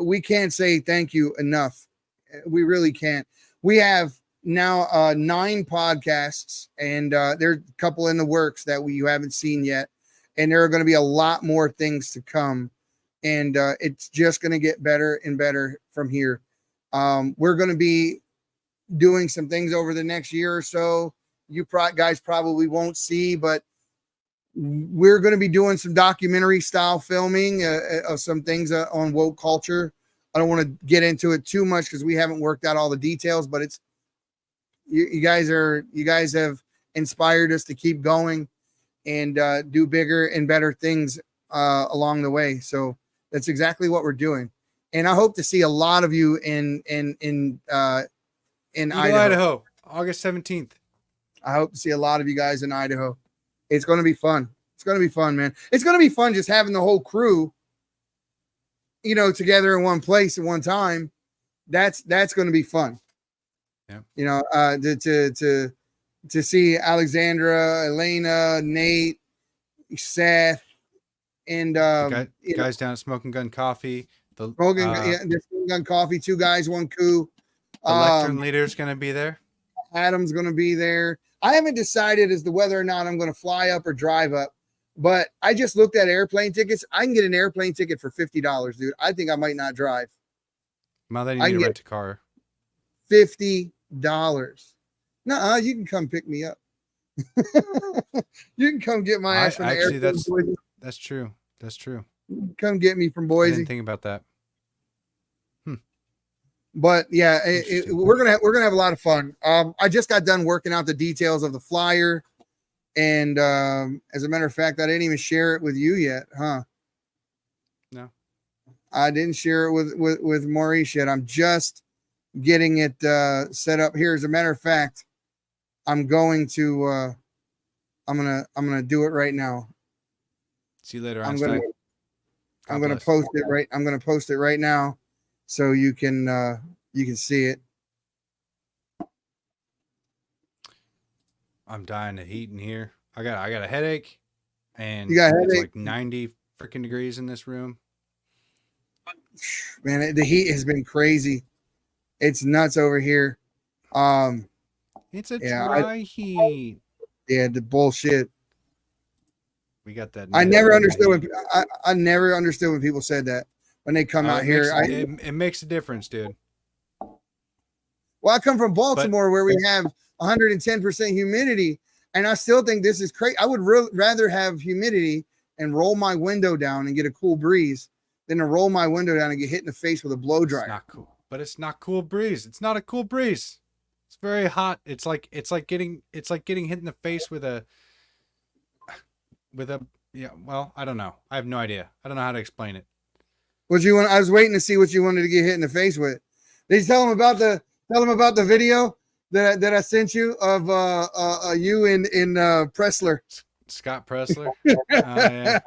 we can't say thank you enough. We really can't. We have now 9 podcasts, and there's a couple in the works that you haven't seen yet, and there are going to be a lot more things to come, and it's just going to get better and better from here. We're going to be doing some things over the next year or so. You guys probably won't see, but we're going to be doing some documentary style filming of some things on woke culture. I don't want to get into it too much because we haven't worked out all the details, but it's you guys have inspired us to keep going and do bigger and better things along the way. So that's exactly what we're doing. And I hope to see a lot of you in Idaho, August 17th. I hope to see a lot of you guys in Idaho. It's going to be fun. It's going to be fun, man. It's going to be fun just having the whole crew, together in one place at one time. That's going to be fun. Yeah. To see Alexandra, Elena, Nate, Seth, and guys down at Smoking Gun Coffee. The Smoking Gun Coffee, 2 guys, 1 coup. The lectern leader's going to be there. Adam's going to be there. I haven't decided as to whether or not I'm going to fly up or drive up, but I just looked at airplane tickets. I can get an airplane ticket for $50, dude. I think I might not drive. Well, then you need to rent a car. $50. No, you can come pick me up. You can come get my ass from the airplane. That's true. That's true. Come get me from Boise. I didn't think about that. But yeah, we're gonna have a lot of fun. I just got done working out the details of the flyer, and as a matter of fact, I didn't even share it with you yet, huh? No, I didn't share it with Maurice yet. I'm just getting it set up here. As a matter of fact, I'm gonna do it right now. See you later. I'm gonna post it right. I'm gonna post it right now. So you can see it. I'm dying of heat in here. I got a headache, and you got a it's headache? like 90 freaking degrees in this room. Man, the heat has been crazy. It's nuts over here. It's a dry heat. Yeah, the bullshit. We got that. I never understood when people said that. When they come out here, it makes a difference, dude. Well, I come from Baltimore where we have 110% humidity, and I still think this is crazy. I would rather have humidity and roll my window down and get a cool breeze than to roll my window down and get hit in the face with a blow dryer. It's not cool, but it's not cool breeze. It's not a cool breeze. It's very hot. It's like getting hit in the face with a Yeah, well, I don't know. I have no idea. I don't know how to explain it. What you want? I was waiting to see what you wanted to get hit in the face with. Did you tell him about the video that I sent you of you in Pressler? Scott Pressler. Yeah.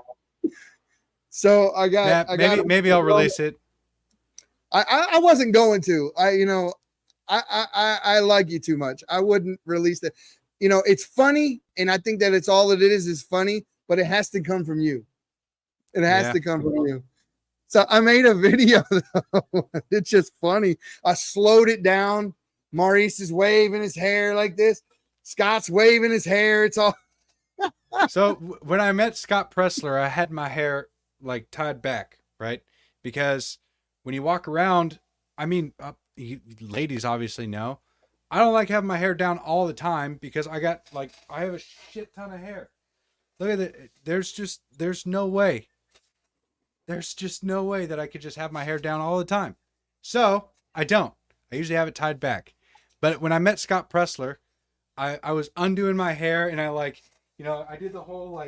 So I got maybe I'll release it. I wasn't going to. I like you too much. I wouldn't release it. It's funny, and I think that it's all it is funny, but it has to come from you. It has to come from you. So I made a video, though. It's just funny. I slowed it down. Maurice is waving his hair like this. Scott's waving his hair. It's all. So when I met Scott Pressler, I had my hair like tied back, right? Because when you walk around, I mean, ladies obviously know, I don't like having my hair down all the time because I have a shit ton of hair. Look at it. There's no way. There's just no way that I could just have my hair down all the time. So I don't. I usually have it tied back. But when I met Scott Pressler, I was undoing my hair and I did the whole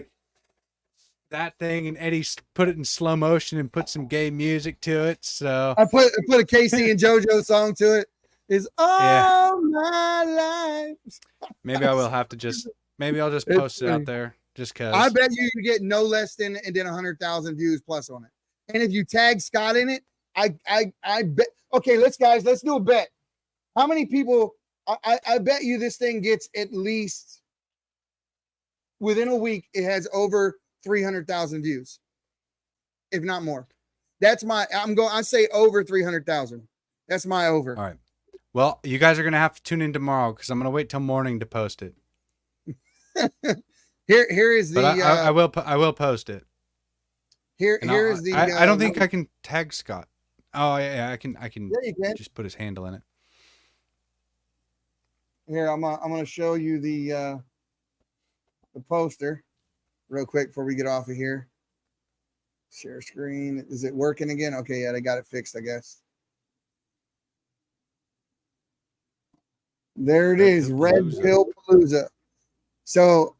that thing, and Eddie put it in slow motion and put some gay music to it. So I put a Casey and JoJo song to it. Is all my life. Maybe I will have to maybe I'll just post it out there just because. I bet you get no less than 100,000 views plus on it. And if you tag Scott in it, I bet. Okay, let's do a bet. How many people? I bet you this thing gets at least within a week. It has over 300,000 views, if not more. That's I say over 300,000. That's my over. All right. Well, you guys are gonna have to tune in tomorrow because I'm gonna wait till morning to post it. Here is the. But I will post it. Here is the. I don't think I can tag Scott. Oh yeah, I can. Yeah, you can. Just put his handle in it. Here, I'm gonna show you the poster real quick before we get off of here. Share screen. Is it working again? Okay, yeah, they got it fixed, I guess. There it is, Red Pill Palooza. So,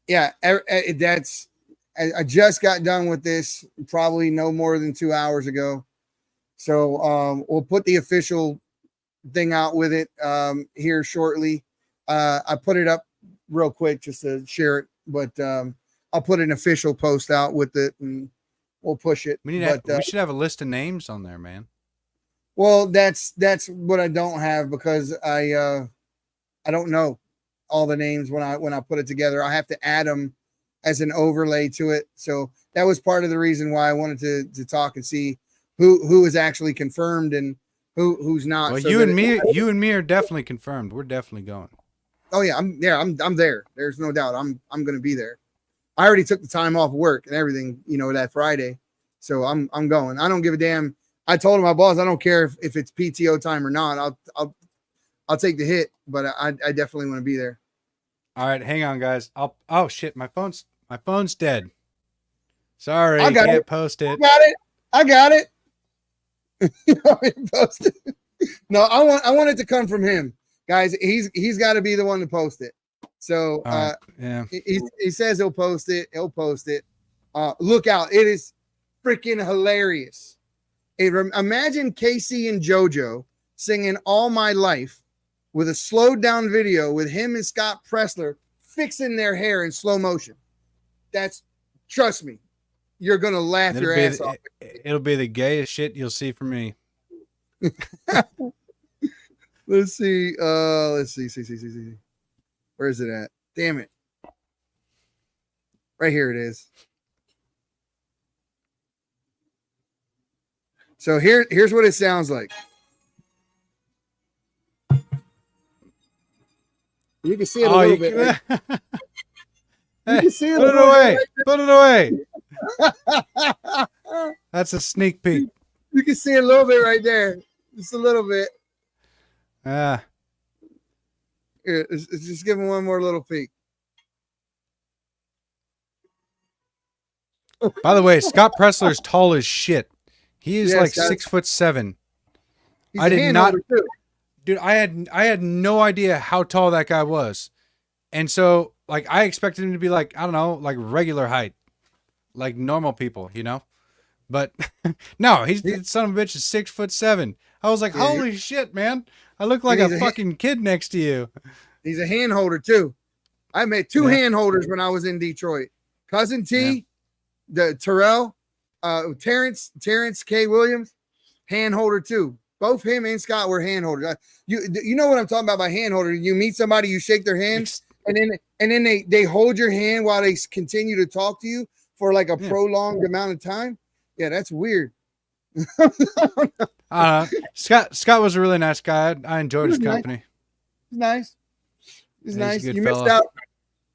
yeah, I just got done with this probably no more than 2 hours ago. So we'll put the official thing out with it here shortly. I put it up real quick just to share it, but I'll put an official post out with it and we'll push it. We should have a list of names on there, man. Well, that's what I don't have because I don't know all the names when I put it together. I have to add them as an overlay to it. So that was part of the reason why I wanted to talk and see who is actually confirmed and who's not. Well, so you and me are definitely confirmed. We're definitely going. Oh yeah, I'm there. There's no doubt. I'm going to be there. I already took the time off work and everything, that Friday. So I'm going. I don't give a damn. I told my boss I don't care if it's PTO time or not. I'll take the hit, but I definitely want to be there. All right, hang on, guys. Oh shit, my phone's dead. Sorry, I can't post it. I got it. Post it. No, I want it to come from him, guys. He's got to be the one to post it. So yeah, he says he'll post it. He'll post it. Look out! It is freaking hilarious. Imagine Casey and JoJo singing "All My Life" with a slowed down video with him and Scott Pressler fixing their hair in slow motion. Trust me, you're gonna laugh your ass off. It'll be the gayest shit you'll see from me. Let's see. See. Where is it at? Damn it. Right here it is. So here's what it sounds like. You can see it a little bit. Right? You can see it. Put it away. Put it away. That's a sneak peek. You can see it a little bit right there. Just a little bit. Here, just give him one more little peek. By the way, Scott Pressler's tall as shit. He is like 6'7". I did not, dude. I had no idea how tall that guy was, and so I expected him to be I don't know, regular height. like normal people, you know. But no, the son of a bitch is 6'7". I was like, holy shit, man! I look like a fucking kid next to you. He's a hand holder too. I met two hand holders when I was in Detroit. Cousin T, the Terrell, Terrence K. Williams, hand holder too. Both him and Scott were hand holders. You know what I'm talking about by hand holder? You meet somebody, you shake their hand, and then they hold your hand while they continue to talk to you for like a prolonged amount of time. Yeah, that's weird. Scott was a really nice guy. I enjoyed his company. Nice. He's nice. He's a good You fella. missed out.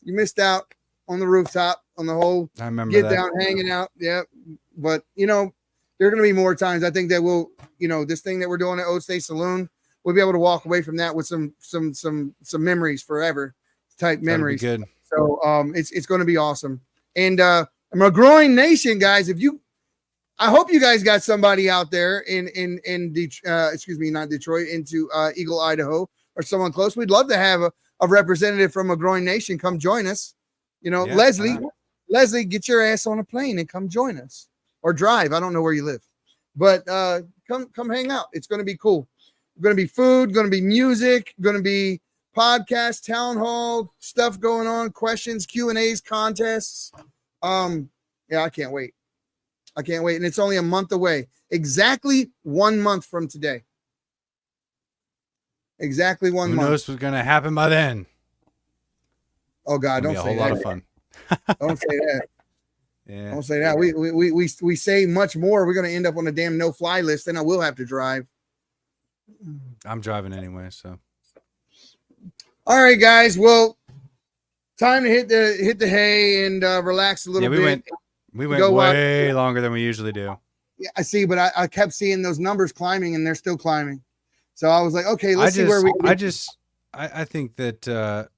You missed out on the rooftop, on the whole I remember get that. down, hanging out. Yeah. But there are going to be more times. I think that we'll, this thing that we're doing at Old State Saloon, we'll be able to walk away from that with some memories forever type memories. That'd be good. So it's going to be awesome. And I'm a growing nation, guys. I hope you guys got somebody out there in not Detroit, into Eagle, Idaho, or someone close. We'd love to have a representative from a growing nation come join us. Leslie, get your ass on a plane and come join us, or drive. I don't know where you live, but come hang out. It's going to be cool. Going to be food, going to be music, going to be podcast, town hall stuff going on, questions, Q&As, contests. I can't wait. And it's only a month away. Exactly 1 month from today. Exactly 1 month. Who knows what's going to happen by then? Oh God, don't say that. It'll be a whole lot of fun. Don't say that. Yeah. Don't say that. We say much more. We're going to end up on a damn no-fly list, and I will have to drive. I'm driving anyway, so. All right, guys. Well, time to hit the hay and relax a little bit. We went way longer than we usually do. Yeah, I see, but I kept seeing those numbers climbing, and they're still climbing. So I was like, okay, let's see where we. I think that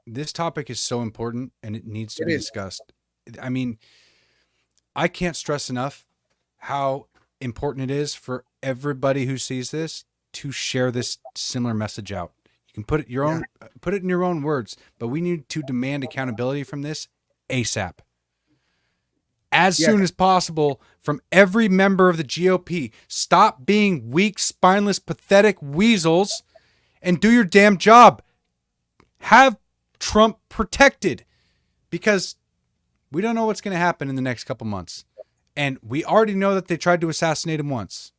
this topic is so important, and it needs to be discussed. I mean, I can't stress enough how important it is for everybody who sees this to share this similar message out. You can put it in your own words, but we need to demand accountability from this ASAP. As soon as possible from every member of the GOP. Stop being weak, spineless, pathetic weasels and do your damn job. Have Trump protected, because we don't know what's going to happen in the next couple months. And we already know that they tried to assassinate him once.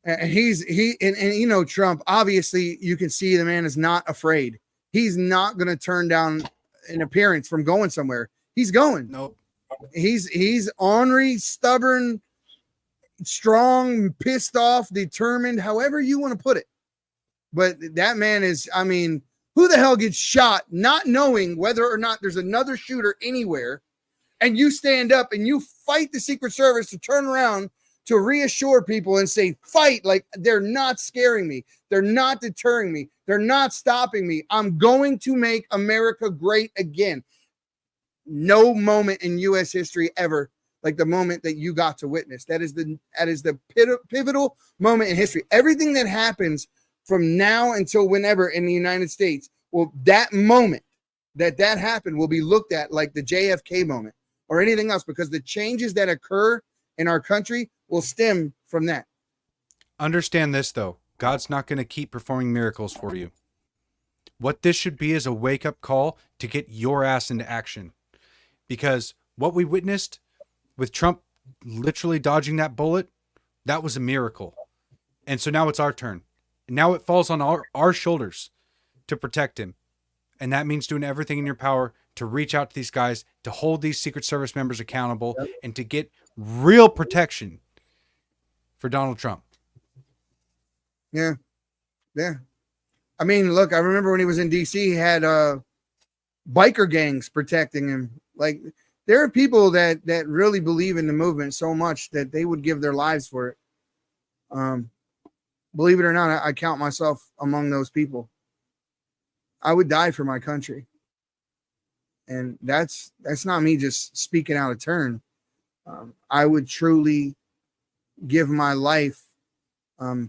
And Trump, obviously you can see the man is not afraid. He's not going to turn down an appearance from going somewhere. He's going. Nope. He's ornery, stubborn, strong, pissed off, determined, however you want to put it. But that man is, who the hell gets shot not knowing whether or not there's another shooter anywhere, and you stand up and you fight the Secret Service to turn around to reassure people and say, fight, like they're not scaring me. They're not deterring me. They're not stopping me. I'm going to make America great again. No moment in U.S. history ever like the moment that you got to witness. That is the pivotal moment in history. Everything that happens from now until whenever in the United States, well, that moment that happened will be looked at like the JFK moment or anything else, because the changes that occur in our country will stem from that. Understand this, though. God's not going to keep performing miracles for you. What this should be is a wake-up call to get your ass into action. Because what we witnessed with Trump literally dodging that bullet, that was a miracle. And so now it's our turn. Now it falls on our shoulders to protect him. And that means doing everything in your power to reach out to these guys, to hold these Secret Service members accountable, and to get real protection for Donald Trump. Yeah. I mean, look, I remember when he was in D.C., he had biker gangs protecting him. Like, there are people that really believe in the movement so much that they would give their lives for it. Believe it or not, I count myself among those people. I would die for my country. And that's not me just speaking out of turn. I would truly give my life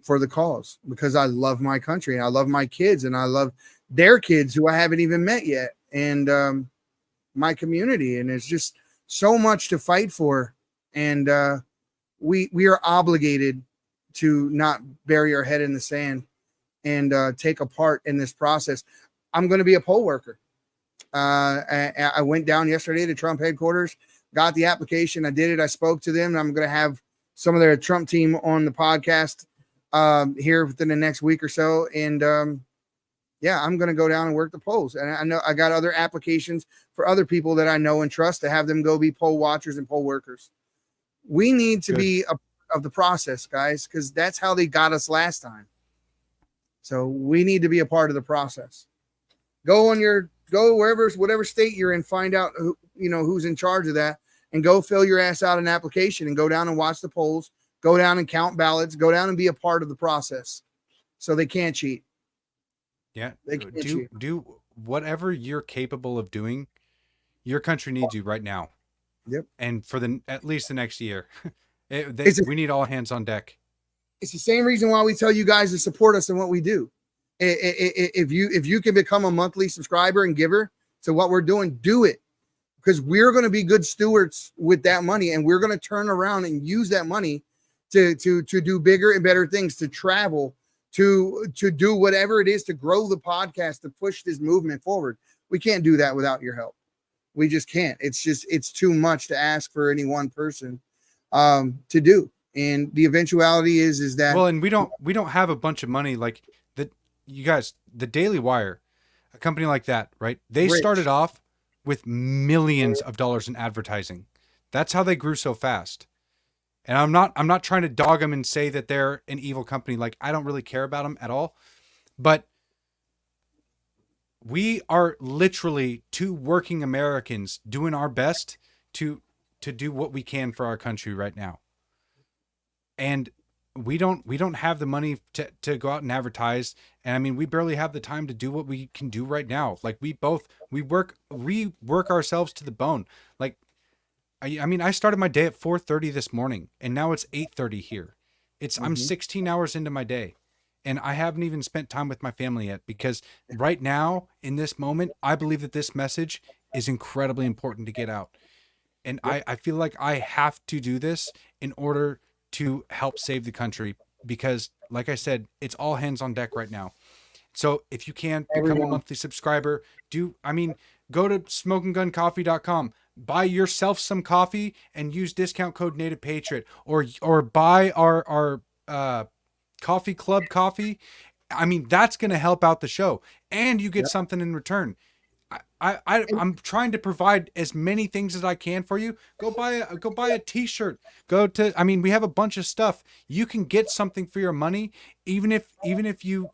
for the cause, because I love my country and I love my kids and I love their kids who I haven't even met yet. And my community. And it's just so much to fight for. And we are obligated to not bury our head in the sand and take a part in this process. I'm going to be a poll worker. I went down yesterday to Trump headquarters, got the application. I did it. I spoke to them. I'm going to have some of their Trump team on the podcast here within the next week or so. And I'm going to go down and work the polls. And I know I got other applications for other people that I know and trust to have them go be poll watchers and poll workers. We need to be of the process, guys, because that's how they got us last time. So we need to be a part of the process. Go wherever, whatever state you're in, find out who's in charge of that, and go fill your ass out an application and go down and watch the polls, go down and count ballots, go down and be a part of the process. So they can't cheat. Yeah. They can't cheat. Do whatever you're capable of doing. Your country needs you right now. Yep. And for at least the next year. We need all hands on deck. It's the same reason why we tell you guys to support us in what we do. If you can become a monthly subscriber and giver to what we're doing, do it, because we're going to be good stewards with that money, and we're going to turn around and use that money to do bigger and better things, to travel, to do whatever it is, to grow the podcast, to push this movement forward. We can't do that without your help. We just can't. It's too much to ask for any one person to do. And the eventuality is that, well, and we don't have a bunch of money like that. You guys, the Daily Wire, a company like that, right? They started off with millions of dollars in advertising. That's how they grew so fast. And I'm not trying to dog them and say that they're an evil company. Like, I don't really care about them at all, but we are literally two working Americans doing our best to do what we can for our country right now. And we don't have the money to go out and advertise. And I mean, we barely have the time to do what we can do right now. Like, we work ourselves to the bone. Like, I mean, I started my day at 4:30 this morning, and now it's 8:30 here. I'm 16 hours into my day, and I haven't even spent time with my family yet, because right now in this moment, I believe that this message is incredibly important to get out. And I feel like I have to do this in order to help save the country, because like I said, it's all hands on deck right now. So if you can become a monthly subscriber, go to smokingguncoffee.com, buy yourself some coffee and use discount code Native Patriot, or buy our coffee club coffee. I mean, that's going to help out the show, and you get something in return. I'm trying to provide as many things as I can for you. Go buy a t-shirt. We have a bunch of stuff. You can get something for your money, even if you,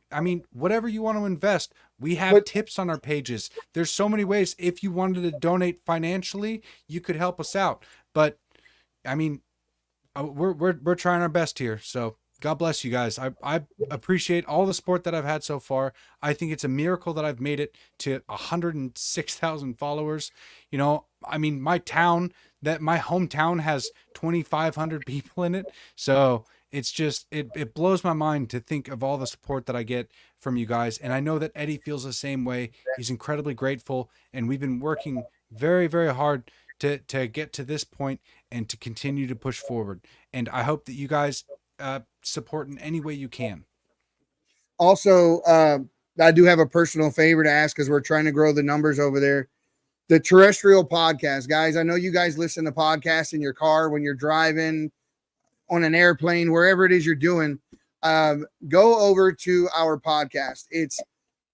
whatever you want to invest. We have tips on our pages. There's so many ways. If you wanted to donate financially, you could help us out. But we're trying our best here. So God bless you guys. I appreciate all the support that I've had so far. I think it's a miracle that I've made it to 106,000 followers. My hometown has 2,500 people in it. So it's just, it blows my mind to think of all the support that I get from you guys. And I know that Eddie feels the same way. He's incredibly grateful. And we've been working very, very hard to get to this point and to continue to push forward. And I hope that you guys support in any way you can. Also, I do have a personal favor to ask, because we're trying to grow the numbers over there. The terrestrial podcast, guys. I know you guys listen to podcasts in your car, when you're driving, on an airplane, wherever it is you're doing. Go over to our podcast. It's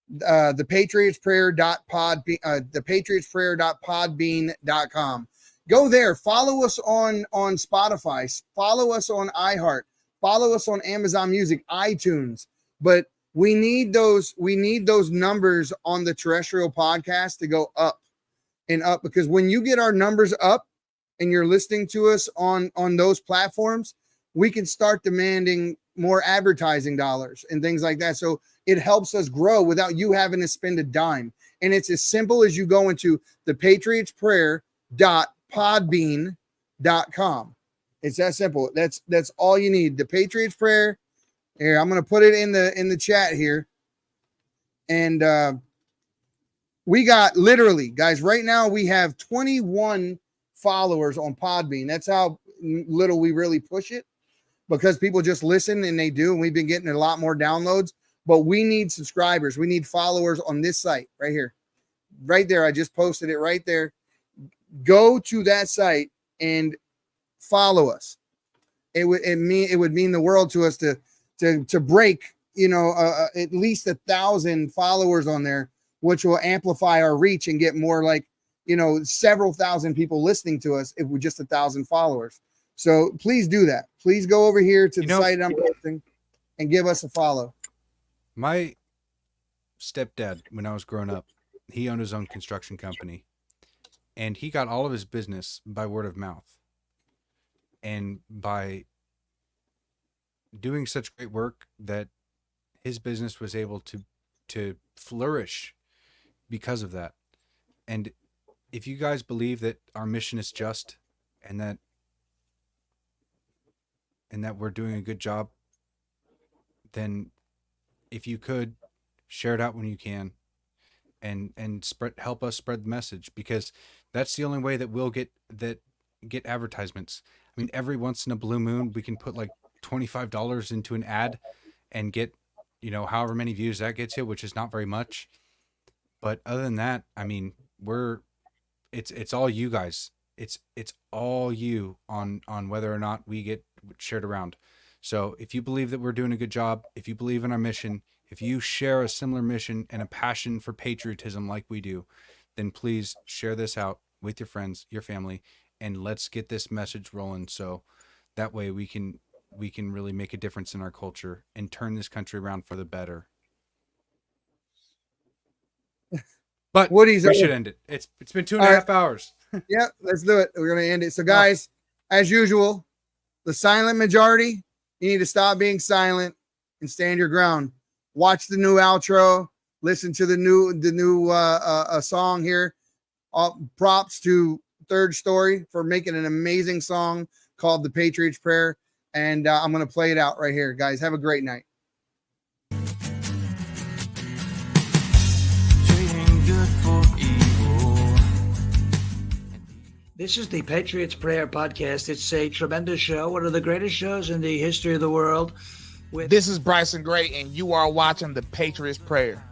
the Patriots Prayer.podbean.com. Go there. Follow us on Spotify. Follow us on iHeart. Follow us on Amazon Music, iTunes. But we need those numbers on the terrestrial podcast to go up and up, because when you get our numbers up and you're listening to us on those platforms, we can start demanding more advertising dollars and things like that. So it helps us grow without you having to spend a dime. And it's as simple as you go into the Patriots Prayer.podbean.com. It's that simple. That's all you need. The Patriots Prayer. Here, I'm going to put it in the chat here. And We got literally, guys, right now we have 21 followers on Podbean. That's how little we really push it, because people just listen and they do. And we've been getting a lot more downloads, but we need subscribers. We need followers on this site right here. Right there. I just posted it right there. Go to that site and follow us. It would mean the world to us to break, at least 1,000 followers on there, which will amplify our reach and get more like, several thousand people listening to us if we're just 1,000 followers. So please do that. Please go over here to the site I'm posting and give us a follow. My stepdad, when I was growing up, he owned his own construction company, and he got all of his business by word of mouth. And by doing such great work that his business was able to flourish because of that. And if you guys believe that our mission is just and that we're doing a good job, then if you could share it out when you can and help us spread the message, because that's the only way that we'll get advertisements. I mean, every once in a blue moon, we can put like $25 into an ad and get, however many views that gets you, which is not very much. But other than that, I mean, it's all you guys. It's all you on whether or not we get shared around. So if you believe that we're doing a good job, if you believe in our mission, if you share a similar mission and a passion for patriotism like we do, then please share this out with your friends, your family, and let's get this message rolling. So that way we can really make a difference in our culture and turn this country around for the better. But we should end it. It's been 2.5 hours. Yeah, let's do it. We're going to end it. So guys, as usual, the silent majority, you need to stop being silent and stand your ground. Watch the new outro. Listen to the new song here. Props to Third Story for making an amazing song called the Patriots Prayer. And I'm going to play it out right here. Guys, have a great night. This is the Patriots Prayer Podcast. It's a tremendous show, one of the greatest shows in the history of the world. This is Bryson Gray, and you are watching the Patriots Prayer.